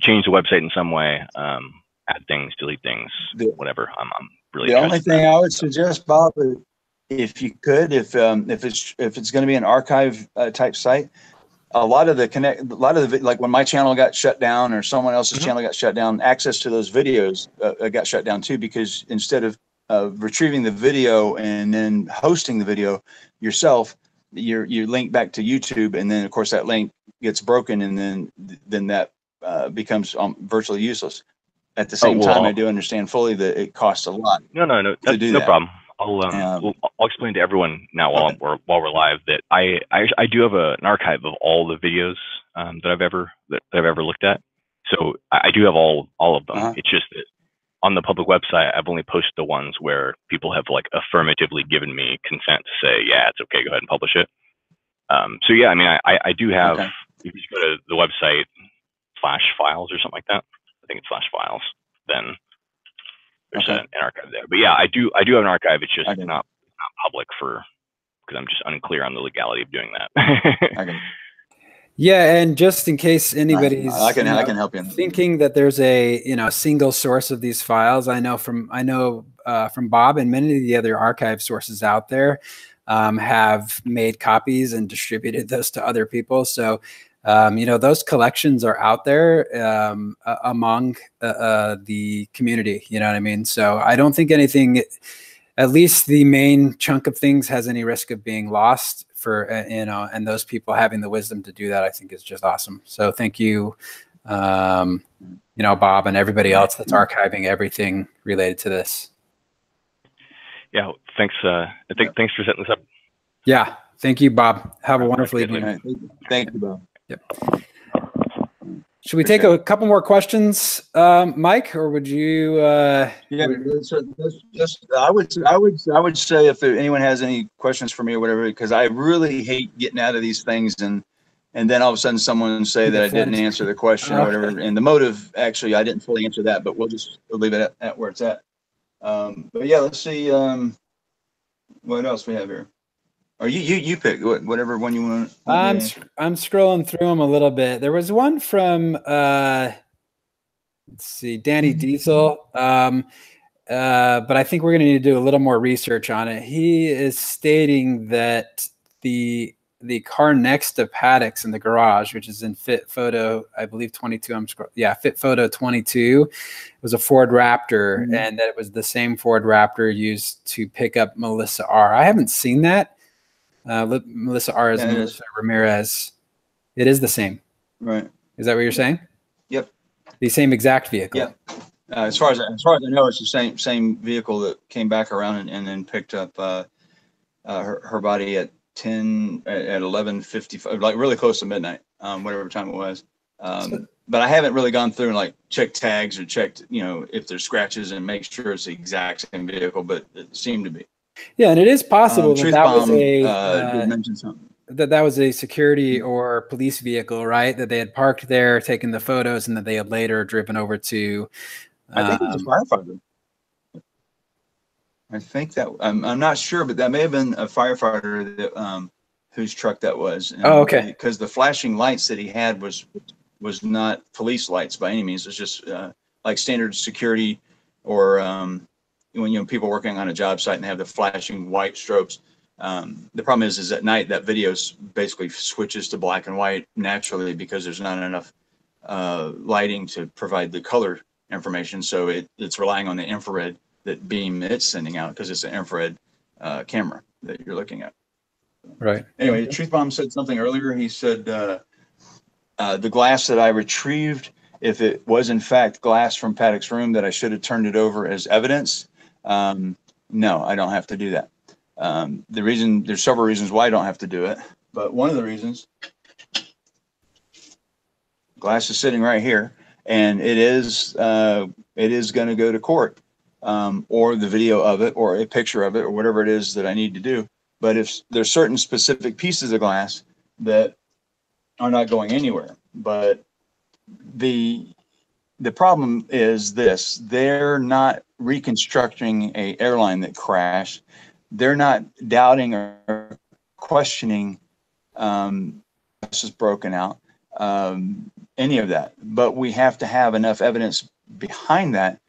change the website in some way, add things, delete things, whatever, I'm really. The only thing I would suggest, Bob, if you could, if it's going to be an archive type site, a lot of the like when my channel got shut down or someone else's channel got shut down, access to those videos got shut down too, because instead of retrieving the video and then hosting the video yourself, you link back to YouTube, and then of course that link gets broken, and then that becomes virtually useless. At the same time, I do understand fully that it costs a lot. No, that's no problem. I'll explain to everyone now while we're live that I do have an archive of all the videos that I've ever looked at. So I do have all of them. It's just that on the public website, I've only posted the ones where people have like affirmatively given me consent to say, yeah, it's okay, go ahead and publish it. So yeah, I mean, I do have, if you go to the website /files or something like that, I think it's /files, then there's an archive there. But yeah, I do have an archive. It's just not public because I'm just unclear on the legality of doing that. Yeah, and just in case anybody's I can help you thinking that there's a single source of these files, I know from Bob and many of the other archive sources out there have made copies and distributed those to other people. So those collections are out there among the community. You know what I mean? So I don't think anything, at least the main chunk of things, has any risk of being lost. And those people having the wisdom to do that, I think, is just awesome. So thank you, Bob, and everybody else that's archiving everything related to this. Yeah, thanks. Thanks for setting this up. Yeah, thank you, Bob. Have a wonderful evening. Thank you, Bob. Yep. Should we take a couple more questions, Mike, or would you? I would say if anyone has any questions for me or whatever, because I really hate getting out of these things and then all of a sudden someone say that I didn't answer the question or whatever. And the motive, actually, I didn't fully answer that, but we'll leave it at where it's at. But yeah, let's see what else we have here. Or you pick whatever one you want. I'm scrolling through them a little bit. There was one from let's see, Danny Diesel. But I think we're going to need to do a little more research on it. He is stating that the car next to Paddock's in the garage, which is in Fit Photo, I believe 22. Fit Photo 22, was a Ford Raptor, and that it was the same Ford Raptor used to pick up Melissa R. I haven't seen that. Melissa R. is Melissa Ramirez. It is the same, right? Is that what you're saying? Yep. The same exact vehicle. Yep. As far as I know, it's the same vehicle that came back around and then picked up her body at 11:55, like really close to midnight, whatever time it was. But I haven't really gone through and like checked tags or checked, if there's scratches and make sure it's the exact same vehicle, but it seemed to be. Yeah, and it is possible that was a security or police vehicle, right? That they had parked there, taken the photos, and that they had later driven over to. I think it was a firefighter. I think that I'm not sure, but that may have been a firefighter that whose truck that was. And okay. Because the flashing lights that he had was not police lights by any means. It was just like standard security or. When people working on a job site and they have the flashing white strobes, the problem is at night that video basically switches to black and white naturally because there's not enough lighting to provide the color information. So it's relying on the infrared that beam it's sending out because it's an infrared camera that you're looking at. Right. Anyway, Truth Bomb said something earlier. He said the glass that I retrieved, if it was in fact glass from Paddock's room, that I should have turned it over as evidence. No, I don't have to do that. There's several reasons why I don't have to do it, but one of the reasons, glass is sitting right here, and it is going to go to court, or the video of it, or a picture of it, or whatever it is that I need to do. But if there's certain specific pieces of glass that are not going anywhere, but the problem is this: they're not reconstructing a airline that crashed. They're not doubting or questioning this is broken out, any of that. But we have to have enough evidence behind that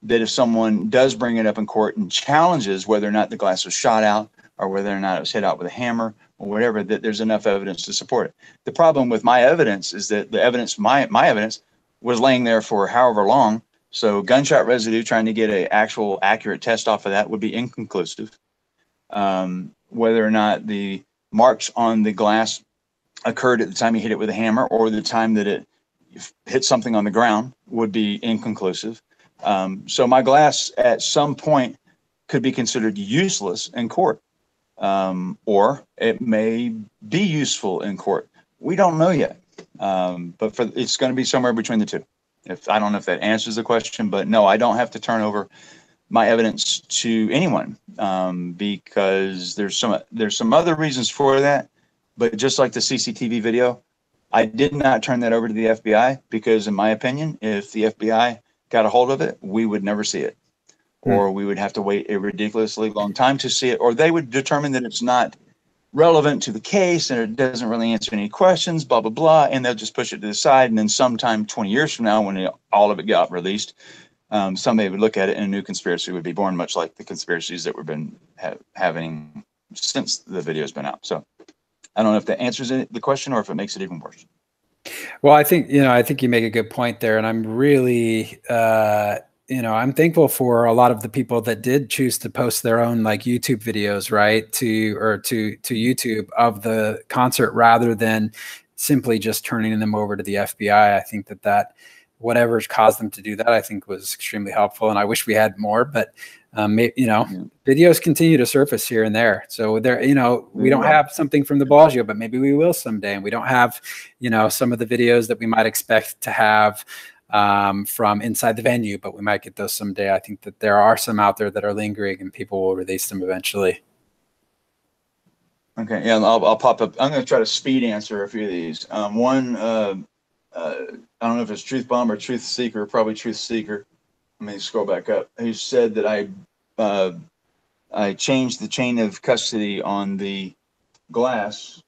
if someone does bring it up in court and challenges whether or not the glass was shot out or whether or not it was hit out with a hammer or whatever, that there's enough evidence to support it. The problem with my evidence is that the evidence, my evidence, was laying there for however long. So gunshot residue, trying to get an actual accurate test off of that would be inconclusive. Whether or not the marks on the glass occurred at the time you hit it with a hammer or the time that it hit something on the ground would be inconclusive. So my glass at some point could be considered useless in court, or it may be useful in court. We don't know yet. But it's going to be somewhere between the two. I don't know if that answers the question, but no, I don't have to turn over my evidence to anyone, because there's some other reasons for that. But just like the CCTV video, I did not turn that over to the FBI because, in my opinion, if the FBI got a hold of it, we would never see it, or we would have to wait a ridiculously long time to see it, or they would determine that it's not relevant to the case and it doesn't really answer any questions, blah, blah, blah, and they'll just push it to the side. And then sometime 20 years from now, when all of it got released, somebody would look at it and a new conspiracy would be born, much like the conspiracies that we've been having since the video's been out. So I don't know if that answers the question or if it makes it even worse. Well, I think you make a good point there, and I'm really, I'm thankful for a lot of the people that did choose to post their own like YouTube videos, right, to YouTube of the concert rather than simply just turning them over to the FBI. I think that whatever's caused them to do that, I think was extremely helpful, and I wish we had more, but videos continue to surface here and there. So there, we don't have something from the Ballgio, but maybe we will someday. And we don't have, some of the videos that we might expect to have from inside the venue, but we might get those someday. I think that there are some out there that are lingering, and people will release them eventually. Okay, yeah, I'll pop up. I'm going to try to speed answer a few of these. One, I don't know if it's Truth Bomb or Truth Seeker, probably Truth Seeker. Let me scroll back up. Who said that I changed the chain of custody on the glass?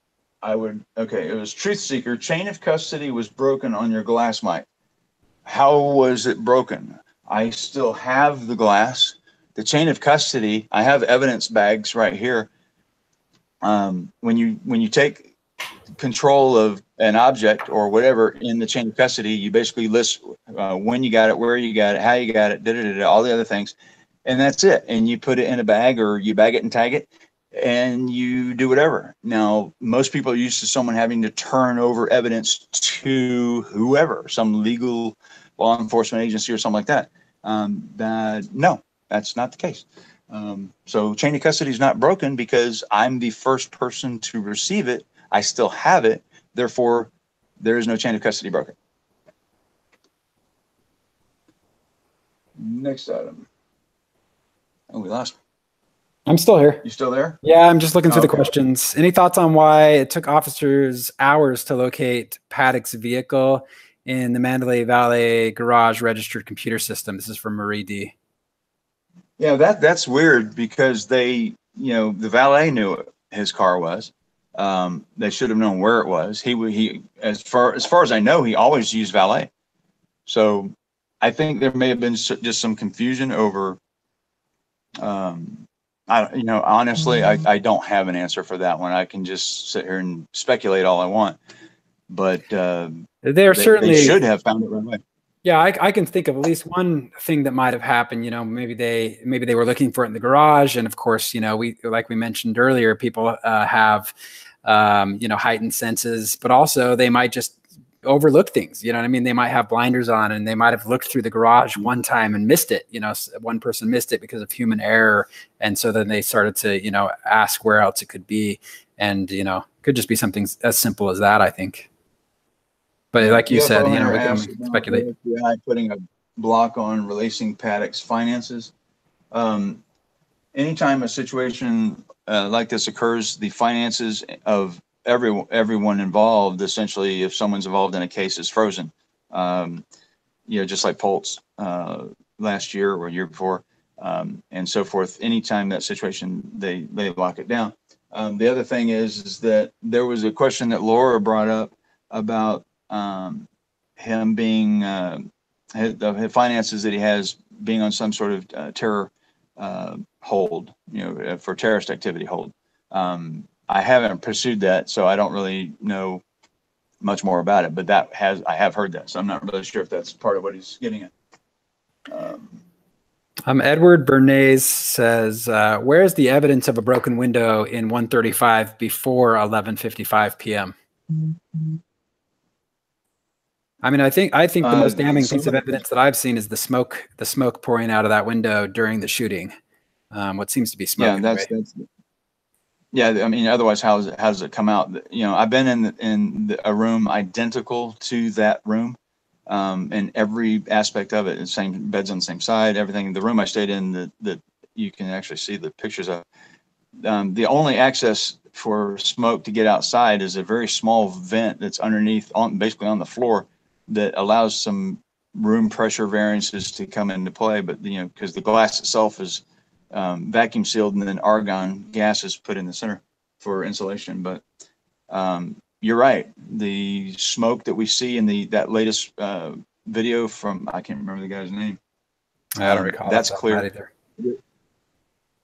Okay, it was Truth Seeker. Chain of custody was broken on your glass, Mike. How was it broken? I still have the glass. The chain of custody, I have evidence bags right here. When you take control of an object or whatever in the chain of custody, you basically list when you got it, where you got it, how you got it, all the other things, and that's it. And you put it in a bag, or you bag it and tag it, and you do whatever. Now, most people are used to someone having to turn over evidence to whoever, some legal law enforcement agency or something like that. No, that's not the case. So chain of custody is not broken because I'm the first person to receive it. I still have it. Therefore, there is no chain of custody broken. Next item. Oh, we lost me. I'm still here. You still there? Yeah, I'm just looking through the questions. Any thoughts on why it took officers hours to locate Paddock's vehicle in the Mandalay Valley garage registered computer system? This is from Marie D. Yeah, that's weird because the valet knew what his car was. They should have known where it was. He as far as I know, he always used valet. So I think there may have been just some confusion over. Honestly, I don't have an answer for that one. I can just sit here and speculate all I want. But they should have found it right away. Yeah, I can think of at least one thing that might have happened. Maybe they were looking for it in the garage, and of course, like we mentioned earlier, people have heightened senses, but also they might just overlook things. You know what I mean? They might have blinders on, and they might have looked through the garage one time and missed it. One person missed it because of human error, and so then they started to ask where else it could be, and could just be something as simple as that, I think. But like you said, we can speculate. FBI putting a block on releasing Paddock's finances. Anytime a situation like this occurs, the finances of everyone involved, essentially, if someone's involved in a case, is frozen. Just like Pulse last year or year before, and so forth. Anytime that situation, they lock it down. The other thing is that there was a question that Laura brought up about him being the finances that he has being on some sort of terror hold, for terrorist activity hold. I haven't pursued that, so I don't really know much more about it, but I have heard that, so I'm not really sure if that's part of what he's getting at. Edward Bernays says, where's the evidence of a broken window in 135 before 11:55 p.m.? I mean, I think the most damning piece of evidence that I've seen is the smoke pouring out of that window during the shooting. What seems to be smoke. Yeah, Yeah, I mean, otherwise, how does it come out? You know, I've been in a room identical to that room, and every aspect of it, the same beds on the same side, everything. The room I stayed in, that you can actually see the pictures of. The only access for smoke to get outside is a very small vent that's underneath, basically on the floor, that allows some room pressure variances to come into play. But you know, because the glass itself is vacuum sealed, and then argon gas is put in the center for insulation. But you're right. The smoke that we see in that latest video from, I can't remember the guy's name. I don't recall. That's clear. Either.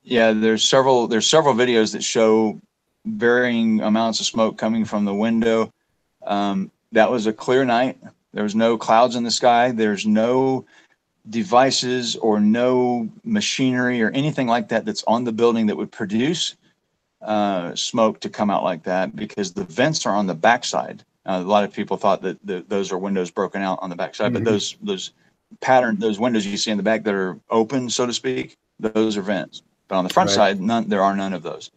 Yeah, there's several videos that show varying amounts of smoke coming from the window. That was a clear night. There was no clouds in the sky. There's no devices or no machinery or anything like that that's on the building that would produce smoke to come out like that, because the vents are on the backside. A lot of people thought that those are windows broken out on the backside, but those windows you see in the back that are open, so to speak, those are vents. But on the front side, there are none of those.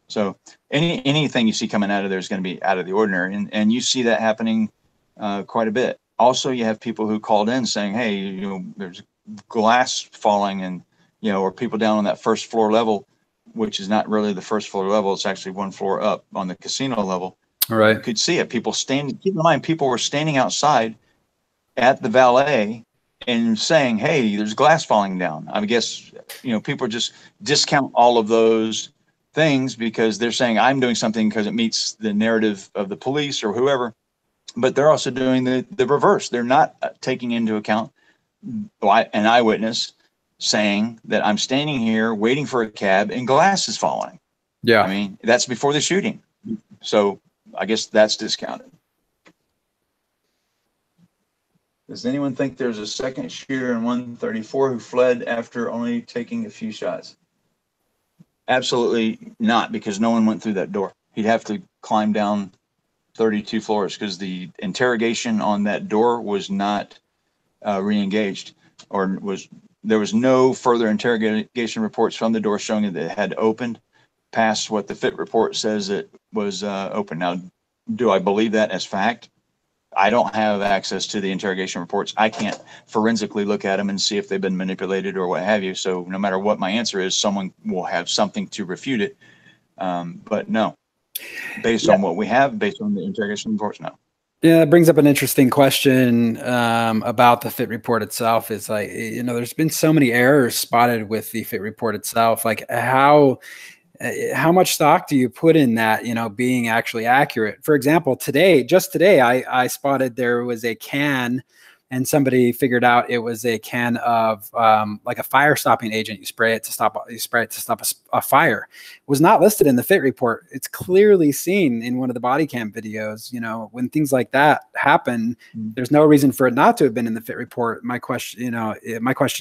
So anything you see coming out of there is going to be out of the ordinary, and you see that happening quite a bit. Also, you have people who called in saying, "Hey, you know, there's glass falling, and you know, or people down on that first floor level, which is not really the first floor level; it's actually one floor up on the casino level." Right. You could see it. People standing. Keep in mind, people were standing outside at the valet and saying, "Hey, there's glass falling down." I guess, you know, people just discount all of those things because they're saying I'm doing something because it meets the narrative of the police or whoever, but they're also doing the reverse. They're not taking into account an eyewitness saying that I'm standing here waiting for a cab and glass is falling. Yeah. I mean, that's before the shooting. So I guess that's discounted. Does anyone think there's a second shooter in 134 who fled after only taking a few shots? Absolutely not, because no one went through that door. He'd have to climb down 32 floors because the interrogation on that door was not re-engaged, or there was no further interrogation reports from the door showing that it had opened past what the FIT report says it was open. Now, do I believe that as fact? I don't have access to the interrogation reports. I can't forensically look at them and see if they've been manipulated or what have you. So no matter what my answer is, someone will have something to refute it. But no, based on what we have, based on the interrogation reports, no. Yeah, that brings up an interesting question about the FIT report itself. Is like, you know, there's been so many errors spotted with the FIT report itself. Like how much stock do you put in that, you know, being actually accurate? For example, just today, I spotted there was a can, and somebody figured out it was a can of like a fire stopping agent. You spray it to stop a fire. It was not listed in the FIT report. It's clearly seen in one of the body cam videos. You know, when things like that happen, there's no reason for it not to have been in the FIT report. My question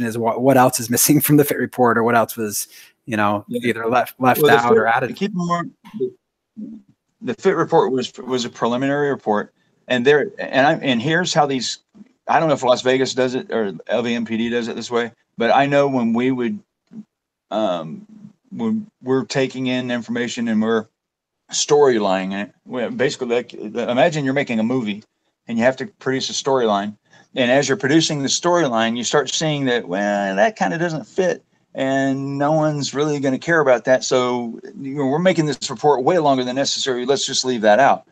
is what else is missing from the FIT report, or what else was, you know, either left out or added. Keep in mind, the FIT report was a preliminary report, and here's how these. I don't know if Las Vegas does it or LVMPD does it this way, but I know when we're taking in information and we're storylining it, basically, like, imagine you're making a movie and you have to produce a storyline, and as you're producing the storyline, you start seeing that, well, that kind of doesn't fit, and no one's really going to care about that. So, you know, we're making this report way longer than necessary. Let's just leave that out.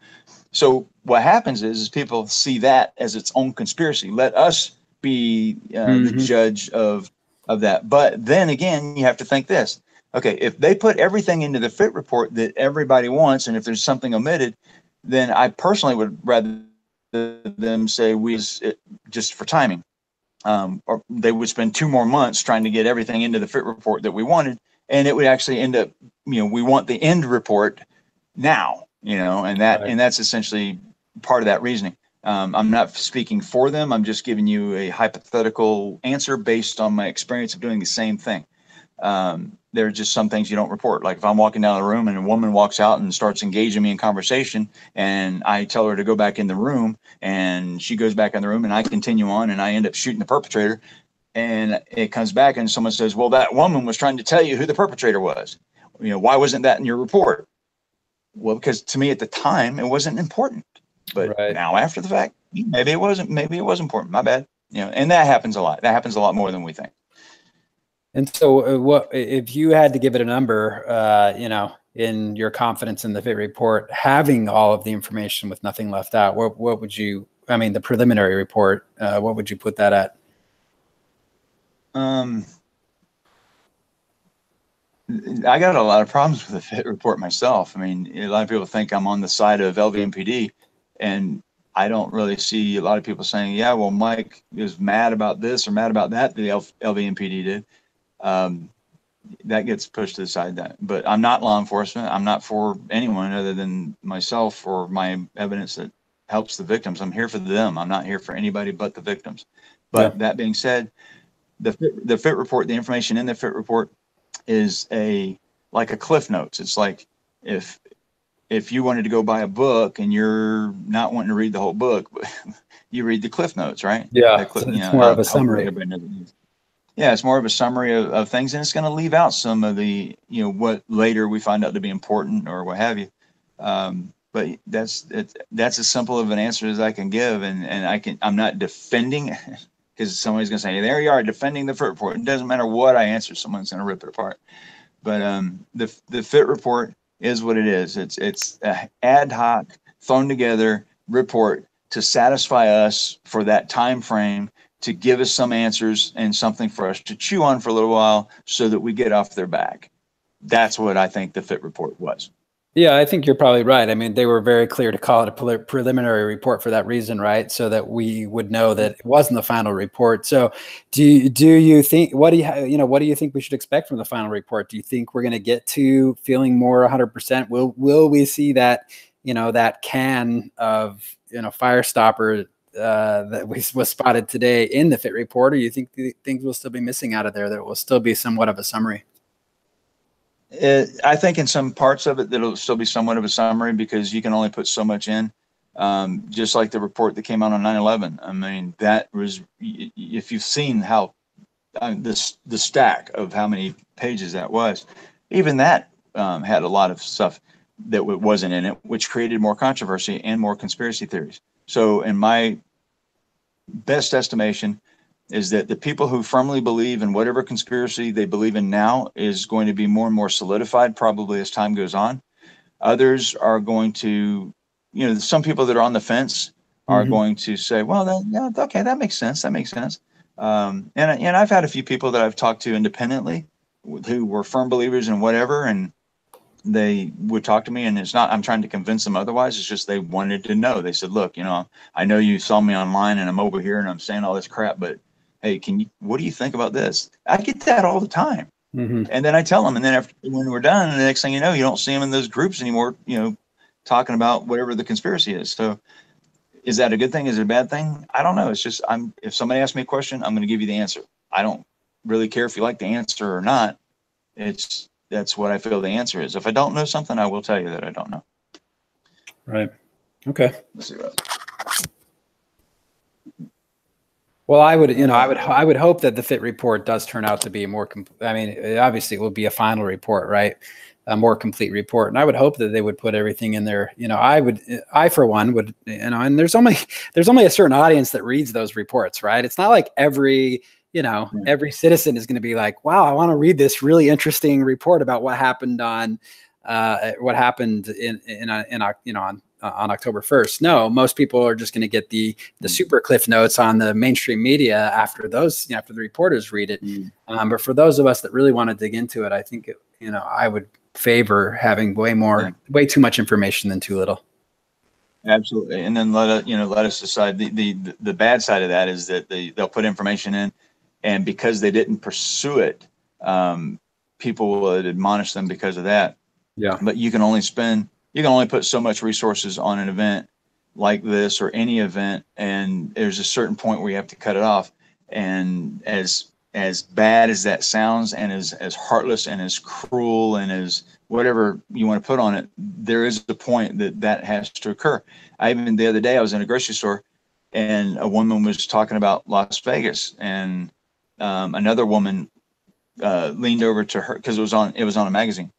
So what happens is people see that as its own conspiracy. Let us be the judge of that. But then again, you have to think this. Okay, if they put everything into the FIT report that everybody wants, and if there's something omitted, then I personally would rather them say just for timing. Or they would spend 2 more months trying to get everything into the FIT report that we wanted, and it would actually end up, you know, we want the end report now. You know, and that's essentially part of that reasoning. I'm not speaking for them. I'm just giving you a hypothetical answer based on my experience of doing the same thing. There are just some things you don't report. Like if I'm walking down the room and a woman walks out and starts engaging me in conversation, and I tell her to go back in the room, and she goes back in the room, and I continue on, and I end up shooting the perpetrator, and it comes back and someone says, well, that woman was trying to tell you who the perpetrator was. You know, why wasn't that in your report? Well, because to me at the time, it wasn't important. But Right. now after the fact, maybe it wasn't. Maybe it was important. My bad. You know, and that happens a lot. That happens a lot more than we think. And so, what if you had to give it a number? You know, in your confidence in the fit report, having all of the information with nothing left out, what would you? I mean, the preliminary report. What would you put that at? I got a lot of problems with the fit report myself. I mean, a lot of people think I'm on the side of LVMPD, and I don't really see a lot of people saying, yeah, well, Mike is mad about this or mad about that, the LVMPD did. That gets pushed to the side. But I'm not law enforcement. I'm not for anyone other than myself or my evidence that helps the victims. I'm here for them. I'm not here for anybody but the victims. But that being said, the fit report, the information in the fit report is like a cliff notes. It's like if you wanted to go buy a book and you're not wanting to read the whole book, but you read the cliff notes, right? Yeah, it's more of a summary. Yeah, it's more of a summary of things, and it's going to leave out some of the, you know, what later we find out to be important or what have you. But that's as simple of an answer as I can give, and I'm not defending, because somebody's going to say, there you are defending the fit report. It doesn't matter what I answer, someone's going to rip it apart. But the fit report is what it is. It's an ad hoc, thrown together report to satisfy us for that time frame, to give us some answers and something for us to chew on for a little while so that we get off their back. That's what I think the fit report was. Yeah, I think you're probably right. I mean, they were very clear to call it a preliminary report for that reason, right? So that we would know that it wasn't the final report. So do you think, what do you think we should expect from the final report? Do you think we're going to get to feeling more 100%? Will we see that, you know, that can of, you know, fire stopper that was spotted today in the fit report, or you think things will still be missing out of there, that it will still be somewhat of a summary? I think in some parts of it, that'll still be somewhat of a summary, because you can only put so much in. Just like the report that came out on 9/11. I mean, that was, if you've seen how the stack of how many pages that was, even that had a lot of stuff that wasn't in it, which created more controversy and more conspiracy theories. So in my best estimation, is that the people who firmly believe in whatever conspiracy they believe in now is going to be more and more solidified, probably as time goes on. Others are going to, you know, some people that are on the fence are going to say, well, yeah, okay, that makes sense. That makes sense. And I've had a few people that I've talked to independently who were firm believers in whatever, and they would talk to me, and it's not, I'm trying to convince them otherwise. It's just they wanted to know. They said, look, you know, I know you saw me online and I'm over here and I'm saying all this crap, but hey, what do you think about this? I get that all the time. And then I tell them, and then when we're done, the next thing you know, you don't see them in those groups anymore, you know, talking about whatever the conspiracy is. So is that a good thing? Is it a bad thing? I don't know. It's just, if somebody asks me a question, I'm going to give you the answer. I don't really care if you like the answer or not. That's what I feel the answer is. If I don't know something, I will tell you that I don't know. Right. Okay. Let's see what else. Well, I would hope that the fit report does turn out to be more. I mean, obviously, it will be a final report, right? A more complete report, and I would hope that they would put everything in there. You know, I for one would, you know, and there's only a certain audience that reads those reports, right? It's not like every citizen is going to be like, wow, I want to read this really interesting report about what happened on on October 1st. No, most people are just going to get the super cliff notes on the mainstream media after the reporters read it. But for those of us that really want to dig into it, I think I would favor having way too much information than too little. Absolutely. And then let us decide. The bad side of that is that they'll put information in, and because they didn't pursue it, people will admonish them because of that. Yeah. But you can only put so much resources on an event like this or any event, and there's a certain point where you have to cut it off. And as bad as that sounds, and as heartless and as cruel and as whatever you want to put on it, there is a point that has to occur. The other day I was in a grocery store, and a woman was talking about Las Vegas, and another woman leaned over to her, because it was on a magazine,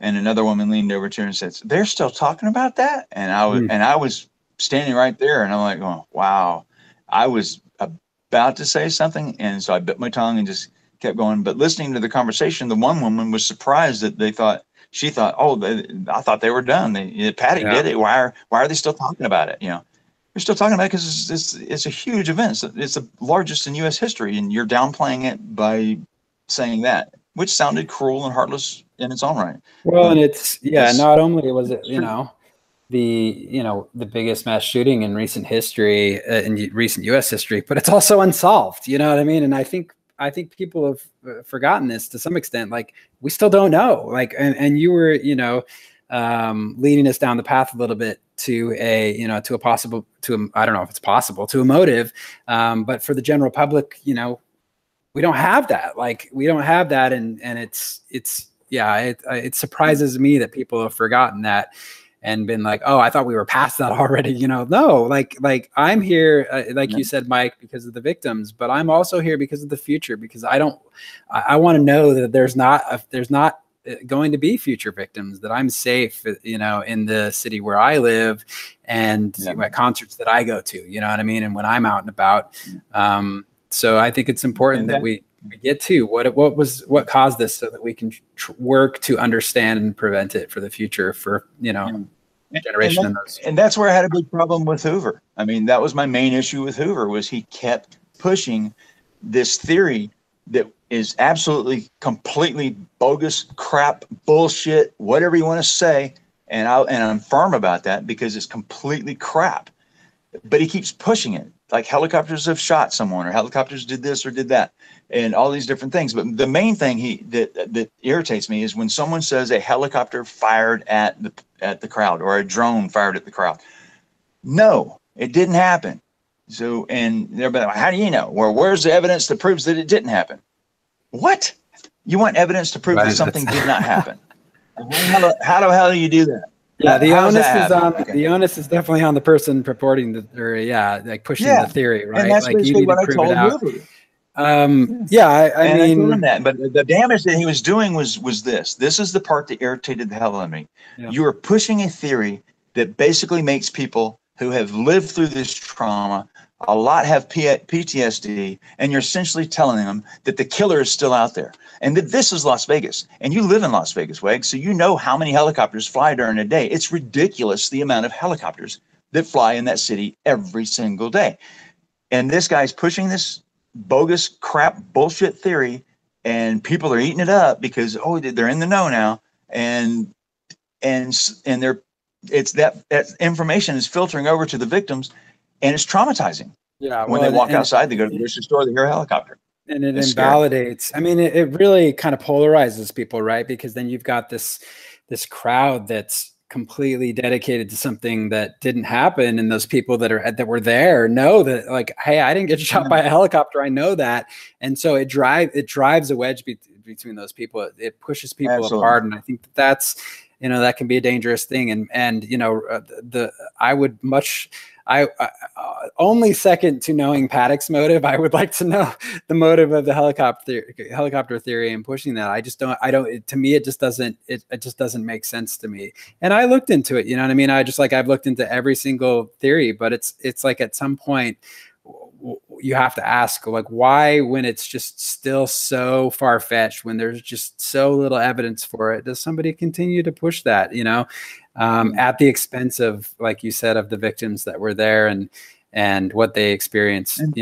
And another woman leaned over to her and said, "They're still talking about that?" And I was standing right there, and I'm like, "Oh, wow." I was about to say something, and so I bit my tongue and just kept going. But listening to the conversation, the one woman was surprised that she thought, "Oh, I thought they were done. Patty did it. Why are they still talking about it?" They're still talking about it because it's a huge event. It's the largest in U.S. history, and you're downplaying it by saying that, which sounded cruel and heartless in its own right. Well, and it's not only was it the biggest mass shooting in recent history, in recent U.S. history, but it's also unsolved. You know what I mean? And I think people have forgotten this to some extent. Like, we still don't know. Like, and you were leading us down the path a little bit to I don't know if it's possible, to a motive, but for the general public, we don't have that. Like, we don't have that, and it surprises me that people have forgotten that and been like, "Oh, I thought we were past that already." No, like I'm here, you said, Mike, because of the victims, but I'm also here because of the future, because I want to know that there's not going to be future victims, that I'm safe, in the city where I live, and at concerts that I go to, you know what I mean? And when I'm out and about. So I think it's important that we get to what caused this, so that we can work to understand and prevent it for the future, for, generation. And that's where I had a big problem with Hoover. I mean, that was my main issue with Hoover, was he kept pushing this theory that is absolutely, completely bogus, crap, bullshit, whatever you want to say. And I'm firm about that, because it's completely crap. But he keeps pushing it, like helicopters have shot someone, or helicopters did this or did that, and all these different things. But the main thing that irritates me is when someone says a helicopter fired at the crowd, or a drone fired at the crowd. No, it didn't happen. So, and they're like, "How do you know?" Well, where's the evidence that proves that it didn't happen? What? You want evidence to prove that something did not happen? How the hell do you do that? Yeah, the onus is definitely on the person purporting pushing the theory, right? And that's like, you need to prove it out. I mean, I told him that, but the damage that he was doing was this. This is the part that irritated the hell out of me. Yeah. You are pushing a theory that basically makes people who have lived through this trauma, a lot have PTSD, and you're essentially telling them that the killer is still out there, and that this is Las Vegas. And you live in Las Vegas, Weg, so you know how many helicopters fly during a day. It's ridiculous, the amount of helicopters that fly in that city every single day. And this guy's pushing this bogus crap bullshit theory, and people are eating it up because, oh, they're in the know now, and that information is filtering over to the victims, and it's traumatizing. Yeah, when they walk outside, they go to the grocery store, they hear a helicopter, and it invalidates. Scary. I mean, it really kind of polarizes people, right? Because then you've got this crowd that's completely dedicated to something that didn't happen, and those people that were there know that, like, hey, I didn't get shot by a helicopter, I know that. And so it drives a wedge between those people. It pushes people apart, and I think that's that can be a dangerous thing. And I only second to knowing Paddock's motive. I would like to know the motive of the helicopter theory and pushing that. To me, it just doesn't make sense to me. And I looked into it, you know what I mean? I've looked into every single theory, but it's like, at some point you have to ask, like, why, when it's just still so far-fetched, when there's just so little evidence for it, does somebody continue to push that, at the expense of, like you said, of the victims that were there and what they experienced, and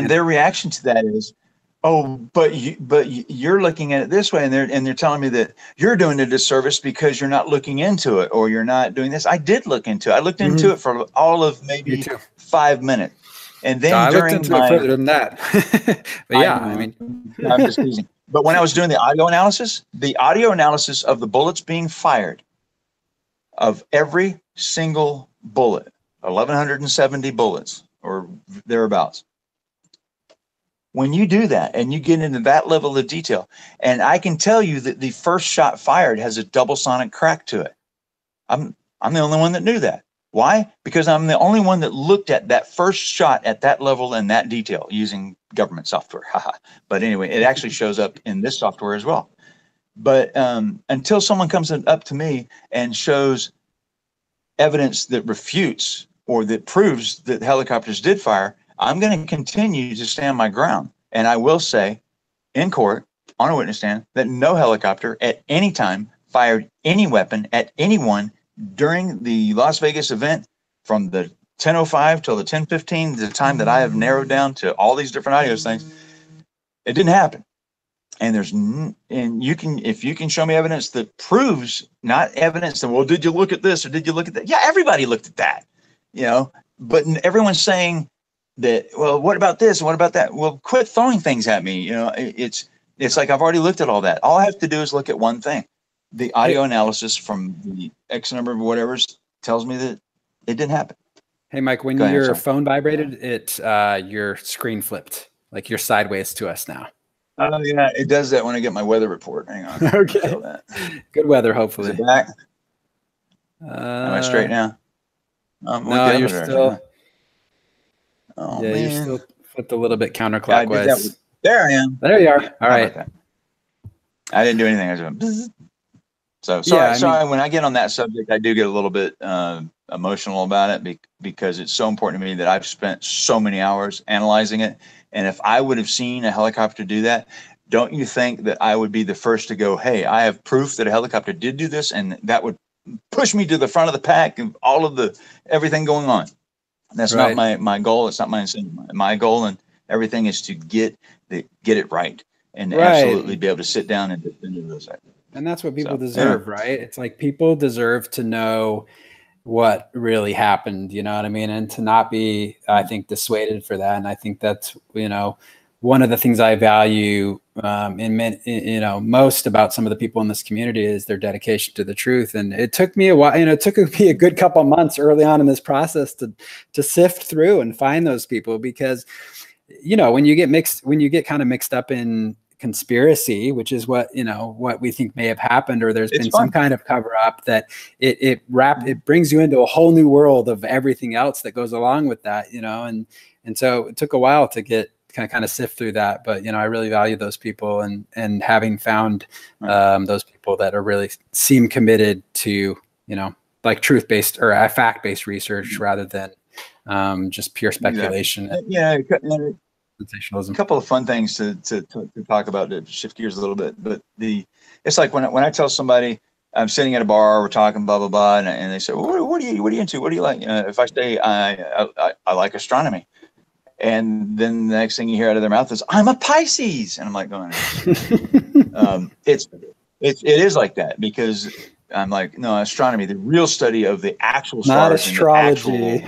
their reaction to that is, oh, but you're looking at it this way, and they're telling me that you're doing a disservice because you're not looking into it, or you're not doing this. I did look into it. I looked into it for all of maybe 5 minutes. And then I looked into it further than that. But I'm just teasing. But when I was doing the audio analysis of the bullets being fired, of every single bullet, 1,170 bullets or thereabouts, when you do that and you get into that level of detail, and I can tell you that the first shot fired has a double sonic crack to it. I'm the only one that knew that. Why? Because I'm the only one that looked at that first shot at that level and that detail using government software. But anyway, it actually shows up in this software as well. But until someone comes up to me and shows evidence that refutes or that proves that helicopters did fire, I'm going to continue to stand my ground. And I will say in court, on a witness stand, that no helicopter at any time fired any weapon at anyone during the Las Vegas event from the 10:05 till the 10:15, the time that I have narrowed down to all these different audio things. It didn't happen. And you can, if you can show me evidence that proves, not evidence that, well, did you look at this or did you look at that? Yeah, everybody looked at that, you know, but everyone's saying that, well, what about this and what about that? Well, quit throwing things at me. You know, it's like, I've already looked at all that. All I have to do is look at one thing. The audio analysis from the X number of whatever's tells me that it didn't happen. Hey, Mike, when your phone vibrated, your screen flipped, like you're sideways to us now. Oh, yeah, it does that when I get my weather report. Hang on. Okay. Good weather, hopefully. Is it back? Am I straight now? No, you're still. Oh, yeah, man. You're still flipped a little bit counterclockwise. There I am. There you are. All right. I didn't do anything. I just went. So sorry. When I get on that subject, I do get a little bit emotional about it because it's so important to me that I've spent so many hours analyzing it. And if I would have seen a helicopter do that, don't you think that I would be the first to go, hey, I have proof that a helicopter did do this, and that would push me to the front of the pack and all of everything going on. That's right. Not my goal. It's not my incentive. My goal and everything is to get it right and absolutely be able to sit down and defend those actions. And that's what people deserve, right? It's like people deserve to know what really happened, you know what I mean? And to not be, I think, dissuaded for that. And I think that's, you know, one of the things I value most about some of the people in this community is their dedication to the truth. And it took me a while, you know, it took me a good couple of months early on in this process to sift through and find those people, because, you know, when you get kind of mixed up in conspiracy, which is what we think may have happened, or there's been some kind of cover up, that it brings you into a whole new world of everything else that goes along with that, you know, and so it took a while to get kind of sift through that. But, you know, I really value those people, and having found those people that are really seem committed to, you know, like truth-based or fact-based research rather than just pure speculation. Yeah. Sensationalism. A couple of fun things to talk about, to shift gears a little bit, but it's like when I tell somebody I'm sitting at a bar, we're talking blah blah blah, and they say, well, what are you into? What do you like? If I say I like astronomy, and then the next thing you hear out of their mouth is I'm a Pisces, and I'm like going, it is like that, because I'm like, no, astronomy, the real study of the actual stars, not astrology.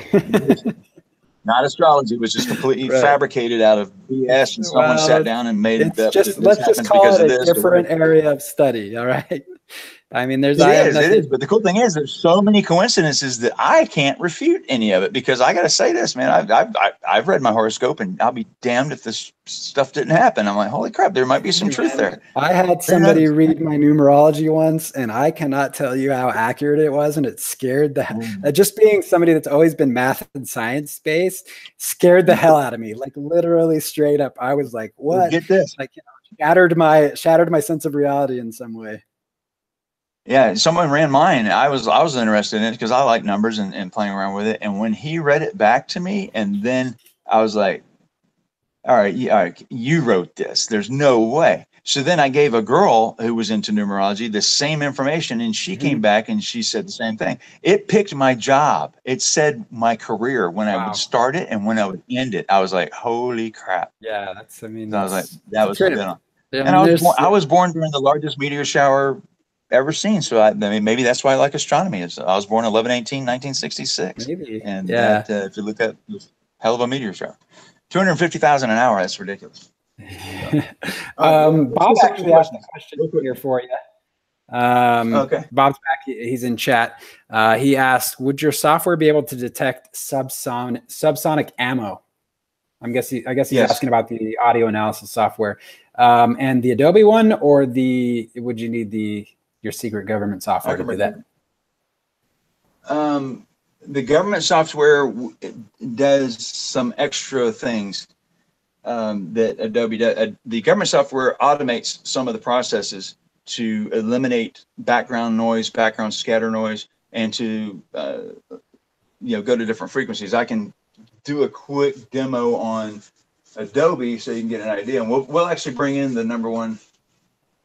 Not astrology, which is completely fabricated out of BS, and someone sat down and made it up. Let's just call it a different area of study. All right. I mean, it is. But the cool thing is, there's so many coincidences that I can't refute any of it, because I got to say this, man. I've read my horoscope, and I'll be damned if this stuff didn't happen. I'm like, holy crap, there might be some truth there. I had somebody read my numerology once, and I cannot tell you how accurate it was, and it scared just being somebody that's always been math and science based, scared the hell out of me. Like, literally straight up, I was like, what? Get this. Like, you know, shattered my sense of reality in some way. Yeah, someone ran mine. I was interested in it because I like numbers and playing around with it. And when he read it back to me, and then I was like, all right, you wrote this. There's no way. So then I gave a girl who was into numerology the same information, and she came back and she said the same thing. It picked my job. It said my career, when I would start it and when I would end it. I was like, holy crap. Yeah, I was like, that was good. Yeah, and I was born during the largest meteor shower ever seen. So I mean, maybe that's why I like astronomy. I was born 11/18/1966. Maybe. And that, if you look at hell of a meteor shower, 250,000 an hour. That's ridiculous. Bob actually asked a question here for you. Okay. Bob's back. He's in chat. He asked, would your software be able to detect subsonic ammo? I guess he's asking about the audio analysis software. And the Adobe one, or would you need your secret government software to do that? The government software does some extra things that Adobe does. The government software automates some of the processes to eliminate background noise, background scatter noise, and to go to different frequencies. I can do a quick demo on Adobe so you can get an idea, and we'll actually bring in the #1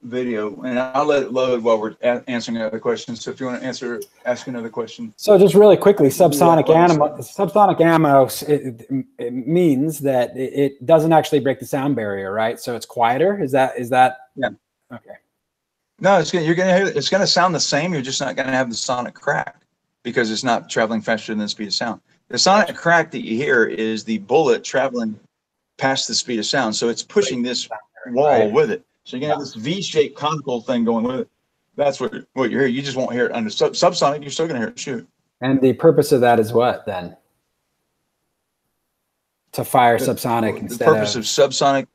video, and I'll let it load while we're answering other questions. So if you want to ask another question. So just really quickly, subsonic ammo, it means that it doesn't actually break the sound barrier, right? So it's quieter. Is that? Yeah. Okay. No, it's gonna sound the same. You're just not gonna have the sonic crack because it's not traveling faster than the speed of sound. The sonic crack that you hear is the bullet traveling past the speed of sound, so it's pushing this wall with it. So you're gonna have this V-shaped conical thing going with it. That's what you hear. You just won't hear it under subsonic. You're still gonna hear it shoot. And the purpose of that is what then? To fire subsonic instead of... The purpose of subsonic.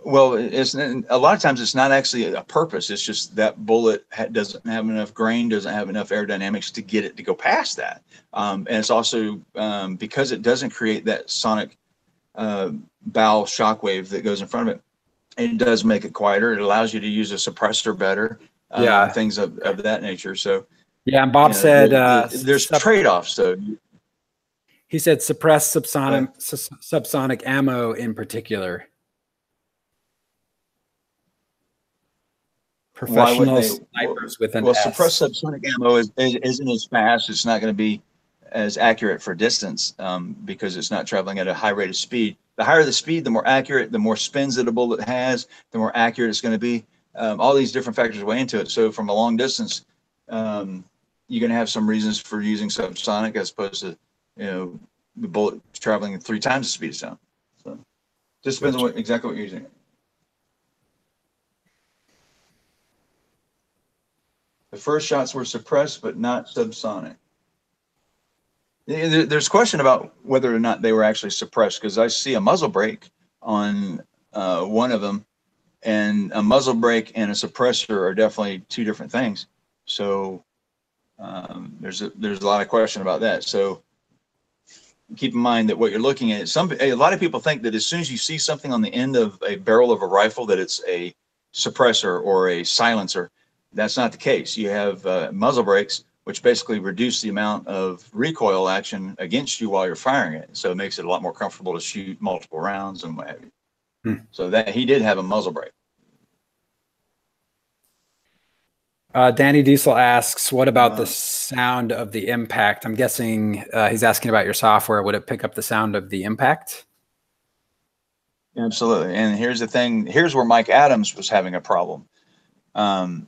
Well, it's a lot of times it's not actually a purpose. It's just that bullet doesn't have enough grain, doesn't have enough aerodynamics to get it to go past that. And it's also because it doesn't create that sonic bow shockwave that goes in front of it. It does make it quieter. It allows you to use a suppressor better. Things of that nature. So yeah, and Bob said there's trade-offs. So he said suppress subsonic ammo in particular. Professional snipers with an S. Suppressed subsonic ammo isn't as fast. It's not going to be as accurate for distance because it's not traveling at a high rate of speed. The higher the speed, the more accurate, the more spins that a bullet has, the more accurate it's going to be. All these different factors weigh into it. So from a long distance, you're going to have some reasons for using subsonic as opposed to the bullet traveling at 3 times the speed of sound. So just depends on exactly what you're using. The first shots were suppressed, but not subsonic. There's a question about whether or not they were actually suppressed, because I see a muzzle brake on one of them, and a muzzle brake and a suppressor are definitely 2 different things. So there's a lot of question about that. So keep in mind that what you're looking at, a lot of people think that as soon as you see something on the end of a barrel of a rifle that it's a suppressor or a silencer. That's not the case. You have muzzle brakes, which basically reduce the amount of recoil action against you while you're firing it. So it makes it a lot more comfortable to shoot multiple rounds and what have you. So that he did have a muzzle brake. Danny Diesel asks, what about the sound of the impact? I'm guessing he's asking about your software. Would it pick up the sound of the impact? Absolutely. And here's the thing. Here's where Mike Adams was having a problem.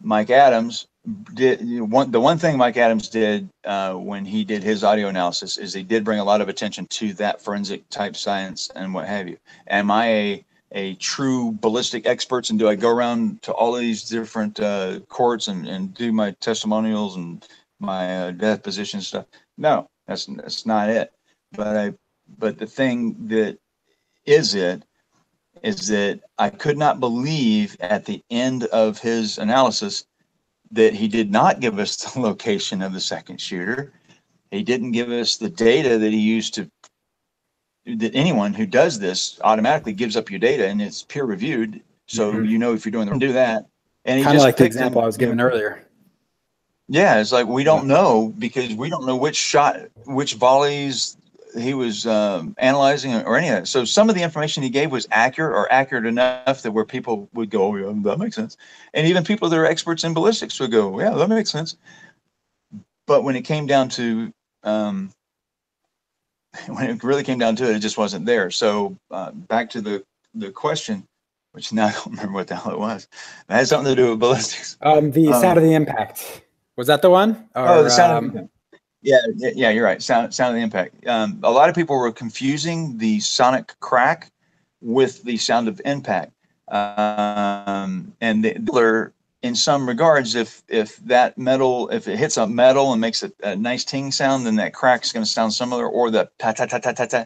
Mike Adams did the one thing Mike Adams did when he did his audio analysis is he did bring a lot of attention to that forensic type science and what have you. Am I a true ballistic experts, and do I go around to all of these different courts and do my testimonials and my deposition stuff? No, that's not it. But the thing that is that I could not believe at the end of his analysis that he did not give us the location of the second shooter. He didn't give us the data that he used that anyone who does this automatically gives up your data, and it's peer reviewed. So if you're doing do that. And he kind of just like the example I was giving earlier. Yeah, it's like we don't know, because we don't know which volleys he was analyzing or any of that. So some of the information he gave was accurate, or accurate enough that where people would go, oh, yeah, that makes sense. And even people that are experts in ballistics would go, yeah, that makes sense. But when it came down to, when it really came down to it, it just wasn't there. So back to the question, which now I don't remember what the hell it was. It had something to do with ballistics. The sound of the impact. Was that the one? Or, the sound of the impact. Yeah, you're right. Sound of the impact. A lot of people were confusing the sonic crack with the sound of impact. And in some regards, if that metal, if it hits a metal and makes a nice ting sound, then that crack is going to sound similar. Or the ta ta ta ta ta ta.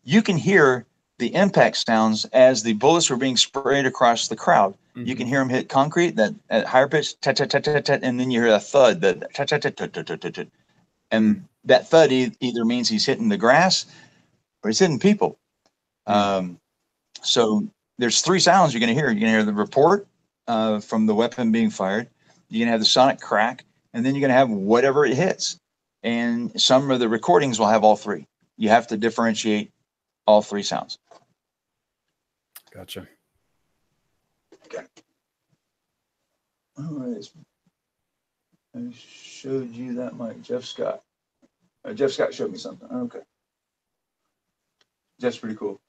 You can hear the impact sounds as the bullets were being sprayed across the crowd. You can hear them hit concrete, that at higher pitch, ta ta ta ta ta, and then you hear a thud, that ta ta ta ta ta ta ta. And that thud either means he's hitting the grass or he's hitting people. So there's 3 sounds you're going to hear. You're going to hear the report, from the weapon being fired. You're gonna have the sonic crack, and then you're gonna have whatever it hits. And some of the recordings will have all three. You have to differentiate all three sounds. Gotcha. Okay. All right. I showed you that mic, Jeff Scott. Jeff Scott showed me something. Okay. That's pretty cool.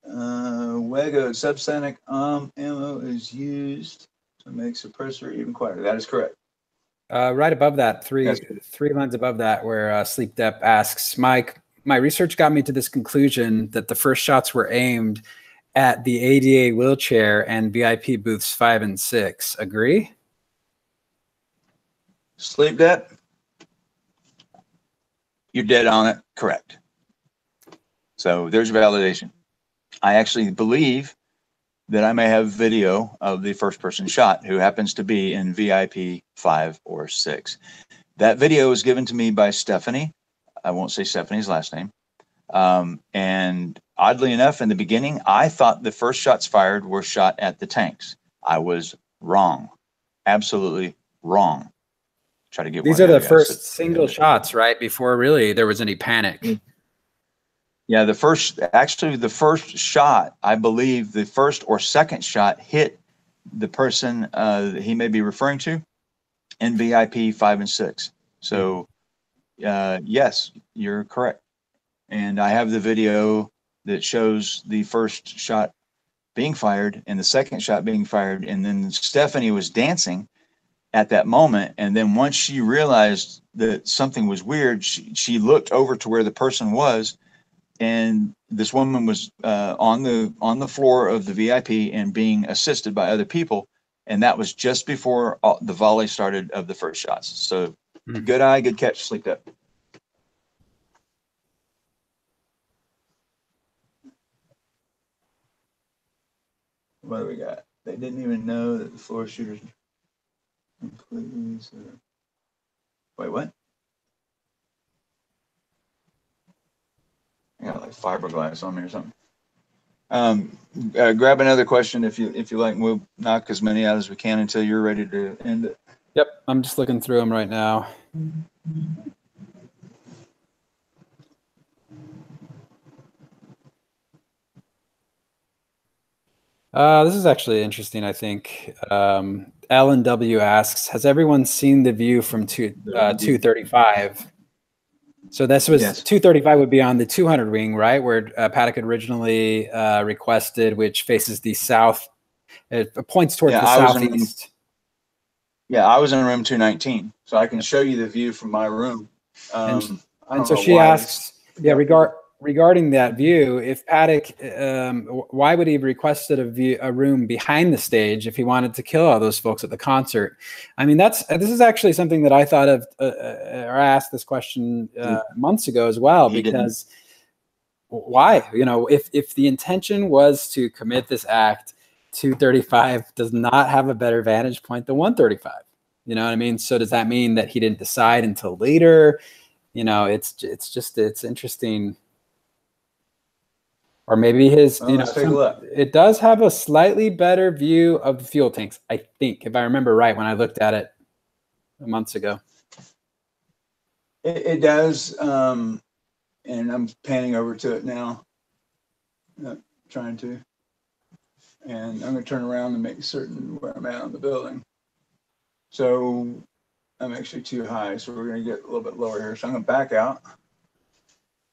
Weg Oag subsonic ammo is used to make suppressor even quieter. That is correct. Right above that, three lines above that, where Sleep Dep asks, Mike, my research got me to this conclusion that the first shots were aimed at the ADA wheelchair and VIP booths 5 and 6. Agree? Sleep Dep, you're dead on it. Correct. So there's validation. I actually believe that I may have video of the first person shot who happens to be in VIP 5 or 6. That video was given to me by Stephanie. I won't say Stephanie's last name. And oddly enough, in the beginning, I thought the first shots fired were shot at the tanks. I was wrong. Absolutely wrong. Try to get these are the first single shots, right? Before really there was any panic. Yeah, the first shot, I believe the first or second shot hit the person that he may be referring to in VIP 5 and 6. So, yes, you're correct. And I have the video that shows the first shot being fired and the second shot being fired. And then Stephanie was dancing at that moment. And then once she realized that something was weird, she looked over to where the person was. And this woman was on the floor of the VIP and being assisted by other people. And that was just before the volley started of the first shots. So good eye, good catch, Sleep Dep. What do we got? They didn't even know that the floor shooters completely. Wait, what? I got like fiberglass on me or something. Grab another question if you like. We'll knock as many out as we can until you're ready to end it. Yep, I'm just looking through them right now. This is actually interesting, I think. Ellen W asks, has everyone seen the view from 235? So this was 235 would be on the 200 wing, right? Where Paddock originally requested, which faces the south. It points towards the southeast. I was in room 219, so I can show you the view from my room. And so she asks, regarding that view, if Paddock, why would he have requested a room behind the stage if he wanted to kill all those folks at the concert? I mean, this is actually something that I thought of, or I asked this question months ago as well, because why? You know, if the intention was to commit this act, 235 does not have a better vantage point than 135. You know what I mean? So does that mean that he didn't decide until later? You know, it's interesting. Or maybe his, it does have a slightly better view of the fuel tanks, I think, if I remember right, when I looked at it months ago. It does, and I'm panning over to it now, trying to. And I'm going to turn around and make certain where I'm at on the building. So I'm actually too high, so we're going to get a little bit lower here. So I'm going to back out,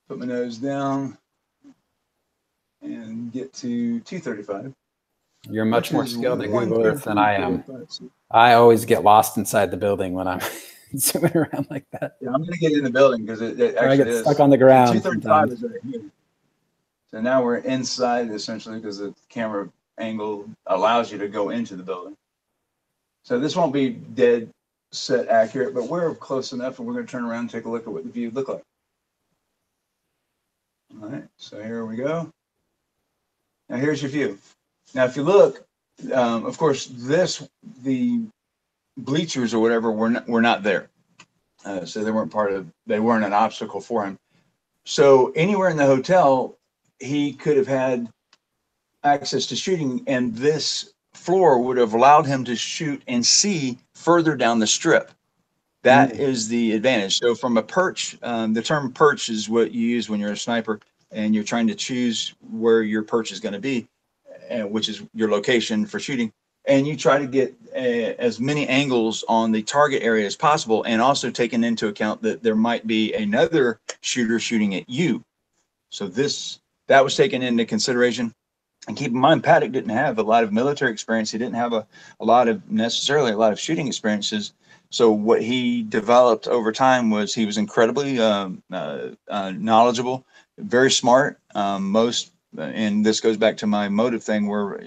put my nose down, and get to 235. You're much more skilled at Google Earth than I am. I always get lost inside the building when I'm zooming around like that. Yeah, I'm going to get in the building because it actually I get stuck on the ground. 235 is right here. So now we're inside essentially because the camera angle allows you to go into the building. So this won't be dead set accurate, but we're close enough, and we're going to turn around and take a look at what the view looked like. All right, so here we go. Now here's your view. Now if you look, of course, the bleachers or whatever were not there, so they weren't an obstacle for him. So anywhere in the hotel, he could have had access to shooting, and this floor would have allowed him to shoot and see further down the strip. That is the advantage. So from a perch, the term perch is what you use when you're a sniper and you're trying to choose where your perch is going to be, which is your location for shooting. And you try to get as many angles on the target area as possible, and also taking into account that there might be another shooter shooting at you. So that was taken into consideration. And keep in mind, Paddock didn't have a lot of military experience. He didn't have necessarily a lot of shooting experiences. So what he developed over time was he was incredibly knowledgeable, very smart. And this goes back to my motive thing, where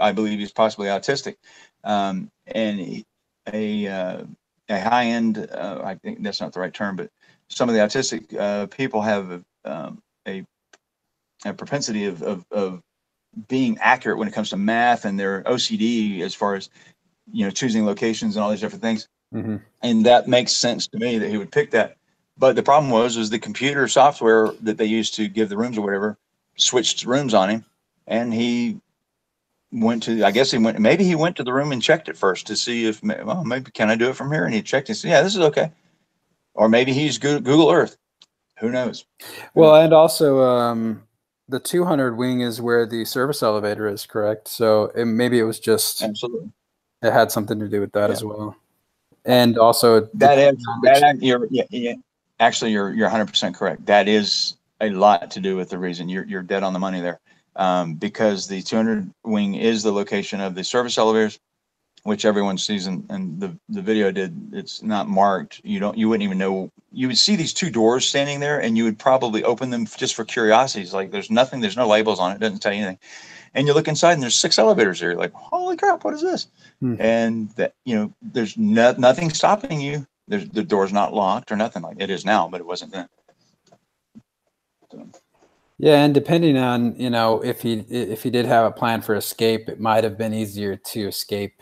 I believe he's possibly autistic, and a high end. I think that's not the right term, but some of the autistic people have a propensity of being accurate when it comes to math, and their OCD as far as choosing locations and all these different things. Mm-hmm. And that makes sense to me that he would pick that. But the problem was the computer software that they used to give the rooms or whatever switched rooms on him, and he went to, maybe he went to the room and checked it first to see if, maybe can I do it from here? And he checked and said, yeah, this is okay. Or maybe he's Google Earth. Who knows? Well, and also the 200 wing is where the service elevator is, correct? So maybe it was just, absolutely, it had something to do with that as well. And also actually you're 100% correct. That is a lot to do with the reason. You're dead on the money there, because the 200 wing is the location of the service elevators, which everyone sees, and the video did. It's not marked. You wouldn't even know. You would see these two doors standing there, and you would probably open them just for curiosities. Like there's no labels on it. It doesn't tell you anything. And you look inside, and there's 6 elevators there. You're like, holy crap, what is this? And that, there's nothing stopping you. The door's not locked or nothing like it is now, but it wasn't then. So. Yeah, and depending on if he did have a plan for escape, it might have been easier to escape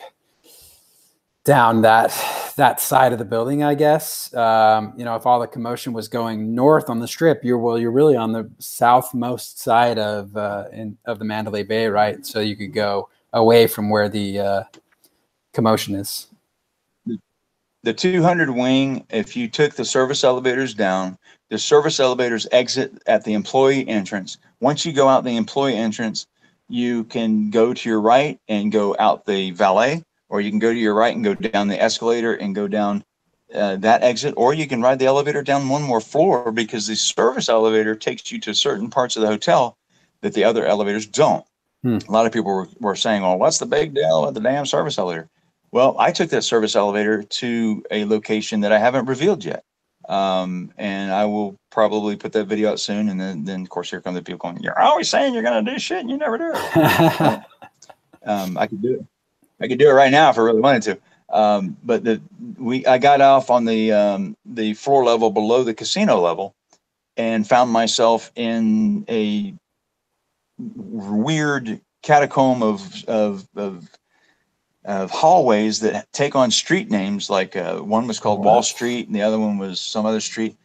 down that side of the building, I guess. If all the commotion was going north on the strip, you're really on the southmost side of the Mandalay Bay, right? So you could go away from where the commotion is. The 200 wing, if you took the service elevators down, the service elevators exit at the employee entrance. Once you go out the employee entrance, you can go to your right and go out the valet, or you can go to your right and go down the escalator and go down that exit, or you can ride the elevator down one more floor, because the service elevator takes you to certain parts of the hotel that the other elevators don't. A lot of people were saying, well, what's the big deal with the damn service elevator? Well, I took that service elevator to a location that I haven't revealed yet. And I will probably put that video out soon. And then of course, here come the people going, you're always saying you're going to do shit and you never do it. I could do it. I could do it right now if I really wanted to. But I got off on the floor level below the casino level and found myself in a weird catacomb of hallways that take on street names. Like one was called Wall Street, and the other one was some other street.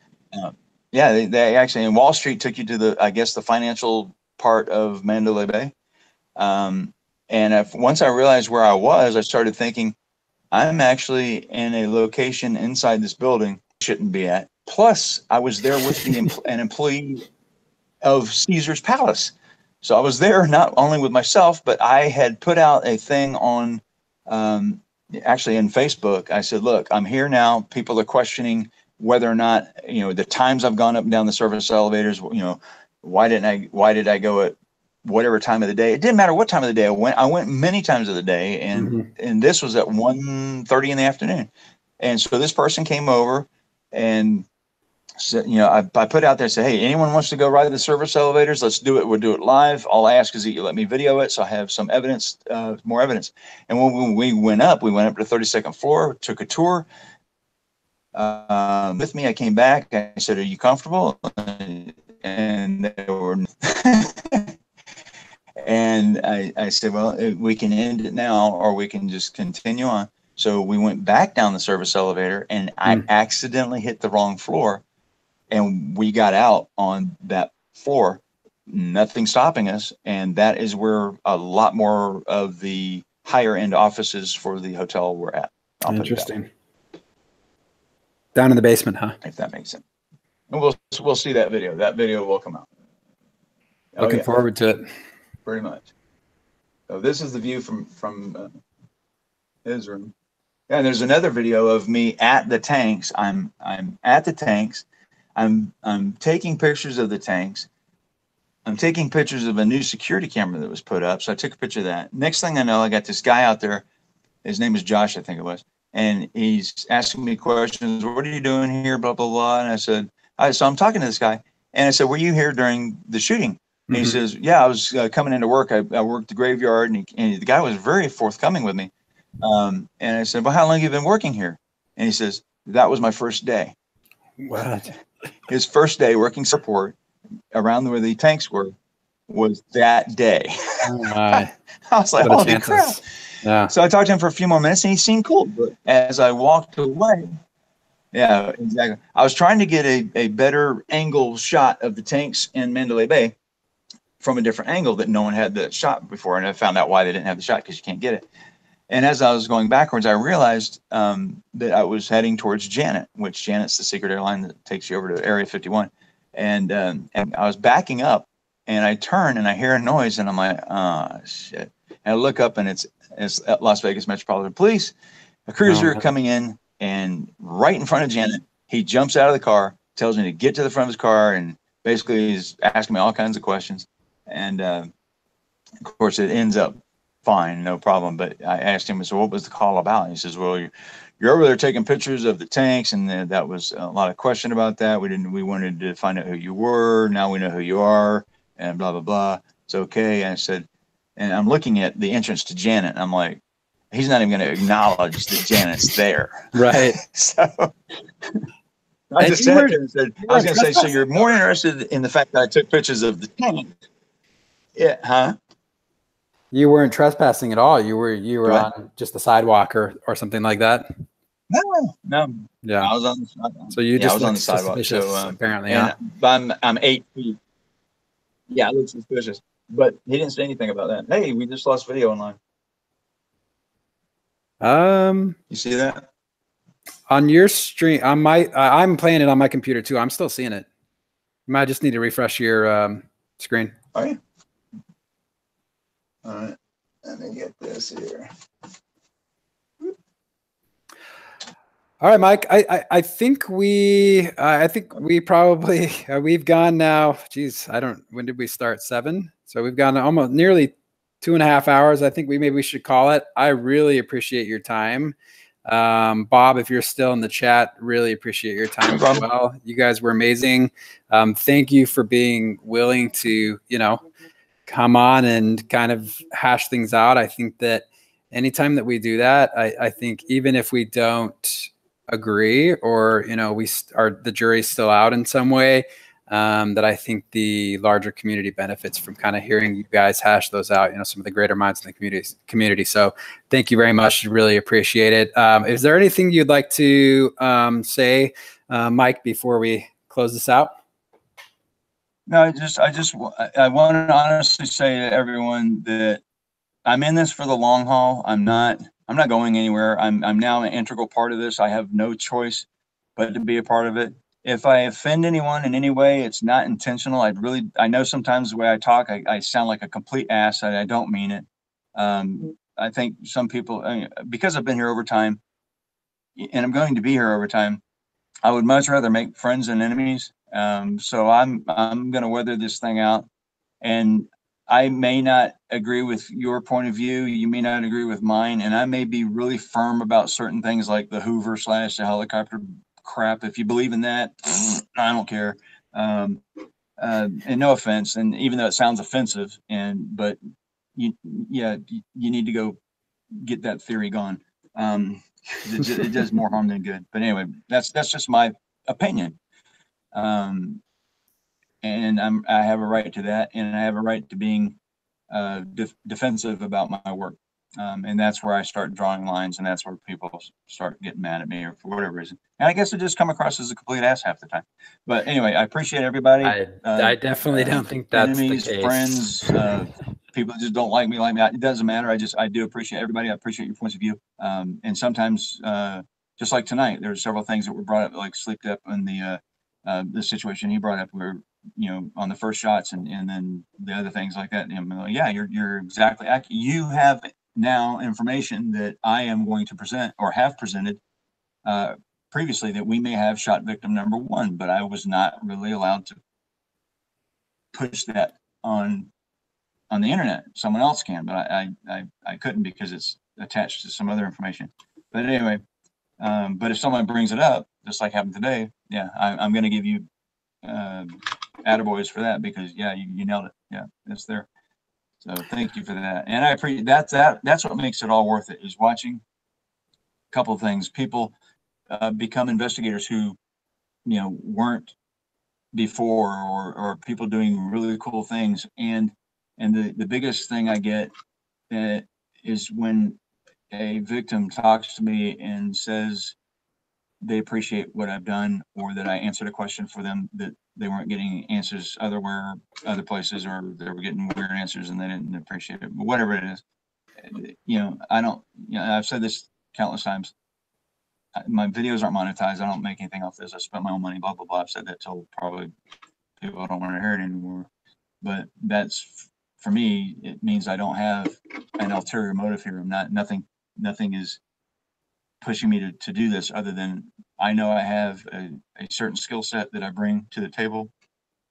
They actually, and Wall Street took you to the financial part of Mandalay Bay. And once I realized where I was, I started thinking, I'm actually in a location inside this building I shouldn't be at. Plus, I was there with an employee of Caesar's Palace. So I was there not only with myself, but I had put out a thing on, actually in Facebook. I said, look, I'm here now. People are questioning whether or not, the times I've gone up and down the service elevators, why did I go at whatever time of the day? It didn't matter what time of the day I went. I went many times of the day, and this was at 1:30 in the afternoon. And so this person came over and said, I put out there, said, hey, anyone wants to go ride the service elevators? Let's do it. We'll do it live. All I ask is that you let me video it, so I have some evidence, more evidence. And when we went up to the 32nd floor, took a tour. With me, I came back. I said, are you comfortable? And they were. And I said, well, we can end it now, or we can just continue on. So we went back down the service elevator, and I accidentally hit the wrong floor. And we got out on that floor, nothing stopping us. And that is where a lot more of the higher end offices for the hotel we're at. Interesting. Down in the basement, huh? If that makes sense. And we'll see that video. That video will come out. Looking forward to it. Pretty much. So this is the view from his room. Yeah, and there's another video of me at the tanks. I'm at the tanks. I'm taking pictures of the tanks. I'm taking pictures of a new security camera that was put up. So I took a picture of that. Next thing I know, I got this guy out there. His name is Josh, I think it was. And he's asking me questions. What are you doing here? Blah, blah, blah. And I said, so I'm talking to this guy. And I said, were you here during the shooting? And he says, yeah, I was coming into work. I worked the graveyard. And the guy was very forthcoming with me. And I said, well, how long have you been working here? And he says, that was my first day. What? His first day working support around where the tanks were was that day. Oh my. I was like, holy crap. Yeah. So I talked to him for a few more minutes and he seemed cool. But as I walked away, yeah, exactly. I was trying to get a better angle shot of the tanks in Mandalay Bay from a different angle that no one had the shot before. And I found out why they didn't have the shot, because you can't get it. And as I was going backwards, I realized that I was heading towards Janet, which Janet's the secret airline that takes you over to Area 51. And I was backing up and I turn and I hear a noise and I'm like, oh, shit. And I look up and it's Las Vegas Metropolitan Police, a cruiser coming in, and right in front of Janet, he jumps out of the car, tells me to get to the front of his car, and basically he's asking me all kinds of questions. And of course, it ends up fine, no problem. But I asked him, so what was the call about? And he says, well, you're over there taking pictures of the tanks, and that was a lot of question about that. We wanted to find out who you were. Now we know who you are, and blah, blah, blah. It's okay. And I said, and I'm looking at the entrance to Janet, and I'm like, he's not even going to acknowledge that Janet's there. Right. So I just sat there and said, I was going to say, so you're more interested in the fact that I took pictures of the tank? Yeah, huh? You weren't trespassing at all. You were on just the sidewalk or something like that. No. Yeah. I was on the sidewalk. So you just was on the sidewalk. So apparently, I'm 8 feet. Yeah, it looks suspicious. But he didn't say anything about that. Hey, we just lost video online. You see that? On your stream, on my, I'm playing it on my computer too. I'm still seeing it. You might just need to refresh your screen. Oh yeah. All right. Let me get this here. All right, Mike. I think we probably we've gone now. Geez, when did we start? 7. So we've gone almost nearly 2.5 hours. I think maybe we should call it. I really appreciate your time. Bob, if you're still in the chat, really appreciate your time as well. You guys were amazing. Thank you for being willing to, come on and kind of hash things out. I think that anytime that we do that, I think even if we don't agree or, the jury's still out in some way, that I think the larger community benefits from kind of hearing you guys hash those out, some of the greater minds in the community. So thank you very much. Really appreciate it. Is there anything you'd like to say, Mike, before we close this out? No, I want to honestly say to everyone that I'm in this for the long haul. I'm not going anywhere. I'm now an integral part of this. I have no choice but to be a part of it. If I offend anyone in any way, it's not intentional. I know sometimes the way I talk, I sound like a complete ass. I don't mean it. I think some people, because I've been here over time, and I'm going to be here over time, I would much rather make friends than enemies. So I'm going to weather this thing out, and I may not agree with your point of view. You may not agree with mine, and I may be really firm about certain things like the Hoover / the helicopter crap. If you believe in that, I don't care. And no offense, and even though it sounds offensive, but you need to go get that theory gone. It does more harm than good. But anyway, that's just my opinion. And I have a right to that, and I have a right to being defensive about my work. And that's where I start drawing lines, and that's where people start getting mad at me, or for whatever reason. And I guess it just come across as a complete ass half the time. But anyway, I appreciate everybody. I definitely don't think that's enemies, the case. Friends, people just don't like me. It doesn't matter. I do appreciate everybody. I appreciate your points of view. And sometimes, just like tonight, there were several things that were brought up, like Sleep Up and the situation he brought up where, you know, on the first shots and then the other things like that. And I'm like, yeah, you're exactly accurate. You have now information that I am going to present or have presented previously that we may have shot victim number 1, but I was not really allowed to push that on the internet. Someone else can, but I couldn't because it's attached to some other information. But anyway, but if someone brings it up, just like happened today, yeah, I'm going to give you attaboys for that, because yeah, you nailed it. Yeah, it's there. So thank you for that. And I appreciate that's what makes it all worth it, is watching a couple of things. People become investigators who, you know, weren't before, or people doing really cool things. And the biggest thing I get is when a victim talks to me and says they appreciate what I've done, or that I answered a question for them that they weren't getting answers other places, or they were getting weird answers and they didn't appreciate it. But whatever it is, you know, I've said this countless times. My videos aren't monetized. I don't make anything off this. I spent my own money, blah, blah, blah. I've said that till probably people don't want to hear it anymore. But that's, for me, it means I don't have an ulterior motive here. Nothing is pushing me to do this, other than I know I have a certain skill set that I bring to the table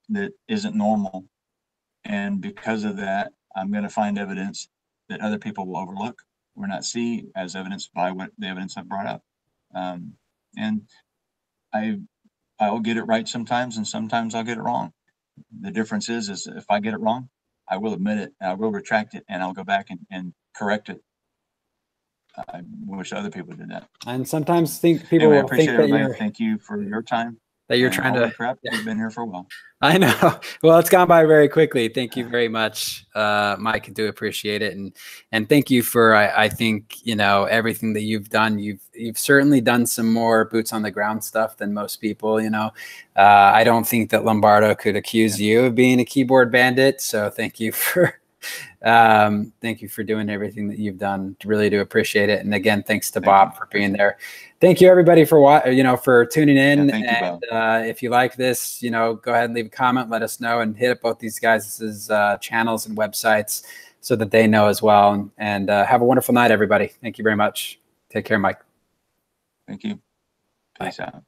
that isn't normal. And because of that, I'm going to find evidence that other people will overlook or not see as evidence by what the evidence I've brought up. And I'll get it right sometimes, and sometimes I'll get it wrong. The difference is if I get it wrong, I will admit it, and I will retract it, and I'll go back and correct it. I wish other people did that. And sometimes people anyway, will think that you're. Thank you for your time. That you're trying to. Crap. We've been here for a while. I know. Well, it's gone by very quickly. Thank you very much, Mike. I do appreciate it, and thank you for. I think, you know, everything that you've done. You've certainly done some more boots on the ground stuff than most people. You know, I don't think that Lombardo could accuse you of being a keyboard bandit. So thank you for. Thank you for doing everything that you've done. Really do appreciate it. And again, thanks to Bob for being there. Thank you, everybody, for tuning in. Yeah, thank you, and if you like this, you know, go ahead and leave a comment, let us know, and hit up both these guys' channels and websites so that they know as well. And have a wonderful night, everybody. Thank you very much. Take care, Mike. Thank you. Peace out.